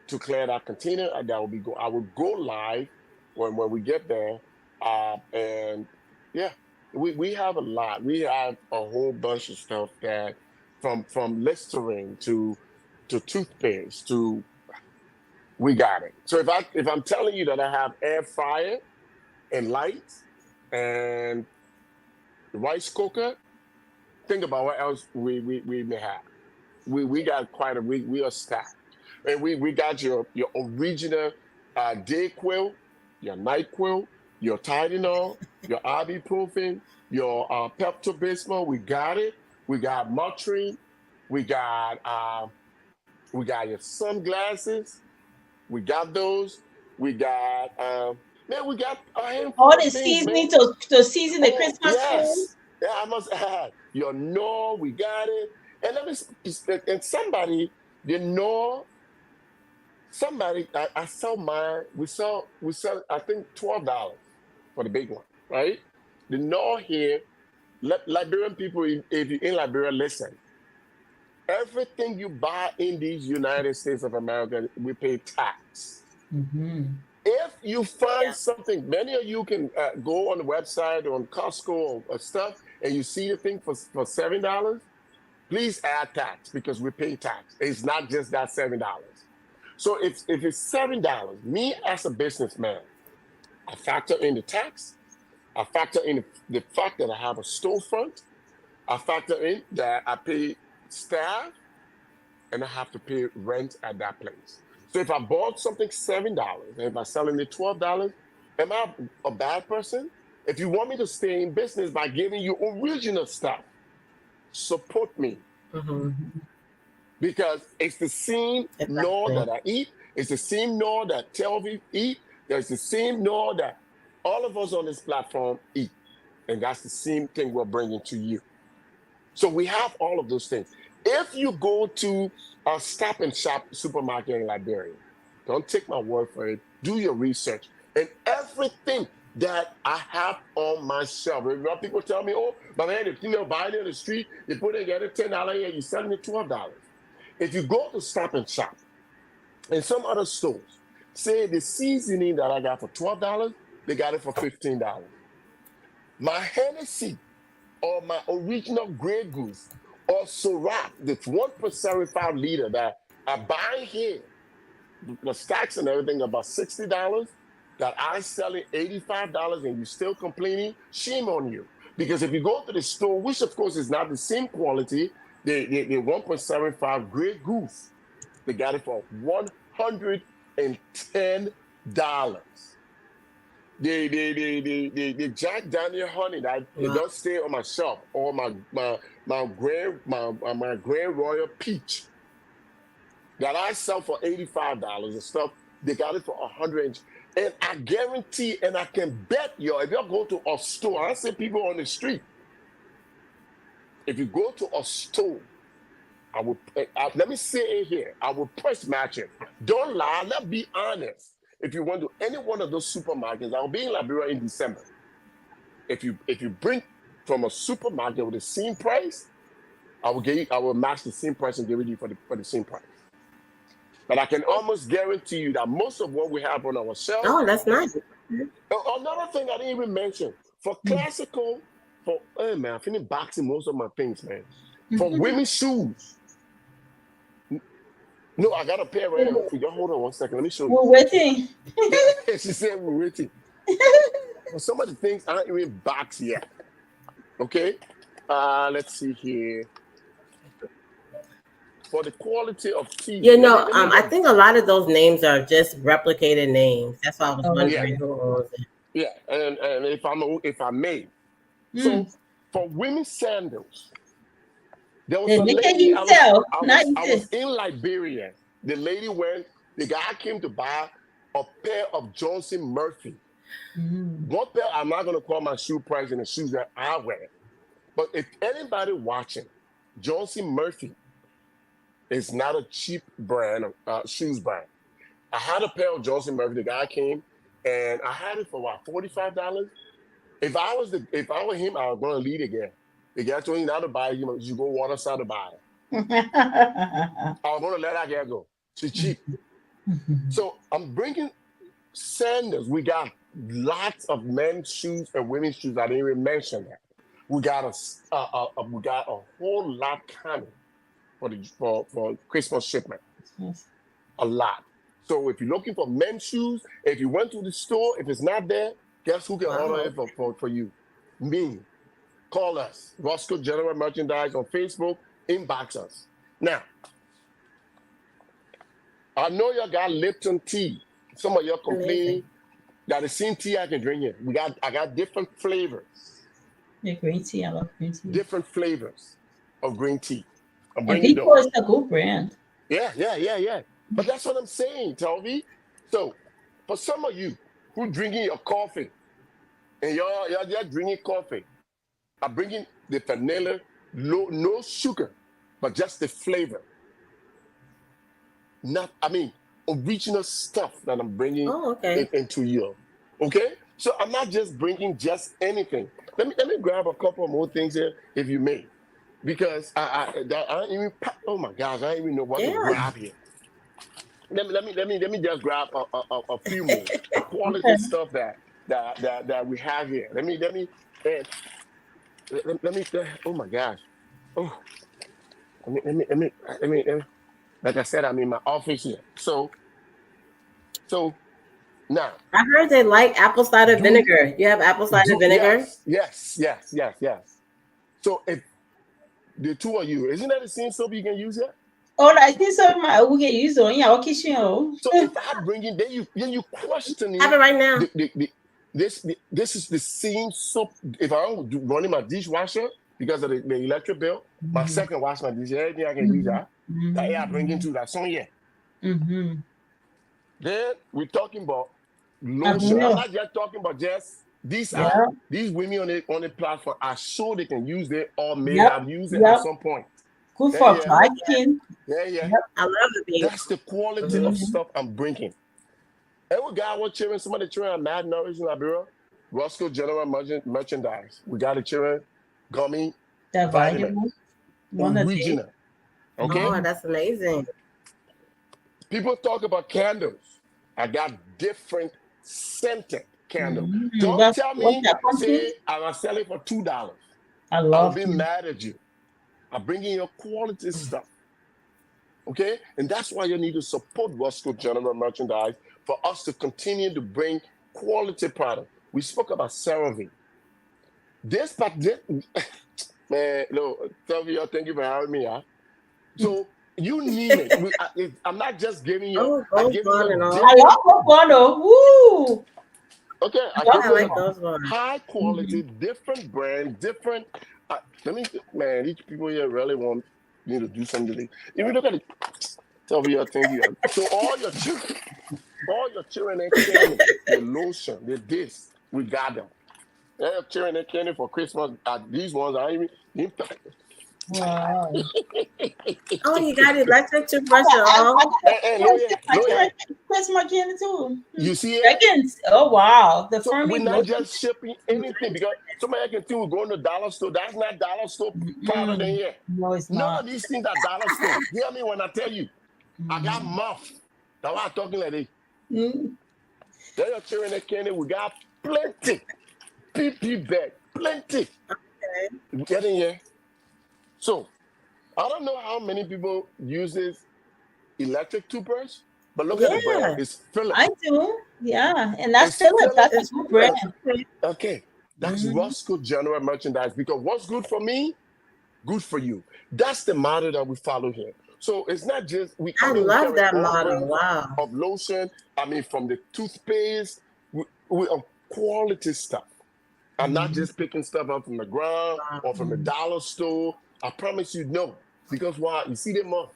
S3: to clear that container. That will be go. I will go live when we get there. And yeah, we have a lot. We have a whole bunch of stuff that from Listerine to toothpaste to we got it. So if I'm telling you that I have air fryer and lights and rice cooker, think about what else we may have. We got quite a we are stacked. And we got your original day quilt, your night quilt, your Tylenol, your ibuprofen, your Pepto Bismol. We got it. We got Motrin. We got your sunglasses. We got those. We got man, we got a
S1: All
S3: handful of
S1: the
S3: things,
S1: seasoning
S3: man.
S1: to season the
S3: Oh
S1: Christmas food.
S3: yes, yeah, I must add your Knorr. We got it, and and somebody the Knorr. Somebody I sell mine. We sell I think $12 for the big one, right? The Knorr here. Liberian people, if you're in Liberia, listen. Everything you buy in these United States of America, we pay tax.
S1: Mm-hmm.
S3: If you find
S2: Yeah.
S3: something, many of you can go on the website on Costco or stuff, and you see the thing for $7. Please add tax because we pay tax. It's not just that $7. So if it's $7, me as a businessman, I factor in the tax. I factor in the fact that I have a storefront. I factor in that I pay staff and I have to pay rent at that place. So if I bought something $7 and if I'm selling it $12, am I a bad person? If you want me to stay in business by giving you original stuff, support me.
S2: Mm-hmm.
S3: Because it's the same Nor
S2: Exactly.
S3: that I eat. It's the same Nor that Telvi eat. There's the same Nor that all of us on this platform eat. And that's the same thing we're bringing to you. So we have all of those things. If you go to a Stop and Shop supermarket in Liberia, don't take my word for it. Do your research. And everything that I have on my shelf, a lot of people tell me, oh, but man, if you buy it in the street, you put it, get it $10 here, you're selling it $12. If you go to Stop and Shop and some other stores, say the seasoning that I got for $12, they got it for $15. My Hennessy or my original Grey Goose or Syrah, the 1% refined liter that I buy here, the stacks and everything about $60, that I sell it $85 and you still complaining, shame on you. Because if you go to the store, which of course is not the same quality, the 1.75 Grey Goose, they got it for $110. The Jack Daniel honey that it
S2: Wow.
S3: don't stay on my shelf, or my Grand Royal Peach that I sell for $85 and stuff, they got it for $100. And I guarantee, and I can bet you, if you go to a store, I say people on the street, if you go to a store, let me say it here, I will price match it. Don't lie, let's be honest. If you went to any one of those supermarkets, I'll be in Liberia in December. If you bring from a supermarket with the same price, I will match the same price and give it you for the same price. But I can almost guarantee you that most of what we have on our shelf.
S2: Oh, that's nice.
S3: Another thing I didn't even mention for classical, man, I finished boxing most of my things, man. For women's shoes. No, I got a pair right now. Hold on one second. Let me show you.
S1: We're waiting.
S3: She said we're waiting. Well, some of the things aren't even boxed yet. Okay? Let's see here. For the quality of tea.
S2: I think a lot of those names are just replicated names. That's why I was wondering who owns it.
S3: Yeah, and if I may. So for women's sandals, there was a lady I was in Liberia. The lady the guy came to buy a pair of Johnson Murphy. One pair, I'm not gonna call my shoe price in the shoes that I wear. But if anybody watching, Johnson Murphy is not a cheap brand, shoes brand. I had a pair of Johnson Murphy. The guy came and I had it for what, $45? If I was him, I was gonna lead again. The guy told me not to buy it, you go water side to buy it. I was gonna let that guy go. She's cheap. So I'm bringing sandals. We got lots of men's shoes and women's shoes. I didn't even mention that. We got a whole lot coming for Christmas shipment.
S1: Yes.
S3: A lot. So if you're looking for men's shoes, if you went to the store, if it's not there, guess who can order it for you? Me. Call us. Roscoe General Merchandise on Facebook. Inbox us. Now, I know you got Lipton tea. Some of you are complaining that the same tea I can drink here. I got different flavors.
S1: Yeah, green tea. I love green tea.
S3: Different flavors of green tea.
S1: And Vico is a good brand.
S3: Yeah. But that's what I'm saying, Toby. So for some of you who drinking your coffee and you're just drinking coffee, I'm bringing the vanilla, no sugar, but just the flavor. Original stuff that I'm bringing into you. Okay? So I'm not just bringing just anything. Let me grab a couple more things here, if you may. Because oh my gosh, I don't even know what to grab here. Let me just grab a few more quality stuff that we have here. Let me oh my gosh. Oh, let me like I said, I'm in my office here. So now
S2: I heard they like apple cider vinegar. You have apple cider vinegar?
S3: Yes. So if the two of you, isn't that the same soap you can use here?
S1: Oh, I think so. We can use on yeah, okay, sure.
S3: So if I bring in, then you questioning
S2: Have it right now.
S3: this is the same soap. If I'm running my dishwasher because of the electric bill, my second wash my dish, everything I can use that. That I bring into that song, yeah. Then we're talking about lotion. I'm not just talking about just these women on the platform are sure they can use it or may have used it at some point.
S1: Good for biking.
S3: Yeah.
S2: I love the being.
S3: That's the quality of stuff I'm bringing. And we got our children, some of the children are malnourished in Liberia. Roscoe General Merchandise. We got the children gummy vitamins. Original. Okay?
S2: Oh, that's amazing.
S3: People talk about candles. I got different scented candles. Don't tell me, say, I'm going to sell it for $2. I'll be mad at you. I'm bringing your quality stuff. Okay? And that's why you need to support Roscoe General Merchandise for us to continue to bring quality product. We spoke about CeraVe. Man, no, Sylvia, thank you for having me. Huh? So you name it. I'm not just giving you.
S2: I
S1: love Gold Bond. Woo!
S3: Okay, I like those ones. High quality, different brand, different. Man, each people here really want me to do something. If you look at it, Sylvia, thank you. So all your children and candy, the lotion, the this, we got them. They have children and candy for Christmas. These ones are even.
S1: Wow.
S2: Oh, you got electric toothbrush
S1: Christmas candy too.
S3: You see it?
S1: Oh wow.
S3: We're not just shipping anything because somebody can think we're going to dollar store. That's not dollar store product in here.
S1: No, it's not.
S3: None of these things are dollar store. Hear me when I tell you. I got muff. That's why I'm talking like this. There are children and candy. We got plenty. PP bag, plenty. Okay. Get in here. So, I don't know how many people use this electric toothbrush, but look at the brand. It's Philips.
S1: I do. Yeah. And that's Philips. That's a good brand.
S3: Okay. That's Roscoe General Merchandise because what's good for me, good for you. That's the model that we follow here. So it's not just
S2: I love that model. Wow.
S3: Of lotion. From the toothpaste, we are quality stuff. I'm not just picking stuff up from the ground or from the dollar store. I promise you, no. Because why? You see them up.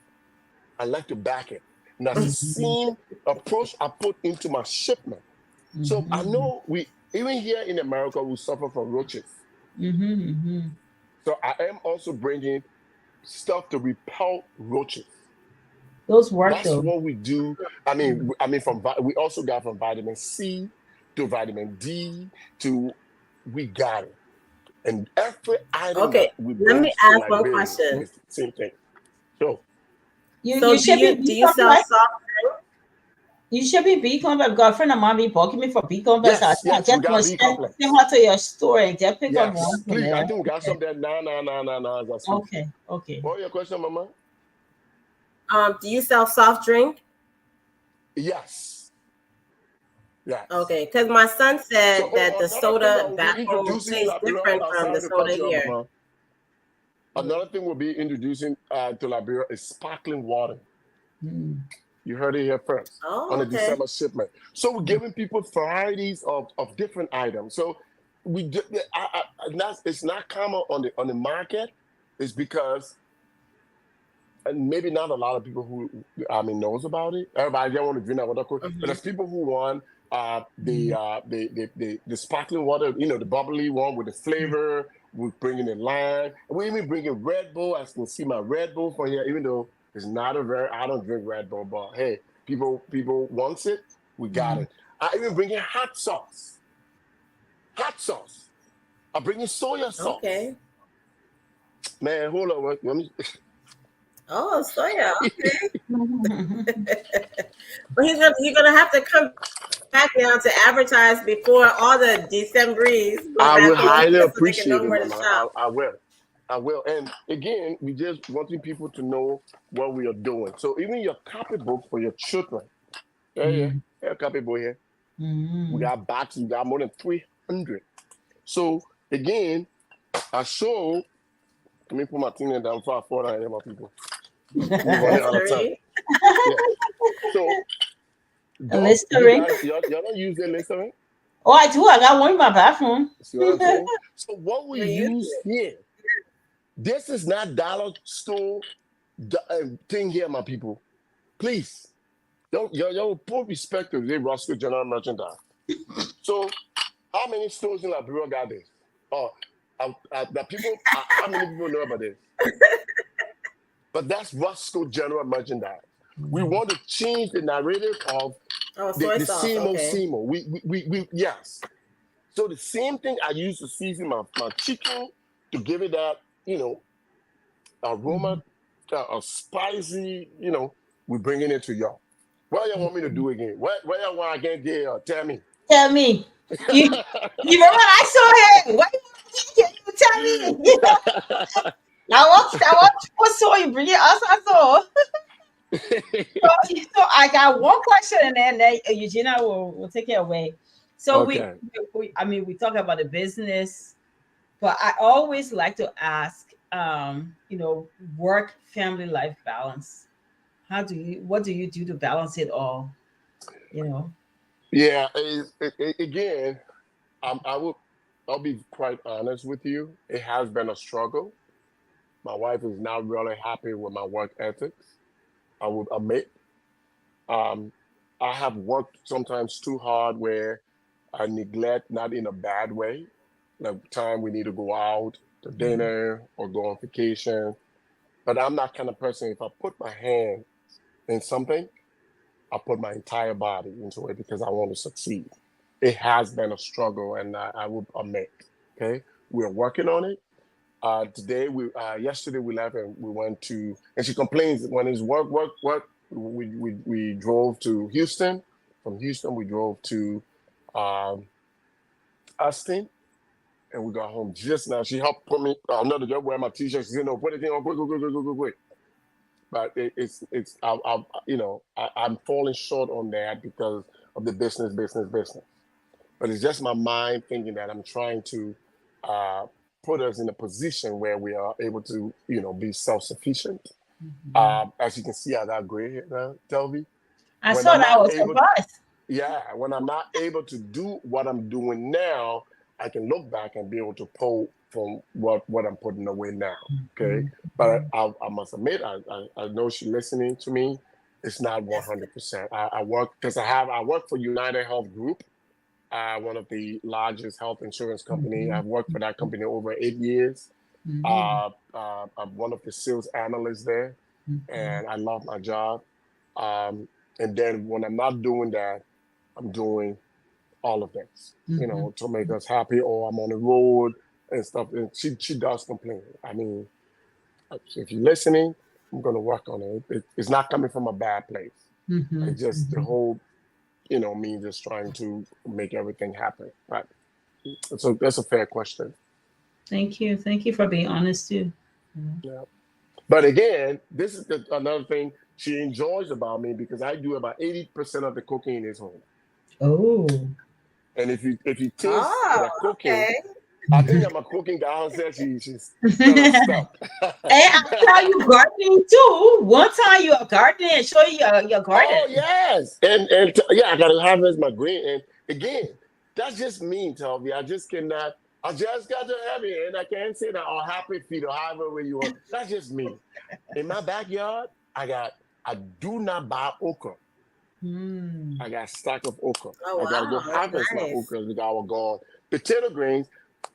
S3: I like to back it. And that's the same approach I put into my shipment. So I know even here in America, we suffer from roaches. So I am also bringing stuff to repel roaches.
S1: Those work.
S3: That's what we do. We also got from vitamin C to vitamin D to we got it. And every item.
S2: Okay, let me ask one question.
S3: Same thing. So
S2: do you sell soft drink?
S1: You should be B-Complex. I've got a friend of mine be booking me for B-Complex.
S3: Yes,
S1: I just want to send her to your store and just pick up one.
S3: Please, I think we got some there. No.
S1: Okay.
S3: What was your question, Mama?
S2: Do you sell soft drink?
S3: Yes.
S2: Okay, because my son said that the soda back home tastes different from the soda here.
S3: Another thing we'll be introducing to Liberia is sparkling water. You heard it here first on the December shipment. So we're giving people varieties of different items. So it's not common on the market. It's because and maybe not a lot of people who knows about it. Everybody don't want to drink that water, but there's people who want the sparkling water, the bubbly one with the flavor. We're bringing in lime. We're even bringing Red Bull. As you can see my Red Bull from here, even though it's not I don't drink Red Bull, but hey, people wants it. We got it. I even bring in hot sauce. I bring in soya sauce.
S2: Okay.
S3: Man, hold on. Let me.
S2: Oh, soya. Okay. But you're gonna have to come back now to advertise before all the Decemberies.
S3: I would highly appreciate it. I will. And again, we just wanting people to know what we are doing. So even your copybook for your children. Yeah, copybook here. We got boxes. We got more than 300. So again, I show. Let me put my thing down before I fall down here, my people. We run it out of time.
S2: Listerine.
S3: Yeah. So
S1: A
S3: don't you
S1: Listerine.
S3: guys y'all don't use the Listerine?
S1: Oh, I do. I got one in my bathroom.
S3: See what I'm saying? So what we
S2: We use
S3: use
S2: it.
S3: here, this is not dollar store thing here, my people. Please, yo, put respect to the Roscoe General Merchandise. So, how many stores in Liberia got this? Oh, the people. How many people know about this? But that's Roscoe General Merchandise. We want to change the narrative of
S2: Oh, soy
S3: the
S2: sauce.
S3: simo
S2: Okay.
S3: simo. We yes. So the same thing I use to season my chicken to give it that aroma, a spicy. We bringing it to y'all. What y'all want me to do again? What y'all want again? Tell me.
S1: Tell me. You remember I saw him? What you tell me? I want what saw you bring it us I saw. So I got one question and then Eugenia will take it away. So
S3: Okay.
S1: we talk about the business, but I always like to ask work family life balance. What do you do to balance it all? You know.
S3: Yeah. Again, I'll be quite honest with you. It has been a struggle. My wife is not really happy with my work ethics. I would admit. Um, I have worked sometimes too hard where I neglect, not in a bad way, like time we need to go out to dinner or go on vacation. But I'm that kind of person. If I put my hand in something, I put my entire body into it because I want to succeed. It has been a struggle, and I would admit. Okay, we're working on it. Yesterday we left and we went to, and she complains when it's work. We drove to Houston. From Houston, we drove to um, Austin, and we got home just now. She helped put me another job, wear my t-shirt. She said, "No, put it on quick." But I'm falling short on that because of the business. But it's just my mind thinking that I'm trying to uh, put us in a position where we are able to, be self-sufficient. As you can see, I got gray hair now, Telvi.
S1: I
S3: When
S1: saw
S3: I'm
S1: that. I
S3: not
S1: was
S3: able,
S1: surprised.
S3: yeah, when I'm not able to do what I'm doing now, I can look back and be able to pull from what I'm putting away now. Okay, but I must admit, I know she's listening to me. It's not 100%. I work because I work for United Health Group, one of the largest health insurance company. I've worked for that company over 8 years. I'm one of the sales analysts there, and I love my job. And then when I'm not doing that, I'm doing all of this, to make us happy. Or I'm on the road and stuff. And she does complain. I mean, if you're listening, I'm gonna work on it. It's not coming from a bad place. It's just the whole, me just trying to make everything happen. But so that's a fair question.
S1: Thank you. Thank you for being honest too.
S3: Yeah. But again, this is another thing she enjoys about me because I do about 80% of the cooking in his home.
S1: Oh.
S3: And if you taste
S2: Oh,
S3: the cooking,
S2: okay.
S3: I think I'm a cooking guy. Said she's kind of stuck.
S1: Hey, I saw you gardening too. One time you are gardening and show you your garden.
S3: Oh yes, and yeah, I gotta harvest my green. And again, that's just me, Toby. I just cannot. I just got to have it, and I can't say that. Oh, happy feet or however way you want. That's just me. In my backyard, I do not buy okra. I got a stack of okra.
S2: Oh
S3: I gotta go
S2: wow, that's
S3: harvest my
S2: nice.
S3: okra because I was gone. Potato greens,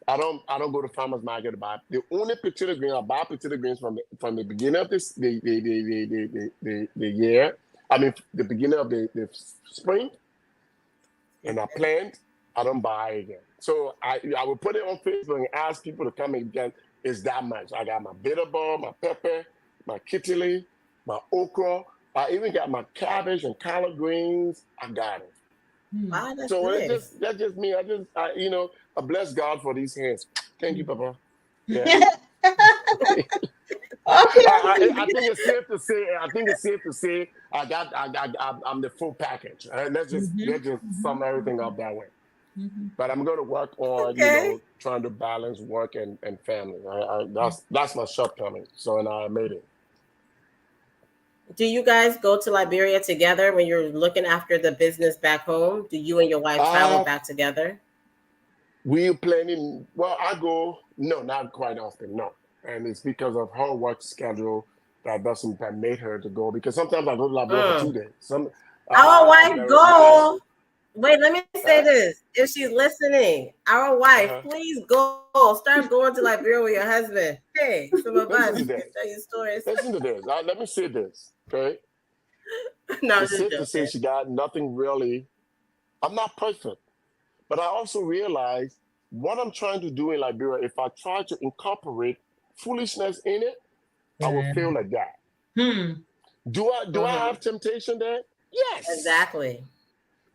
S3: I don't go to farmers market to buy. The only potato green I buy potato greens from the beginning of this the year. I mean the beginning of the spring, and I plant. I don't buy again. So I will put it on Facebook and ask people to come again. It's that much. I got my bitter ball, my pepper, my kitili, my okra. I even got my cabbage and collard greens. I got it.
S2: Wow, that's
S3: So
S2: nice.
S3: that's just me. I bless God for these hands. Thank you, Papa. Yeah.
S1: Okay.
S3: I think it's safe to say. I think it's safe to say I'm the full package. Let's just sum everything up that way. But I'm going to work on
S2: Okay.
S3: trying to balance work and family. That's my shortcoming. So and I made it.
S2: Do you guys go to Liberia together when you're looking after the business back home? Do you and your wife travel
S3: Uh,
S2: back together?
S3: we're planning. Well, I go. No, not quite often. No, and it's because of her work schedule that doesn't permit her to go. Because sometimes I go to Liberia for
S2: Mm.
S3: 2 days.
S2: Our wife
S3: Last.
S2: go. Wait, let me say
S3: Huh?
S2: this. If she's listening, our wife,
S3: Uh-huh.
S2: please go. Start going to Liberia with your husband. Hey, some of us
S3: Listen to
S2: can
S3: this.
S2: tell you stories.
S3: Listen to this. Let me say this. Okay,
S2: No, I'm
S3: it's
S2: just
S3: safe to say
S2: joking.
S3: she got nothing really. I'm not perfect, but I also realize what I'm trying to do in Liberia. If I try to incorporate foolishness in it, I will
S1: Yeah.
S3: feel like that.
S1: Hmm.
S3: Do I
S2: Mm-hmm.
S3: have temptation there? Yes.
S2: Exactly.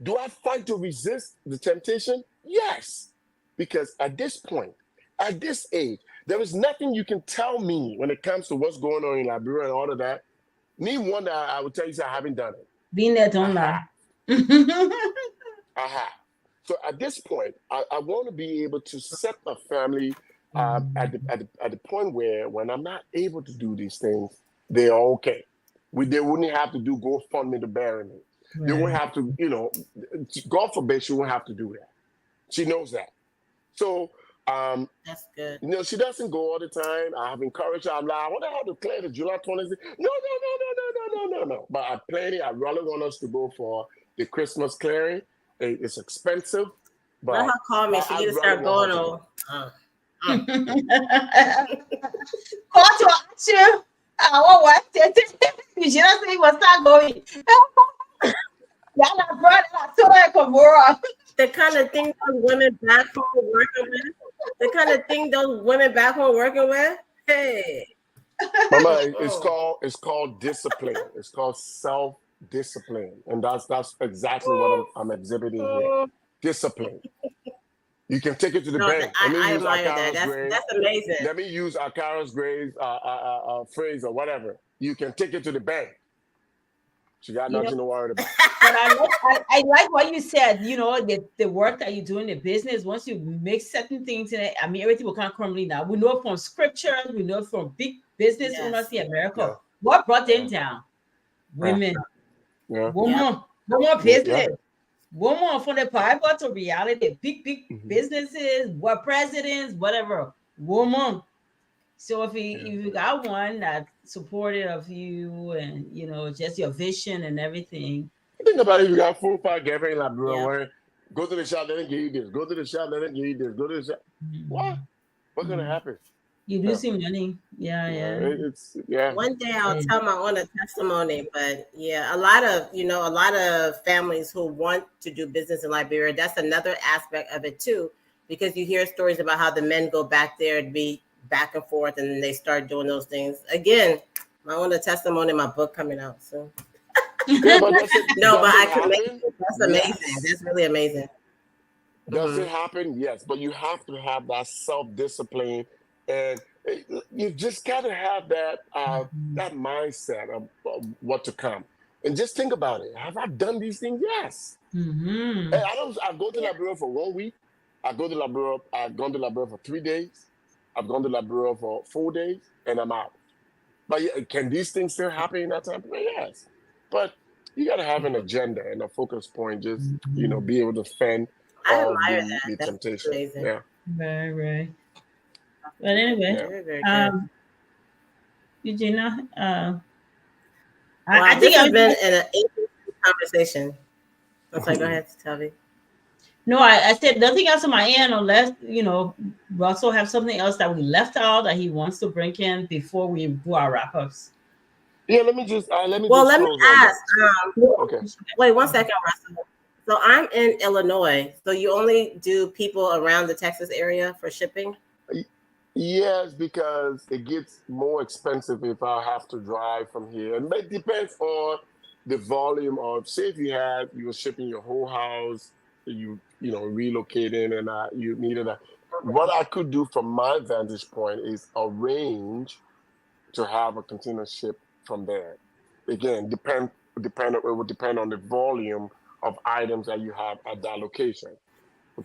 S3: Do I fight to resist the temptation? Yes. Because at this point, at this age, there is nothing you can tell me when it comes to what's going on in Liberia and all of that. Me one that I would tell you, I haven't done it.
S1: Being there,
S3: I
S1: don't lie.
S3: have. I have. So at this point, I want to be able to set a family at the point where when I'm not able to do these things, they are okay. They wouldn't have to do GoFundMe to bury me. They won't
S1: Right.
S3: have to, God forbid she won't have to do that. She knows that. So, um,
S2: That's good.
S3: she doesn't go all the time. I have encouraged her. I'm like, I wonder how to clear the July 20th. No, no, no, no, no, no, no, no, no. But I plan it. I really want us to go for the Christmas clearing. It's expensive,
S2: Let
S3: but
S2: her call me. She
S3: I
S2: need to
S3: really
S2: start
S3: want her
S2: going
S3: to
S2: on.
S3: go.
S2: Mm.
S1: Call to action. Our wife, you should not say was start going. Yana brother, so like a
S2: The kind of thing those women back home working with. The kind of thing those women back home working with. Hey.
S3: Mama,
S2: Mm-mm.
S3: it's called discipline. It's called self discipline, and that's exactly what I'm exhibiting here.
S2: Mm.
S3: Discipline. You can take it to the
S2: No,
S3: bank. Let me
S2: I
S3: use
S2: admire that.
S3: Akara's grade.
S2: That's amazing.
S3: Let me use Akara's grade phrase or whatever. You can take it to the bank. She got
S1: You know,
S3: nothing to worry about.
S1: but I like what you said, the work that you do in the business, once you make certain things in it, I mean, everything will kind of crumbling now. We know from scripture, we know from big business owners
S2: Yes.
S1: in America.
S3: Yeah,
S1: What brought them
S3: yeah,
S1: down?
S3: yeah,
S1: Women.
S3: yeah,
S2: Yep.
S1: Woman
S3: yeah.
S1: business. Woman from the Bible to reality. Big
S3: Mm-hmm.
S1: businesses, what presidents, whatever. Woman. So if
S3: Yeah.
S1: you got one that's supportive of you and just your vision and everything.
S3: Think about it. You got 4 or 5 girlfriends like bro,
S2: Yep.
S3: where go to the shop, let them give you this. Go to the shop, let them give you this. Go to the shop. What?
S1: Mhm.
S3: What's gonna
S1: Mhm.
S3: happen?
S1: You
S3: Yeah,
S1: losing money. Yeah,
S3: yeah.
S1: yeah.
S3: It's yeah.
S2: One day I'll
S1: Yeah.
S2: tell my own testimony, but yeah, a lot of families who want to do business in Liberia, that's another aspect of it too, because you hear stories about how the men go back there to be back and forth and then they start doing those things. Again, my own testimony, my book coming out soon.
S3: Yeah, but does it
S2: No, but
S3: does it
S2: I can make
S3: happen?
S2: it. That's amazing.
S3: Yes.
S2: That's really amazing.
S3: Does it
S2: Hmm.
S3: happen? Yes, but you have to have that self-discipline, and you just gotta have that mindset of what to come. And just think about it. Have I done these things? Yes.
S1: Mm-hmm.
S3: And I don't. I go to
S2: Yeah.
S3: Liberia for 1 week. I go to Liberia. I've gone to Liberia for 3 days. I've gone to Liberia for 4 days, and I'm out. But yeah, can these things still happen in that time? Well, yes. But you got to have an agenda and a focus point. Just
S1: Mm-hmm.
S3: be able to fend
S2: I
S3: off
S2: admire
S3: the
S2: that. That's
S3: temptation.
S2: amazing.
S3: Yeah,
S1: Very, very. But anyway,
S3: yeah.
S2: Very, very good.
S1: um, Eugenia, I
S2: Wow,
S1: think
S2: this
S1: I
S2: has been
S1: was
S2: an interesting conversation. I'm sorry, go ahead, Tavi.
S1: no, I said nothing else on my end unless Russell have something else that we left out that he wants to bring in before we do our wrap ups.
S3: Yeah, let me just
S2: Well, let me
S3: close on
S2: ask.
S3: this. Okay.
S2: Wait 1 second, Russell. So I'm in Illinois. So you only do people around the Texas area for shipping?
S3: Yes, because it gets more expensive if I have to drive from here. And it depends on the volume of, say, if you were shipping your whole house, relocating, and you needed a. What I could do from my vantage point is arrange to have a container ship from there. Again, it will depend on the volume of items that you have at that location.
S2: In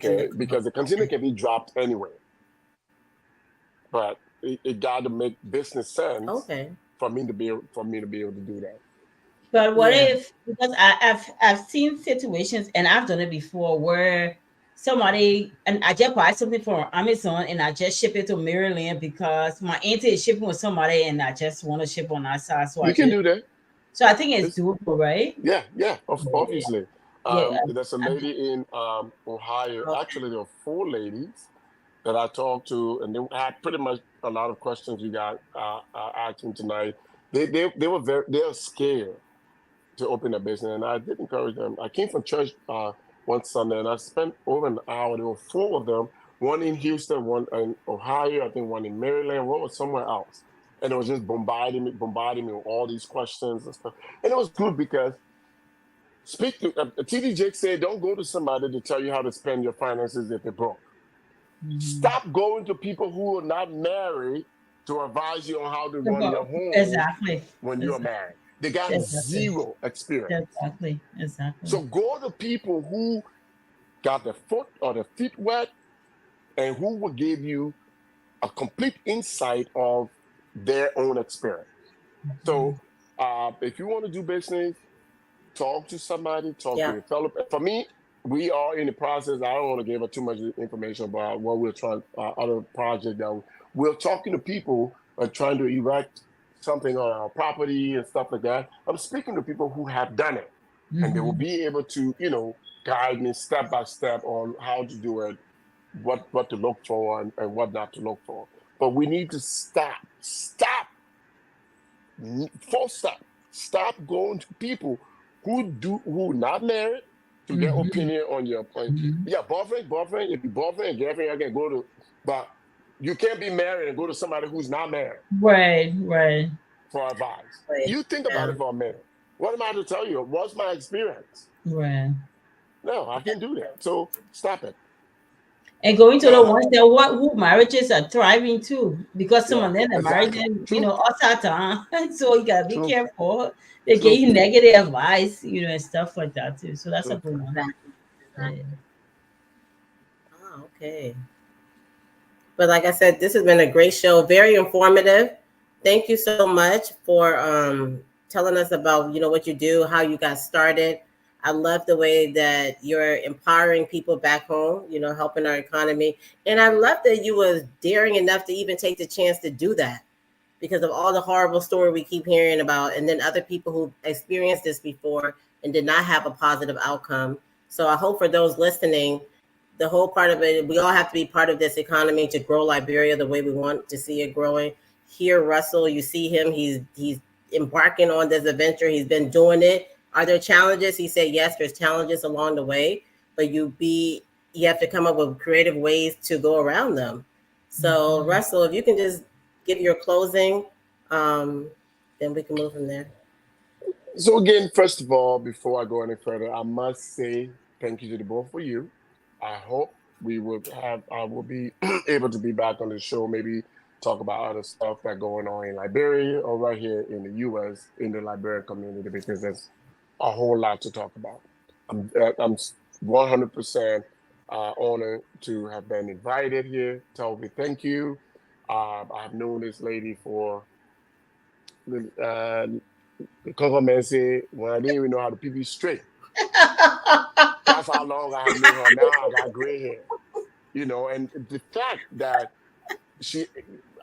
S2: the
S3: Okay, because the container can be dropped anywhere, but it got to make business sense
S2: okay.
S3: for me to be able to do that.
S1: But what
S2: Yeah.
S1: if, because I've seen situations and I've done it before where somebody, and I just buy something from Amazon and I just ship it to Maryland because my auntie is shipping with somebody and I just want to ship on our side.
S3: You can do that.
S1: So I think it's
S3: It's,
S1: doable, right?
S3: yeah, obviously.
S1: Yeah.
S3: There's a lady in Ohio.
S2: Okay.
S3: Actually, there were four ladies that I talked to, and they had pretty much a lot of questions you got asking tonight. They were scared to open a business, and I did encourage them. I came from church one Sunday, and I spent over an hour. There were four of them, one in Houston, one in Ohio, I think one in Maryland, one was somewhere else. And it was just bombarding me with all these questions and stuff. And it was good because TD Jake said, don't go to somebody to tell you how to spend your finances if they're broke.
S1: Mm-hmm.
S3: Stop going to people who are not married to advise you on how to run your home
S1: Exactly.
S3: when you're married. They got
S1: Exactly.
S3: zero experience.
S1: Exactly. Exactly.
S3: So go to people who got their foot or their feet wet and who will give you a complete insight of their own experience. So if you want to do business, talk to somebody, talk to
S2: Yeah.
S3: your fellow. For me, we are in the process. I don't want to give up too much information about what we're trying, other project that we're talking to people trying to erect something on our property and stuff like that. I'm speaking to people who have done it, and they will
S1: Mm-hmm.
S3: be able to, guide me step by step on how to do it, what to look for, and what not to look for. But we need to stop, full stop going to people who not married to get
S1: Mm-hmm.
S3: opinion on your point.
S1: Mm-hmm.
S3: Yeah, boyfriend. If you boyfriend and girlfriend, I can go to, but you can't be married and go to somebody who's not married
S1: Right. Right.
S3: for advice.
S2: Wait.
S3: You think about
S2: Yeah.
S3: it for a minute. What am I to tell you? What's my experience?
S1: Right.
S3: No, I can't do that. So stop it.
S1: And going to the
S3: Uh,
S1: ones that what who marriages are thriving too, because some
S3: yeah,
S1: of them are married
S3: exactly.
S1: them,
S3: True,
S1: all Satan. So you gotta be
S3: true,
S1: careful. They give
S3: true,
S1: you negative advice, and stuff like that too. So that's a
S3: true.
S1: good one.
S2: Exactly.
S1: Yeah.
S2: Exactly. Oh, okay. But like I said, this has been a great show, very informative. Thank you so much for telling us about what you do, how you got started. I love the way that you're empowering people back home, helping our economy, and I love that you was daring enough to even take the chance to do that because of all the horrible story we keep hearing about, and then other people who experienced this before and did not have a positive outcome. So I hope for those listening, the whole part of it, we all have to be part of this economy to grow Liberia the way we want to see it growing. Here, Russell, you see him, he's embarking on this adventure. He's been doing it. Are there challenges? He said yes, there's challenges along the way, but you have to come up with creative ways to go around them. So
S1: Mhm.
S2: Russell, if you can just give your closing, then we can move from there.
S3: So again, first of all, before I go any further, I must say thank you to the both of you. I hope I will be able to be back on the show, maybe talk about other stuff that going on in Liberia or right here in the U.S. in the Liberian community because there's a whole lot to talk about. I'm 100% honored to have been invited here. Toby, thank you. I've known this lady for uh, the government say when I didn't even know how to pee straight. That's how long I have known her. Now I got gray hair, and the fact that she,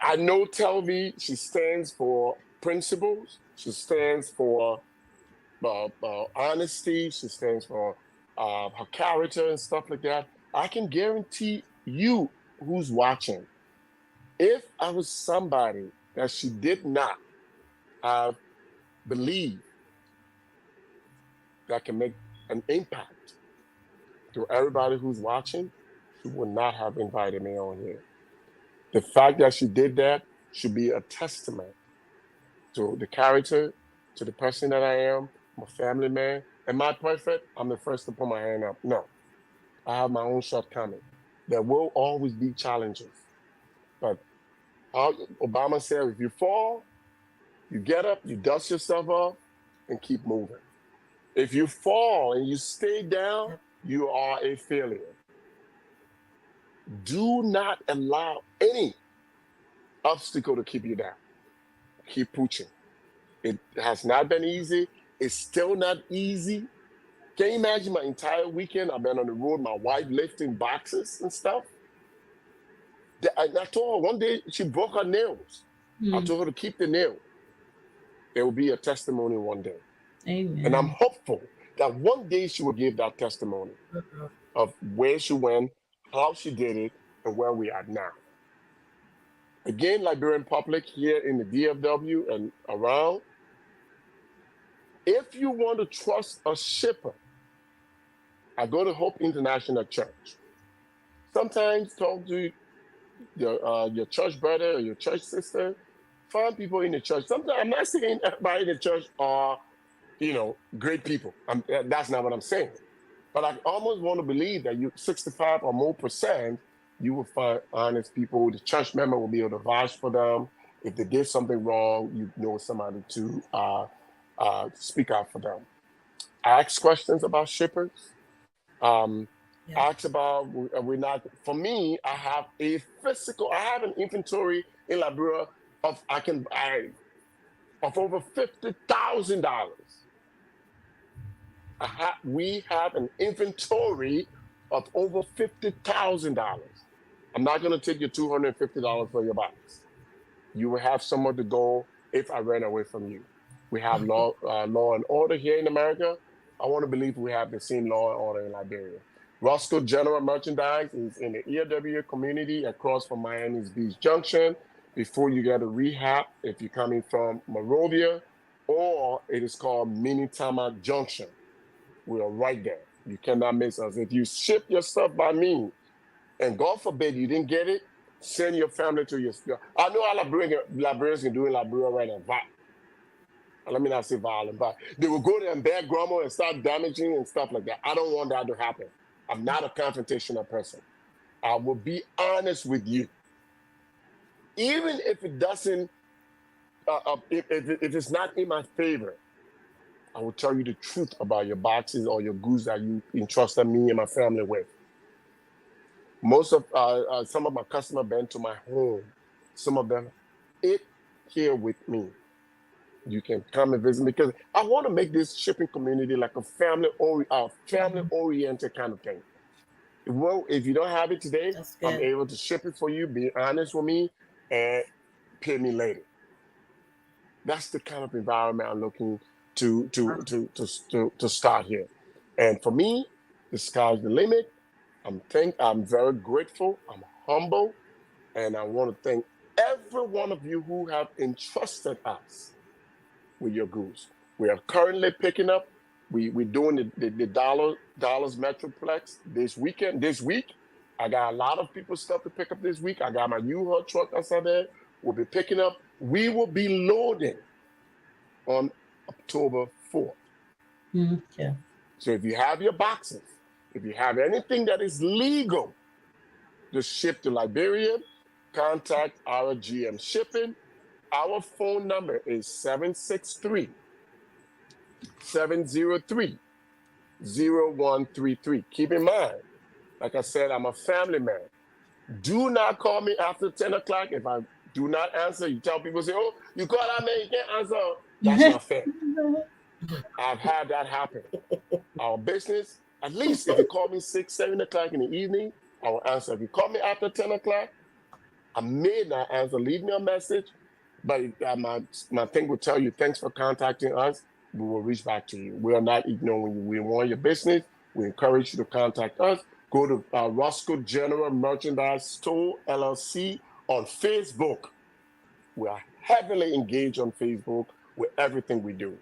S3: I know Telvi, she stands for principles. She stands for honesty. She stands for her character and stuff like that. I can guarantee you who's watching, if I was somebody that she did not have believe that can make an impact to everybody who's watching, she would not have invited me on here. The fact that she did that should be a testament to the character, to the person that I am. I'm a family man. Am I perfect? I'm the first to put my hand up. No, I have my own shortcoming. There will always be challenges. But Obama said, if you fall, you get up, you dust yourself off, and keep moving. If you fall and you stay down, you are a failure. Do not allow any obstacle to keep you down. Keep pushing. It has not been easy. It's still not easy. Can you imagine my entire weekend? I've been on the road, my wife lifting boxes and stuff. And I told her one day she broke her nails. I told her to keep the nail. There will be a testimony one day.
S1: Amen.
S3: And I'm hopeful that one day she will give that testimony of where she went, how she did it, and where we are now. Again, Liberian public here in the DFW and around, if you want to trust a shipper, I go to Hope International Church. Sometimes talk to your church brother or your church sister. Find people in the church. Sometimes I'm not saying everybody in the church are, great people. That's not what I'm saying. But I almost want to believe that 65 or more percent, you will find honest people. The church member will be able to vouch for them. If they did something wrong, you know somebody to speak out for them. Ask questions about shippers. Ask about, for me, I have an inventory in Liberia of over $50,000. We have an inventory of over $50,000. I'm not going to take your $250 for your box. You will have somewhere to go if I ran away from you. We have law and order here in America. I want to believe we have the same law and order in Liberia. Roscoe General Merchandise is in the EW community across from Miami's Beach Junction. Before you get a rehab, if you're coming from Monrovia, or it is called Minitama Junction. We are right there. You cannot miss us. If you ship your stuff by me, and God forbid you didn't get it, send your family to your. I know how Liberians can do in Liberia right now. Let me not say violent, but they will go there and bear grumble and start damaging and stuff like that. I don't want that to happen. I'm not a confrontational person. I will be honest with you. Even if it doesn't, if it's not in my favor, I will tell you the truth about your boxes or your goods that you entrusted me and my family with. Some of my customers been to my home. Some of them here with me. You can come and visit because I want to make this shipping community like a family-oriented kind of thing. Well, if you don't have it today, I'm able to ship it for you. Be honest with me and pay me later. That's the kind of environment I'm looking to start here. And for me, the sky's the limit. I'm very grateful. I'm humble, and I want to thank every one of you who have entrusted us with your goods. We are currently picking up. We're doing the Dallas Metroplex this weekend. This week, I got a lot of people's stuff to pick up this week. I got my U-Haul truck outside there. We'll be picking up. We will be loading on October 4th.
S1: Okay.
S3: So if you have your boxes, if you have anything that is legal to ship to Liberia, contact our GM Shipping. Our phone number is 763-703-0133. Keep in mind, like I said, I'm a family man. Do not call me after 10 o'clock. If I do not answer, you tell people, say, oh, you call that man, you can't answer. That's not fair. I've had that happen. Our business, at least if you call me 6, 7 o'clock in the evening, I will answer. If you call me after 10 o'clock, I may not answer. Leave me a message. But my thing will tell you, thanks for contacting us. We will reach back to you. We are not ignoring you. We want your business. We encourage you to contact us. Go to Roscoe General Merchandise Store, LLC on Facebook. We are heavily engaged on Facebook with everything we do.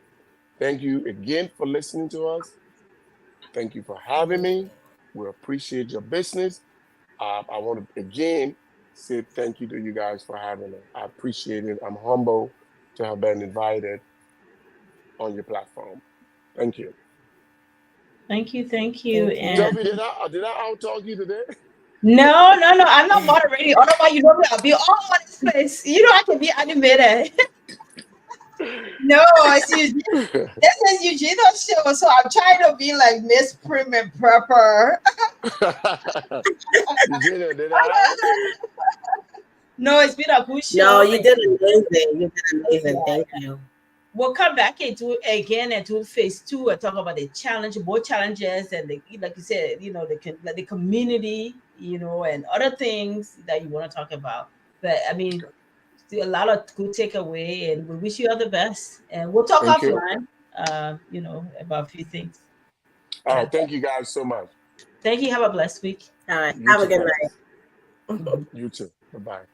S3: Thank you again for listening to us. Thank you for having me. We appreciate your business. I want to, again, say thank you to you guys for having it. I appreciate it. I'm humble to have been invited on your platform. Thank you.
S1: Thank you. And
S3: Jovi, did I out-talk you today?
S1: no. I'm not moderating. Otherwise, you know me. I'll be all on this place. You know, I can be animated. No, this is Eugenia's show, so I'm trying to be like Miss Prim and Proper.
S3: Eugenia, did I?
S1: No, it's been a good show.
S2: No, you did amazing. You did amazing. Thank you.
S1: we'll come back into phase two and talk about the challenge, more challenges, and like you said, the community, and other things that you want to talk about. But I mean, still a lot of good takeaway, and we wish you all the best. And we'll talk
S3: Thank you.
S1: offline, about a few things.
S3: All
S1: Yeah.
S3: right. Thank you guys so much.
S1: Thank you. Have a blessed week.
S2: All right.
S3: You
S2: Have a
S3: too.
S2: good
S3: Thanks.
S2: night.
S1: Mhm.
S3: You too. Bye bye.